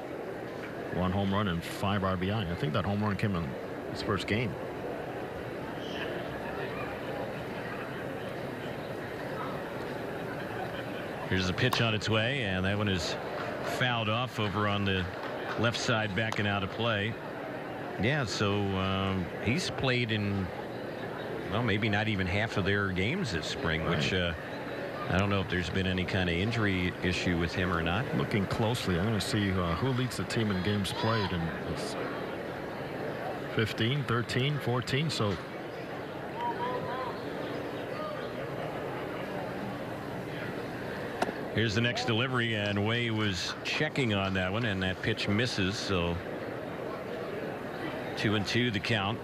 1 home run and 5 RBI. I think that home run came in his first game. Here's the pitch on its way, and that one is fouled off over on the left side, backing out of play. Yeah, so he's played in, well, maybe not even half of their games this spring, which I don't know if there's been any kind of injury issue with him or not. Looking closely, I'm going to see who leads the team in games played, and it's 15, 13, 14. So here's the next delivery, and Way was checking on that one, and that pitch misses. So 2-2 the count.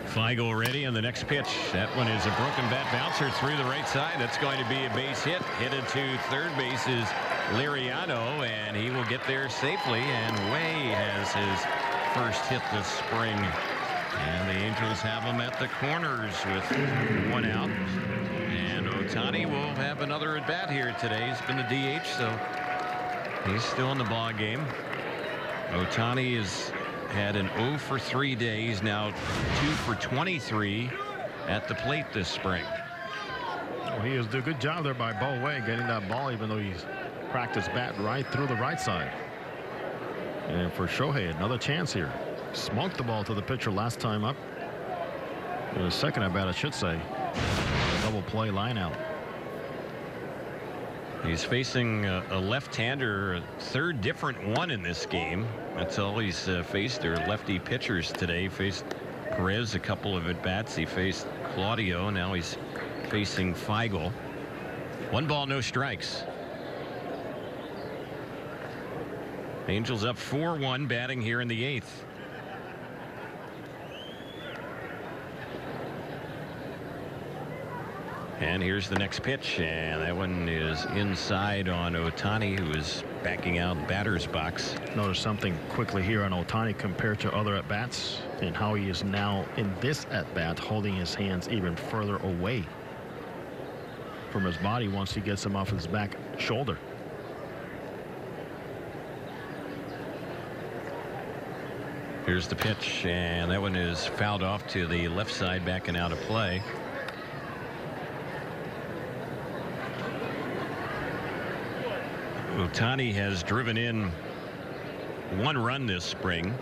Feigl ready on the next pitch. That one is a broken bat bouncer through the right side. That's going to be a base hit. Headed to third base is Liriano, and he will get there safely. And Way has his first hit this spring. And the Angels have him at the corners with 1 out. And Ohtani will have another at bat here today. He's been the DH, so he's still in the ball game. Ohtani is had an 0 for 3 days, now 2 for 23 at the plate this spring. Well, he has done a good job there by Bo Way getting that ball, even though he's practiced bat right through the right side. And for Shohei, another chance here. Smoked the ball to the pitcher last time up. In the second at bat, I should say. A double play line out. He's facing a left-hander, a third different one in this game. That's all he's faced are lefty pitchers today. Faced Perez a couple of at-bats. He faced Claudio. Now he's facing Feigl. 1 ball, no strikes. Angels up 4-1, batting here in the 8th. And here's the next pitch, and that one is inside on Ohtani, who is backing out batter's box. Notice something quickly here on Ohtani compared to other at-bats, and how he is now in this at-bat holding his hands even further away from his body once he gets him off his back shoulder. Here's the pitch, and that one is fouled off to the left side, backing out of play. Ohtani has driven in 1 run this spring.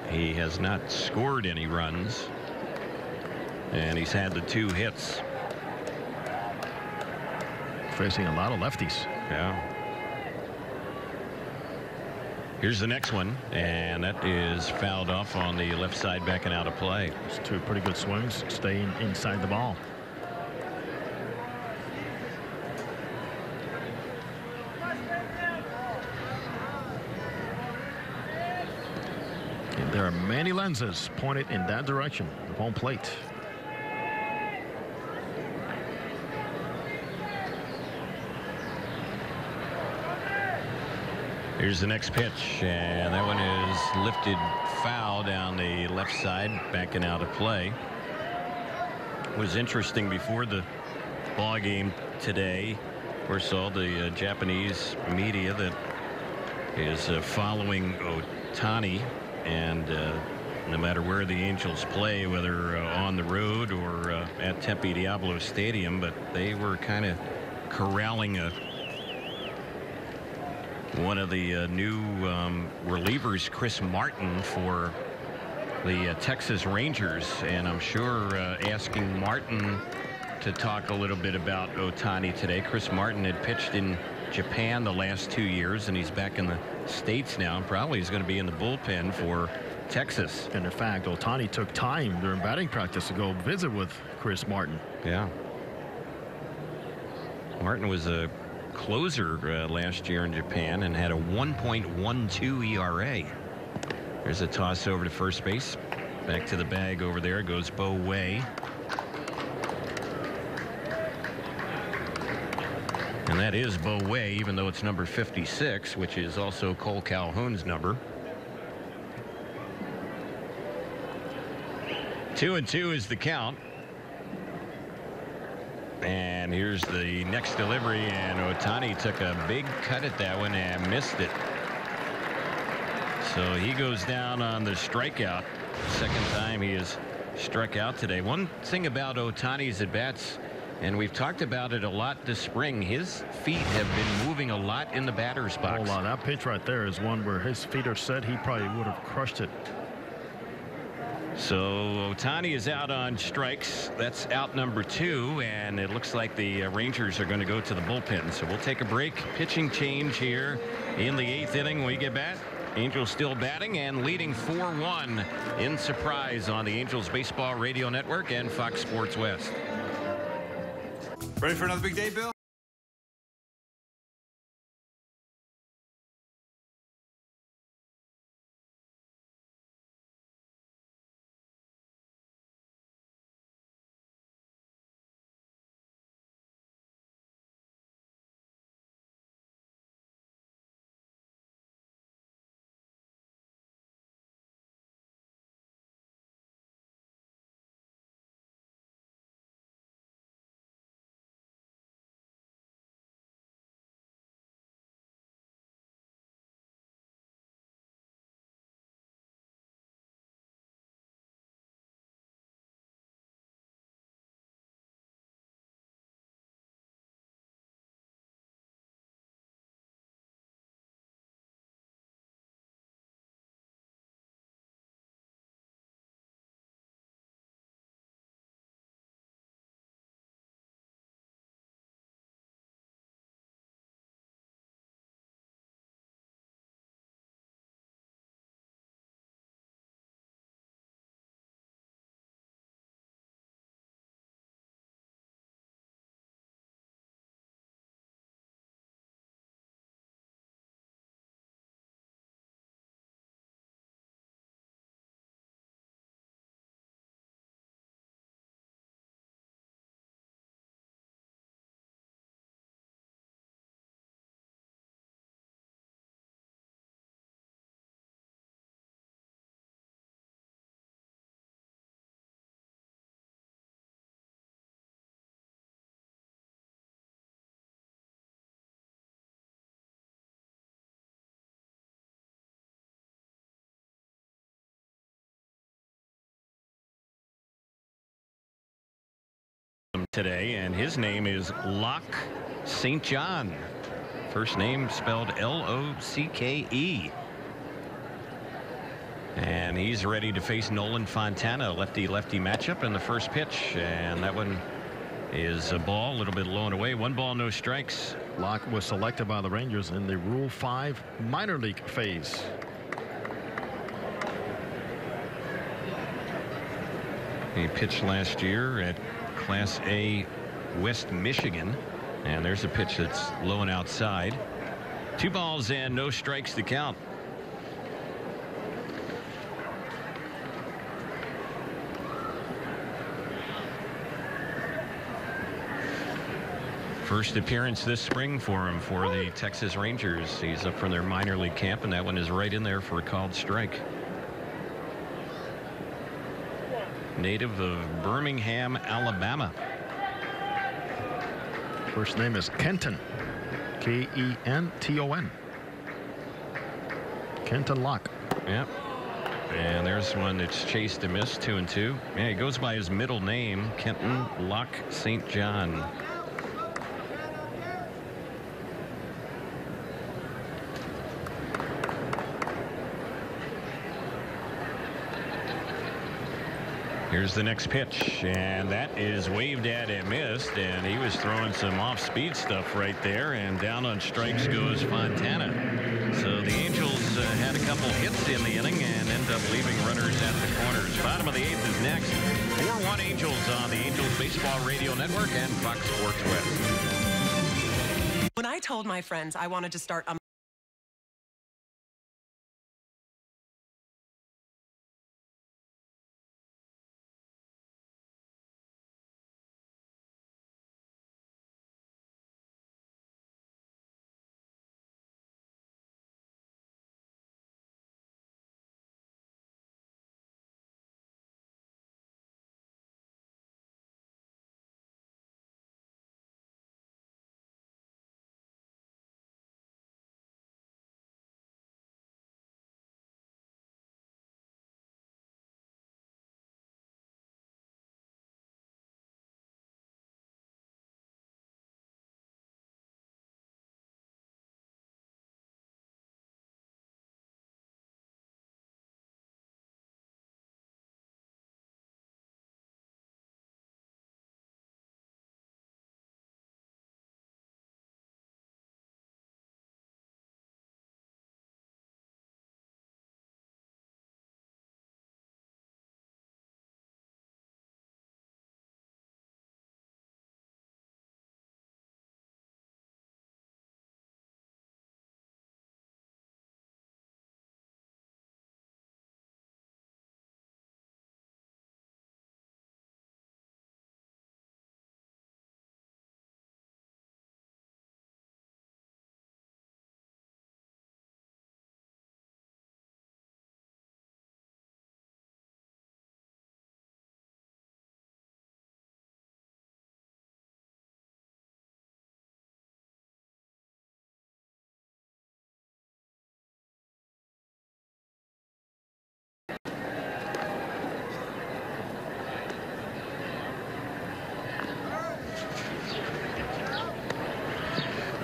He has not scored any runs, and he's had the 2 hits. Facing a lot of lefties. Yeah. Here's the next one, and that is fouled off on the left side, backing out of play. It's 2 pretty good swings, staying inside the ball. There are many lenses pointed in that direction of home plate. Here's the next pitch, and that one is lifted foul down the left side, backing out of play. It was interesting before the ball game today. Of course, all the Japanese media that is following Ohtani, and no matter where the Angels play, whether on the road or at Tempe Diablo Stadium, but they were kind of corralling one of the new relievers, Chris Martin, for the Texas Rangers, and I'm sure asking Martin to talk a little bit about Ohtani today. Chris Martin had pitched in Japan the last 2 years, and he's back in the States now, and probably is going to be in the bullpen for Texas. And in fact, Ohtani took time during batting practice to go visit with Chris Martin. Yeah. Martin was a closer last year in Japan and had a 1.12 ERA. There's a toss over to first base. Back to the bag over there goes Bo Wei. And that is Bo Wei, even though it's number 56, which is also Cole Calhoun's number. 2-2 is the count. And here's the next delivery, and Ohtani took a big cut at that one and missed it. So he goes down on the strikeout. Second time he has struck out today. One thing about Ohtani's at-bats, and we've talked about it a lot this spring, his feet have been moving a lot in the batter's box. Hold on, that pitch right there is one where his feet are set. He probably would have crushed it. So Ohtani is out on strikes. That's out number 2, and it looks like the Rangers are going to go to the bullpen. So we'll take a break. Pitching change here in the 8th inning. When we get back, Angels still batting and leading 4-1 in Surprise on the Angels Baseball Radio Network and Fox Sports West. Ready for another big day, Bill? Today, and his name is Locke St. John. First name spelled L-O-C-K-E. And he's ready to face Nolan Fontana, lefty-lefty matchup in the first pitch, and that one is a ball, a little bit low and away. 1 ball, no strikes. Locke was selected by the Rangers in the Rule 5 minor league phase. He pitched last year at Class A West Michigan, and there's a pitch that's low and outside. 2 balls and no strikes to count. First appearance this spring for him for the Texas Rangers. He's up from their minor league camp, and that one is right in there for a called strike. Native of Birmingham, Alabama. First name is Kenton. Kenton. Kenton Locke. Yep. And there's one that's chased and missed, 2-2. Yeah, he goes by his middle name, Kenton Locke St. John. Here's the next pitch, and that is waved at and missed, and he was throwing some off-speed stuff right there, and down on strikes goes Fontana. So the Angels had a couple hits in the inning and end up leaving runners at the corners. Bottom of the 8th is next. 4-1 Angels on the Angels Baseball Radio Network and Fox Sports West. When I told my friends I wanted to start a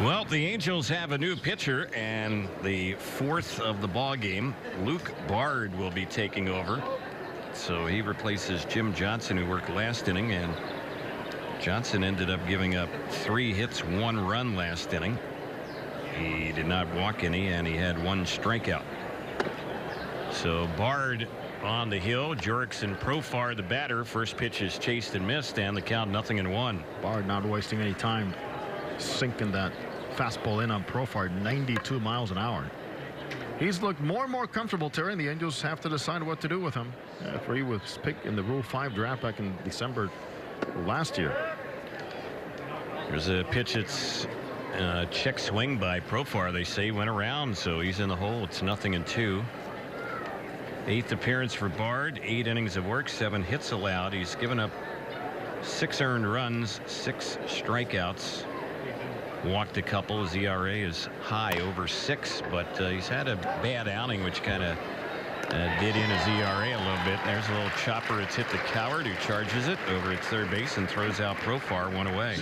Well, the Angels have a new pitcher, and the 4th of the ball game, Luke Bard will be taking over. So he replaces Jim Johnson, who worked last inning, and Johnson ended up giving up 3 hits, 1 run last inning. He did not walk any, and he had 1 strikeout. So Bard on the hill. Jurickson Profar, the batter. First pitch is chased and missed, and the count 0-1. Bard not wasting any time sinking that fastball in on Profar, 92 miles an hour. He's looked more and more comfortable, Terry, and the Angels have to decide what to do with him after he was picked in the Rule 5 draft back in December last year. There's a pitch that's check swing by Profar, they say, went around, so he's in the hole. It's 0-2. 8th appearance for Bard, 8 innings of work, 7 hits allowed. He's given up 6 earned runs, 6 strikeouts. Walked a couple. His ERA is high, over 6, but he's had a bad outing, which kind of did in his ERA a little bit. There's a little chopper. It's hit the Coward, who charges it over at third base and throws out Profar, 1 away.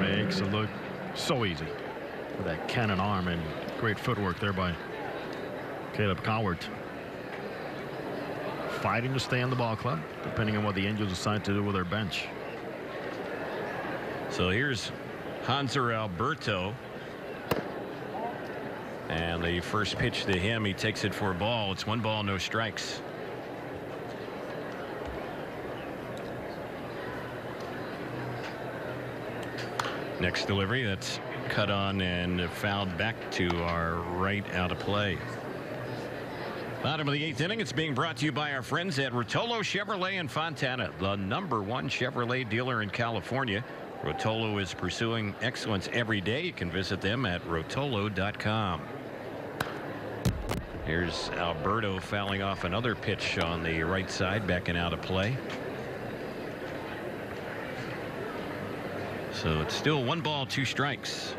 Makes it look so easy with that cannon arm, and great footwork there by Caleb Coward. Fighting to stay in the ball club, depending on what the Angels decide to do with their bench. So here's Hanser Alberto, and the first pitch to him, he takes it for a ball. It's 1 ball, no strikes. Next delivery, that's cut on and fouled back to our right, out of play. Bottom of the 8th inning. It's being brought to you by our friends at Rotolo Chevrolet in Fontana, the #1 Chevrolet dealer in California. Rotolo is pursuing excellence every day. You can visit them at rotolo.com. Here's Alberto fouling off another pitch on the right side, backing out of play. So it's still 1 ball, 2 strikes.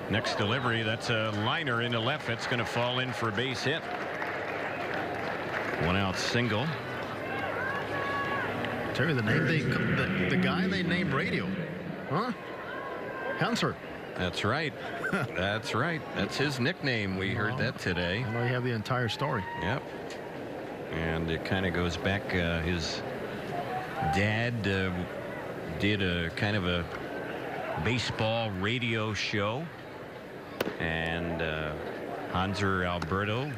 Next delivery, that's a liner into left. It's going to fall in for a base hit. 1 out single. Terry, the name the guy they named Radio, huh? Hanser. That's right. That's right. That's his nickname. We heard that today. I know you have the entire story. Yep. And it kind of goes back. His dad did a kind of a baseball radio show, and Hanser Alberto,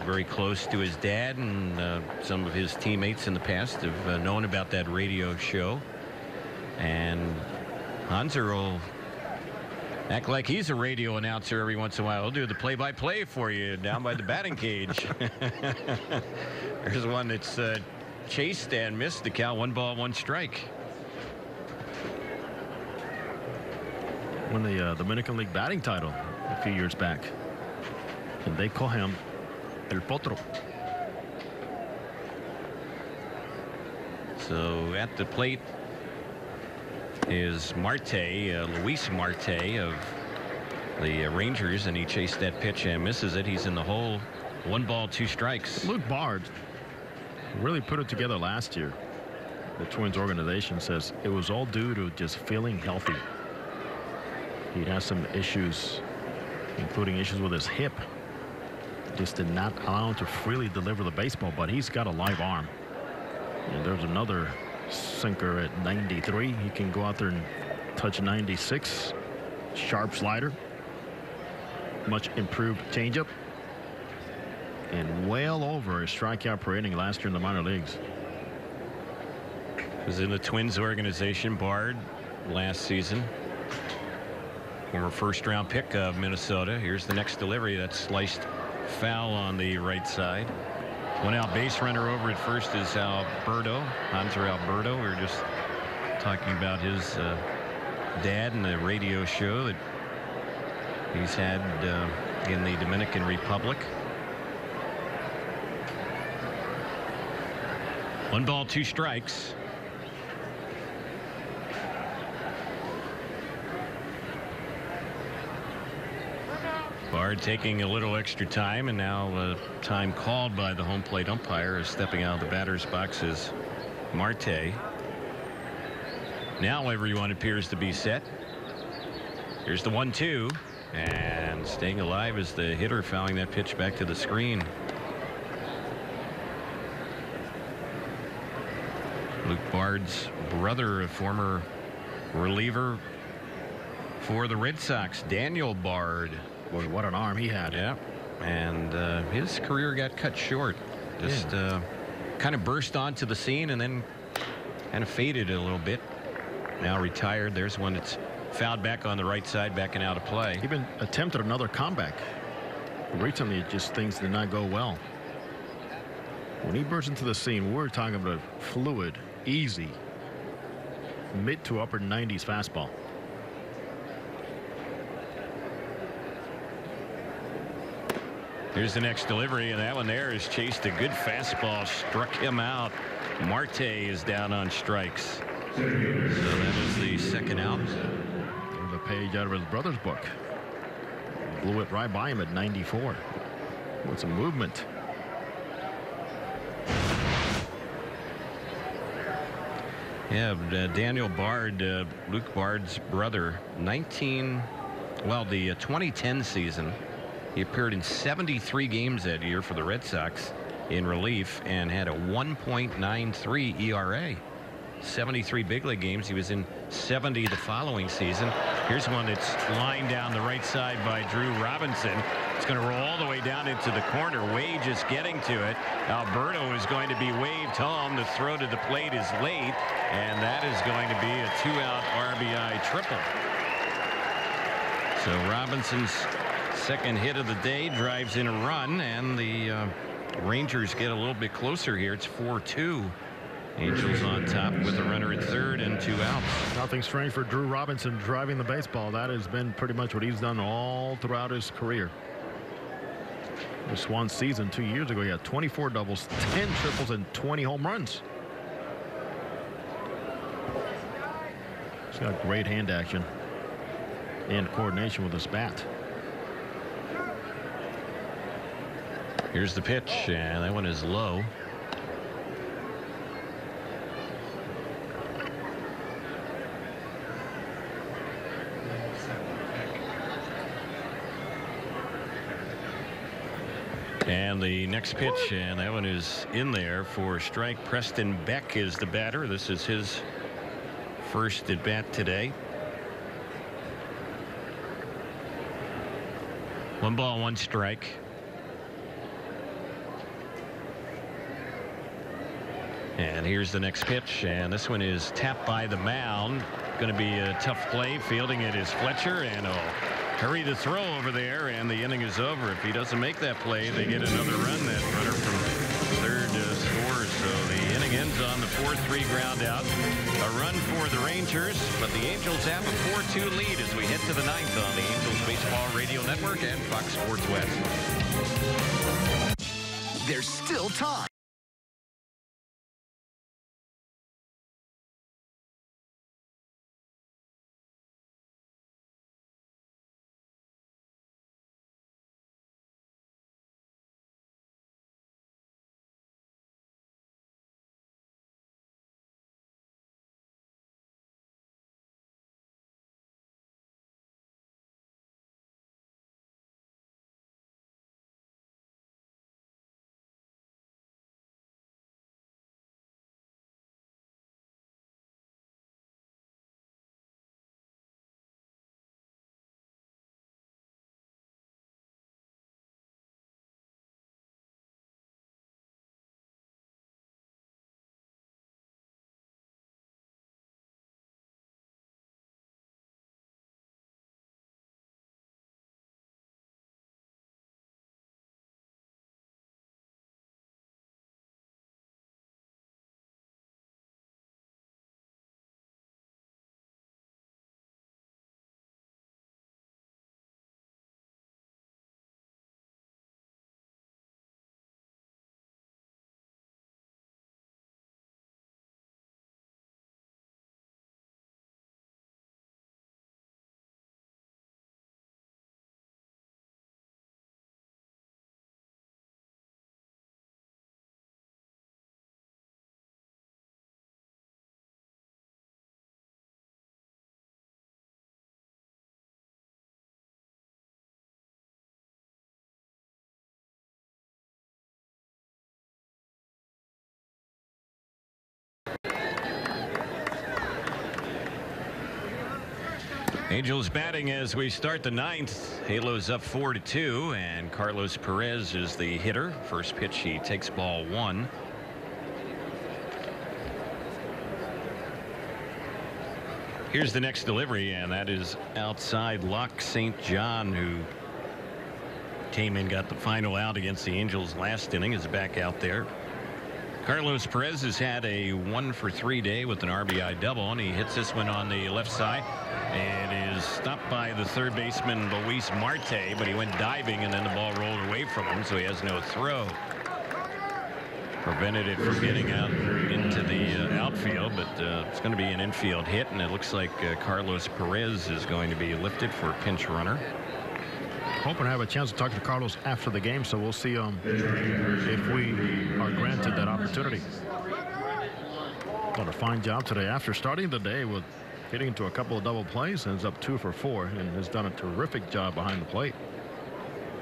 very close to his dad, and some of his teammates in the past have known about that radio show. And Hanser will act like he's a radio announcer every once in a while. He'll do the play-by-play for you down by the batting cage. There's one that's chased and missed the count. 1 ball, 1 strike. Won the Dominican League batting title a few years back, and they call him El Potro. So at the plate is Marte, Luis Marte of the Rangers, and he chased that pitch and misses it. He's in the hole. 1 ball, 2 strikes. Luke Bard really put it together last year. The Twins organization says it was all due to just feeling healthy. He has some issues, including issues with his hip. Just did not allow him to freely deliver the baseball, but he's got a live arm. And there's another sinker at 93. He can go out there and touch 96. Sharp slider. Much improved changeup. And well over a strikeout per inning last year in the minor leagues. Was in the Twins organization, Bard, last season. Former first-round pick of Minnesota. Here's the next delivery. That's sliced foul on the right side. 1 out base runner over at first is Alberto, Hanser Alberto. We were just talking about his dad and the radio show that he's had in the Dominican Republic. 1 ball, 2 strikes. Bard taking a little extra time, and now time called by the home plate umpire is stepping out of the batter's box is Marte. Now everyone appears to be set. Here's the 1-2, and staying alive is the hitter fouling that pitch back to the screen. Luke Bard's brother, a former reliever for the Red Sox, Daniel Bard. Boy, what an arm he had. Yeah, and his career got cut short. Just kind of burst onto the scene and then kind of faded a little bit. Now retired. There's one that's fouled back on the right side, backing out of play. Even attempted another comeback. Recently, just things did not go well. When he burst into the scene, we're talking about a fluid, easy, mid to upper 90s fastball. Here's the next delivery, and that one there is chased. A good fastball struck him out. Marte is down on strikes. So that is the second out. There's a page out of his brother's book. Blew it right by him at 94. With some movement. Yeah, Daniel Bard, Luke Bard's brother, the 2010 season. He appeared in 73 games that year for the Red Sox in relief and had a 1.93 ERA. 73 big league games. He was in 70 the following season. Here's one that's lined down the right side by Drew Robinson. It's going to roll all the way down into the corner. Wade just getting to it. Alberto is going to be waved home. The throw to the plate is late, and that is going to be a 2-out RBI triple. So Robinson's second hit of the day drives in a run, and the Rangers get a little bit closer here. It's 4-2. Angels on top with a runner at third and 2 outs. Nothing strange for Drew Robinson driving the baseball. That has been pretty much what he's done all throughout his career. This one season 2 years ago, he had 24 doubles, 10 triples, and 20 home runs. He's got great hand action and coordination with his bat. Here's the pitch, and that one is low. And the next pitch, and that one is in there for a strike. Preston Beck is the batter. This is his first at bat today. 1 ball, 1 strike. And here's the next pitch, and this one is tapped by the mound. Going to be a tough play. Fielding it is Fletcher, and hurry the throw over there, and the inning is over. If he doesn't make that play, they get another run. That runner from third scores. So the inning ends on the 4-3 ground out. A run for the Rangers, but the Angels have a 4-2 lead as we head to the 9th on the Angels Baseball Radio Network and Fox Sports West. There's still time. Angels batting as we start the 9th. Halos up 4-2, and Carlos Perez is the hitter. First pitch, he takes ball 1. Here's the next delivery, and that is outside Locke St. John, who came in, got the final out against the Angels last inning, is back out there. Carlos Perez has had a 1-for-3 day with an RBI double, and he hits this one on the left side and is stopped by the third baseman Luis Marte, but he went diving and then the ball rolled away from him, so he has no throw. Prevented it from getting out into the outfield, but it's going to be an infield hit, and it looks like Carlos Perez is going to be lifted for a pinch runner. Hoping to have a chance to talk to Carlos after the game, so we'll see if we are granted that opportunity. Done a fine job today after starting the day with hitting into a couple of double plays. Ends up 2 for 4 and has done a terrific job behind the plate.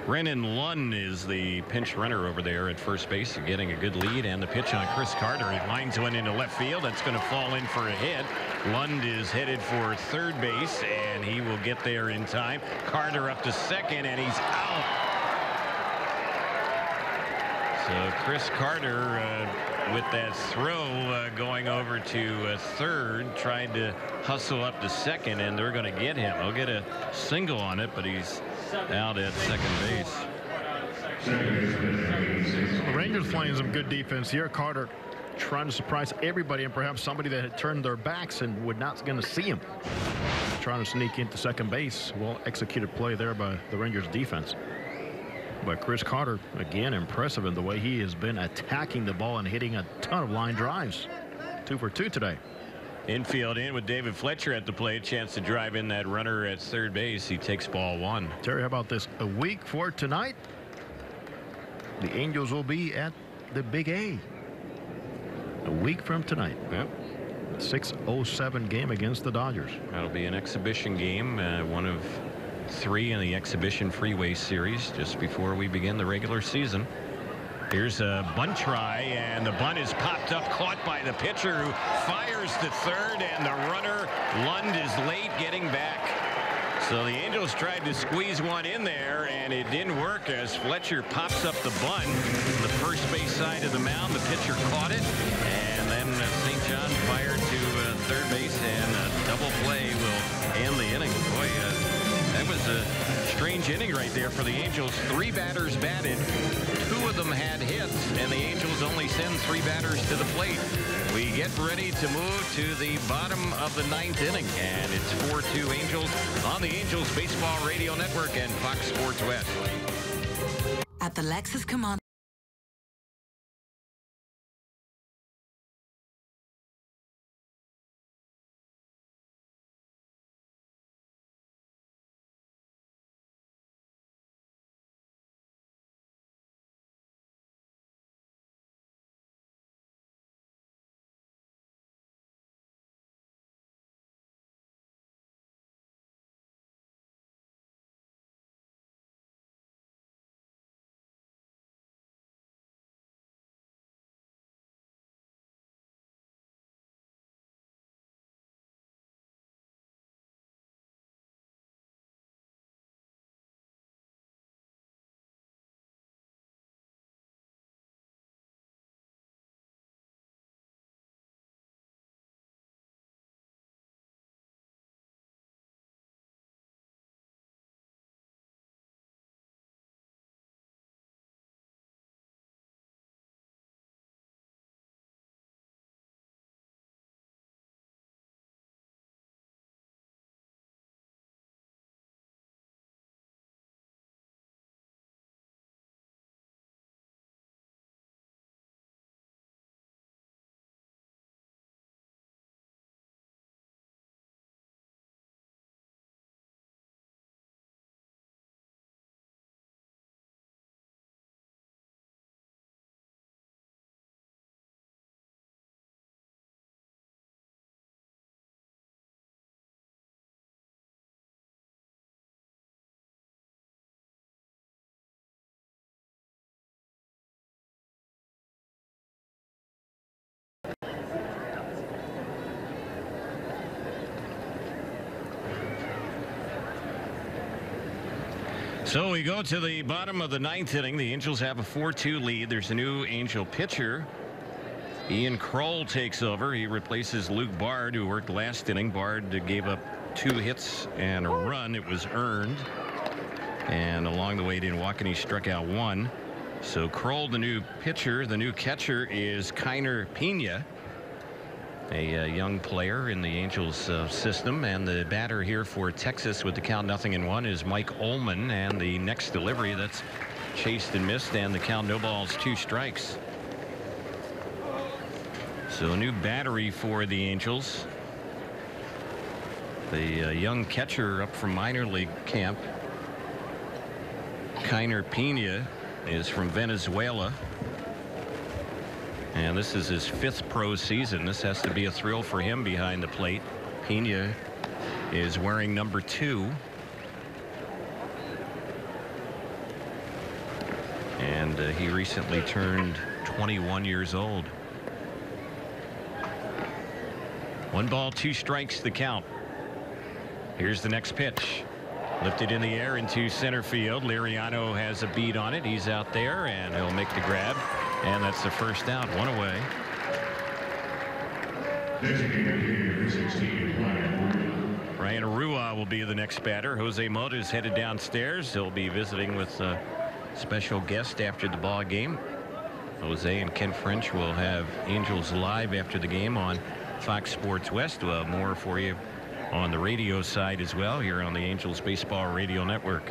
Brennan Lund is the pinch runner over there at first base, getting a good lead, and the pitch on Chris Carter. He lines one into left field. That's going to fall in for a hit. Lund is headed for third base, and he will get there in time. Carter up to second, and he's out. So Chris Carter with that throw going over to third, tried to hustle up to second, and they're going to get him. He'll get a single on it, but he's out at second base. The Rangers playing some good defense here. Carter trying to surprise everybody, and perhaps somebody that had turned their backs and would not going to see him. Trying to sneak into second base. Well executed play there by the Rangers defense. But Chris Carter, again, impressive in the way he has been attacking the ball and hitting a ton of line drives. 2 for 2 today. Infield in with David Fletcher at the plate. Chance to drive in that runner at third base. He takes ball 1. Terry, how about this? A week for tonight, the Angels will be at the Big A. A week from tonight. Yep. 6:07 game against the Dodgers. That'll be an exhibition game, one of 3 in the exhibition freeway series just before we begin the regular season. Here's a bunt try, and the bunt is popped up, caught by the pitcher, who fires to third, and the runner, Lund, is late getting back. So the Angels tried to squeeze one in there, and it didn't work as Fletcher pops up the bunt. The first base side of the mound, the pitcher caught it, and then St. John fired to third base, and a double play will end the inning. Boy, that was a strange inning right there for the Angels. 3 batters batted. 2 of them had hits, and the Angels only send 3 batters to the plate. We get ready to move to the bottom of the 9th inning, and it's 4-2 Angels on the Angels Baseball Radio Network and Fox Sports West. At the Lexus Command. So we go to the bottom of the 9th inning. The Angels have a 4-2 lead. There's a new Angel pitcher. Ian Kroll takes over. He replaces Luke Bard, who worked last inning. Bard gave up 2 hits and a run. It was earned. And along the way, he didn't walk, and he struck out 1. So Kroll, the new pitcher. The new catcher is Kiner Pena, a young player in the Angels system. And the batter here for Texas with the count 0-1 is Mike Ullman. And the next delivery, that's chased and missed, and the count 0 balls 2 strikes. So a new battery for the Angels. The young catcher up from minor league camp, Kiner Pena, is from Venezuela. And this is his 5th pro season. This has to be a thrill for him behind the plate. Pena is wearing number 2. And he recently turned 21 years old. 1 ball, 2 strikes, the count. Here's the next pitch. Lifted in the air into center field. Liriano has a beat on it. He's out there, and he'll make the grab. And that's the first out, one away. Ryan Arua will be the next batter. Jose Mota is headed downstairs. He'll be visiting with a special guest after the ball game. Jose and Ken French will have Angels Live after the game on Fox Sports West. We'll have more for you on the radio side as well here on the Angels Baseball Radio Network.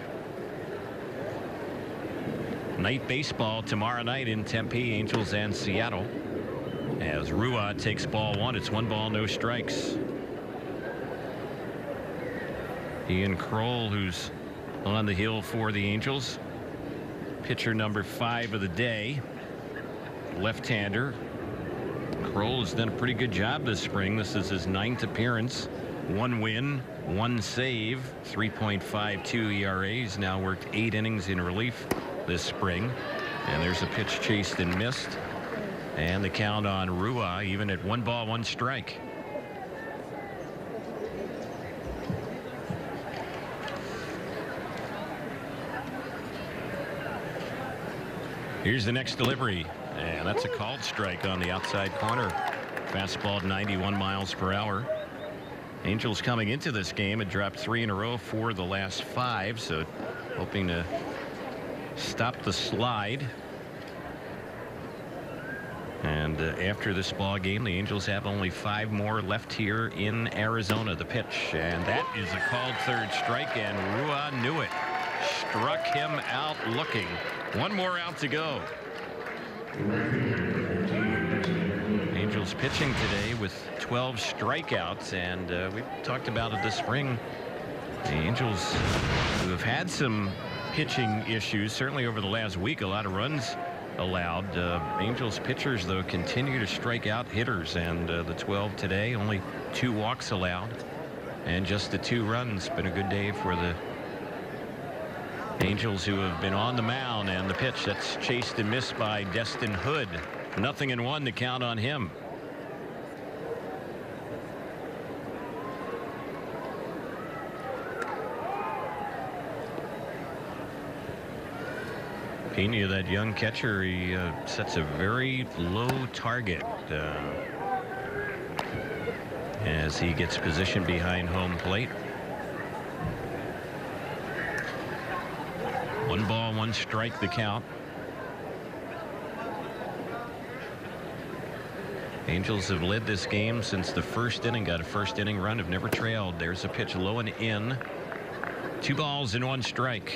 Night baseball tomorrow night in Tempe, Angels and Seattle. As Rua takes ball one, it's 1 ball, no strikes. Ian Kroll, who's on the hill for the Angels. Pitcher number 5 of the day. Left-hander. Kroll has done a pretty good job this spring. This is his 9th appearance. 1 win, 1 save, 3.52 ERA. He's now worked 8 innings in relief this spring. And there's a pitch chased and missed. And the count on Rua even at 1 ball, 1 strike. Here's the next delivery, and that's a called strike on the outside corner. Fastball 91 miles per hour. Angels coming into this game had dropped 3 in a row for the last 5, so hoping to stop the slide. And after this ball game, the Angels have only 5 more left here in Arizona. The pitch, and that is a called 3rd strike, and Rua knew it. Struck him out looking. 1 more out to go. Angels pitching today with 12 strikeouts, and we've talked about it this spring. The Angels, who have had some pitching issues, certainly over the last week, a lot of runs allowed. Angels pitchers, though, continue to strike out hitters, and the 12 today, only 2 walks allowed, and just the 2 runs. Been a good day for the Angels, who have been on the mound, and the pitch that's chased and missed by Destin Hood. 0-1 to count on him. Pena, that young catcher, he sets a very low target as he gets positioned behind home plate. 1 ball, 1 strike the count. Angels have led this game since the 1st inning. Got a 1st inning run, have never trailed. There's a pitch low and in. 2 balls and 1 strike.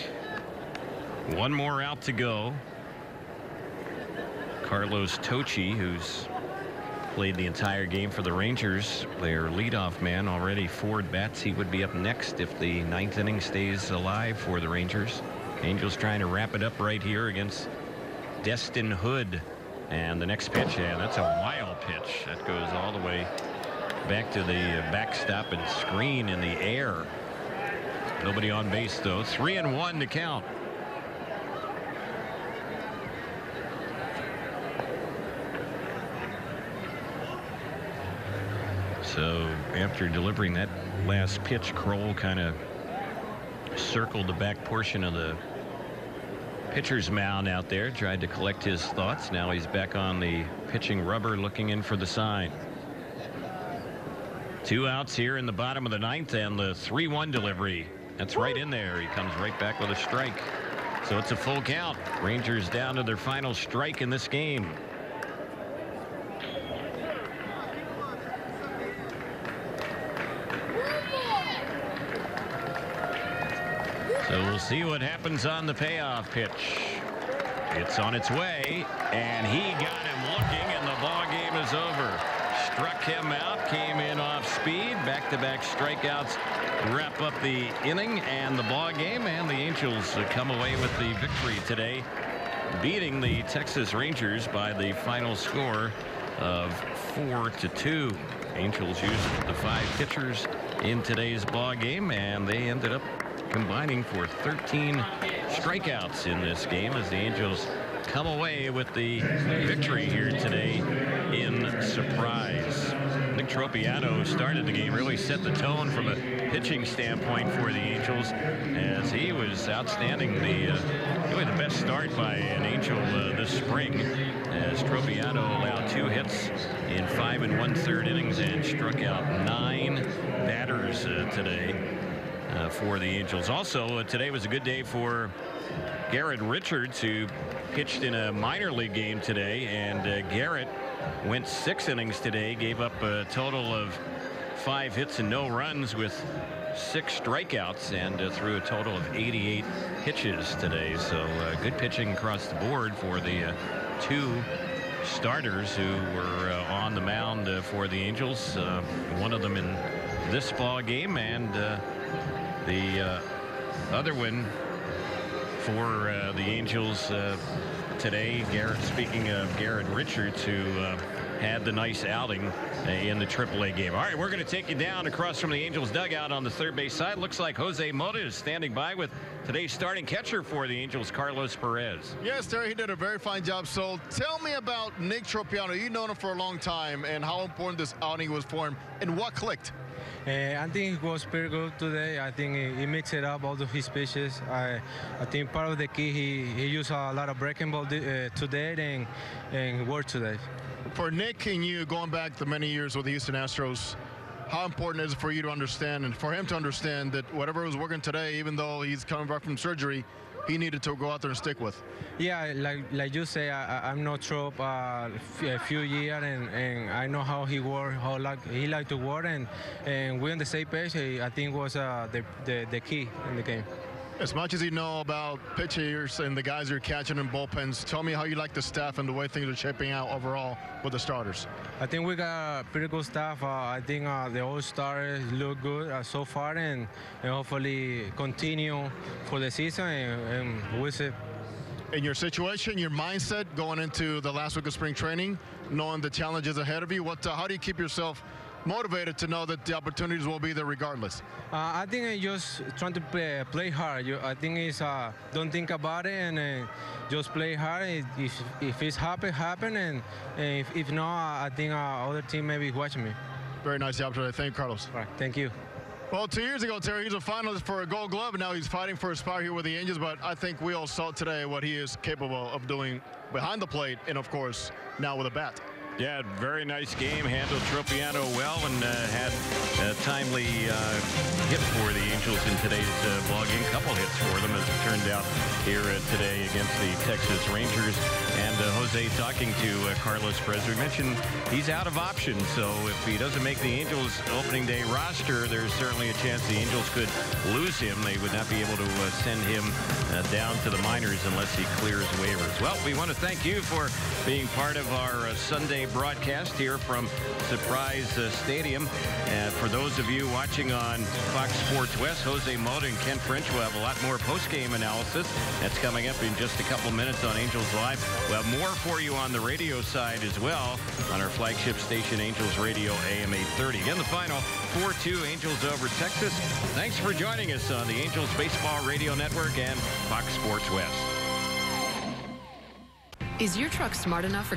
1 more out to go. Carlos Tocci, who's played the entire game for the Rangers, their leadoff man, already 4 at-bats. He would be up next if the 9th inning stays alive for the Rangers. Angels trying to wrap it up right here against Destin Hood. And the next pitch, and that's a wild pitch. That goes all the way back to the backstop and screen in the air. Nobody on base, though. 3-1 to count. So after delivering that last pitch, Kroll kind of circled the back portion of the pitcher's mound out there, tried to collect his thoughts. Now he's back on the pitching rubber, looking in for the sign. 2 outs here in the bottom of the 9th, and the 3-1 delivery. That's right in there. He comes right back with a strike. So it's a full count. Rangers down to their final strike in this game. So we'll see what happens on the payoff pitch. It's on its way, and he got him looking, and the ball game is over. Struck him out, came in off speed. Back-to-back strikeouts wrap up the inning and the ball game, and the Angels come away with the victory today, beating the Texas Rangers by the final score of 4-2. Angels used the 5 pitchers in today's ball game, and they ended up combining for 13 strikeouts in this game as the Angels come away with the victory here today in Surprise. Nick Tropiano, who started the game, really set the tone from a pitching standpoint for the Angels, as he was outstanding. Really the best start by an Angel this spring. as Tropiano allowed 2 hits in 5 1/3 innings and struck out 9 batters today for the Angels. Also, today was a good day for Garrett Richards, who pitched in a minor league game today, and Garrett went 6 innings today, gave up a total of 5 hits and no runs with 6 strikeouts, and threw a total of 88 pitches today. So good pitching across the board for the 2 starters who were on the mound for the Angels. One of them in this ball game, and the other one for the Angels today. Speaking of Garrett Richards, who had the nice outing in the AAA game. All right, we're going to take you down across from the Angels dugout on the third base side. Looks like Jose Mota is standing by with today's starting catcher for the Angels, Carlos Perez. Yes, Terry, he did a very fine job. So tell me about Nick Tropiano. You've known him for a long time, and how important this outing was for him, and what clicked. I think it was pretty good today. I think he mixed it up, all of his pitches. I think part of the key, he used a lot of breaking ball today and worked today. For Nick and you, going back the many years with the Houston Astros, how important is it for you to understand, and for him to understand, that whatever was working today, even though he's coming back from surgery, he needed to go out there and stick with? Yeah, like you say, I'm not Trop a few years, and I know how he works, how he liked to work, and we're on the same page. I think was the key in the game. As much as you know about pitchers and the guys you're catching in bullpens, tell me how you like the staff and the way things are shaping out overall with the starters. I think we got a pretty good staff. I think the all-stars look good so far, and hopefully continue for the season, and we'll see. In your situation, your mindset going into the last week of spring training, knowing the challenges ahead of you, how do you keep yourself motivated to know that the opportunities will be there regardless? I think I just trying to play hard. I think it's don't think about it, and just play hard. If it's happen, and if not, I think other team maybe watching me. Very nice job today. Thank you, Carlos. All right, thank you. Well, 2 years ago, Terry, he was a finalist for a Gold Glove, and now he's fighting for a spot here with the Angels. But I think we all saw today what he is capable of doing behind the plate, and of course now with a bat. Yeah, very nice game. Handled Tropiano well, and had a timely hit for the Angels in today's ball game. Couple hits for them, as it turned out here today against the Texas Rangers. And Jose talking to Carlos Perez. We mentioned he's out of options, so if he doesn't make the Angels opening day roster, there's certainly a chance the Angels could lose him. They would not be able to send him down to the minors unless he clears waivers. Well, we want to thank you for being part of our Sunday broadcast here from Surprise Stadium. For those of you watching on Fox Sports West, Jose Mota and Ken French will have a lot more post-game analysis. That's coming up in just a couple minutes on Angels Live. We'll have more for you on the radio side as well on our flagship station, Angels Radio AM 830. Again, the final 4-2 Angels over Texas. Thanks for joining us on the Angels Baseball Radio Network and Fox Sports West. Is your truck smart enough for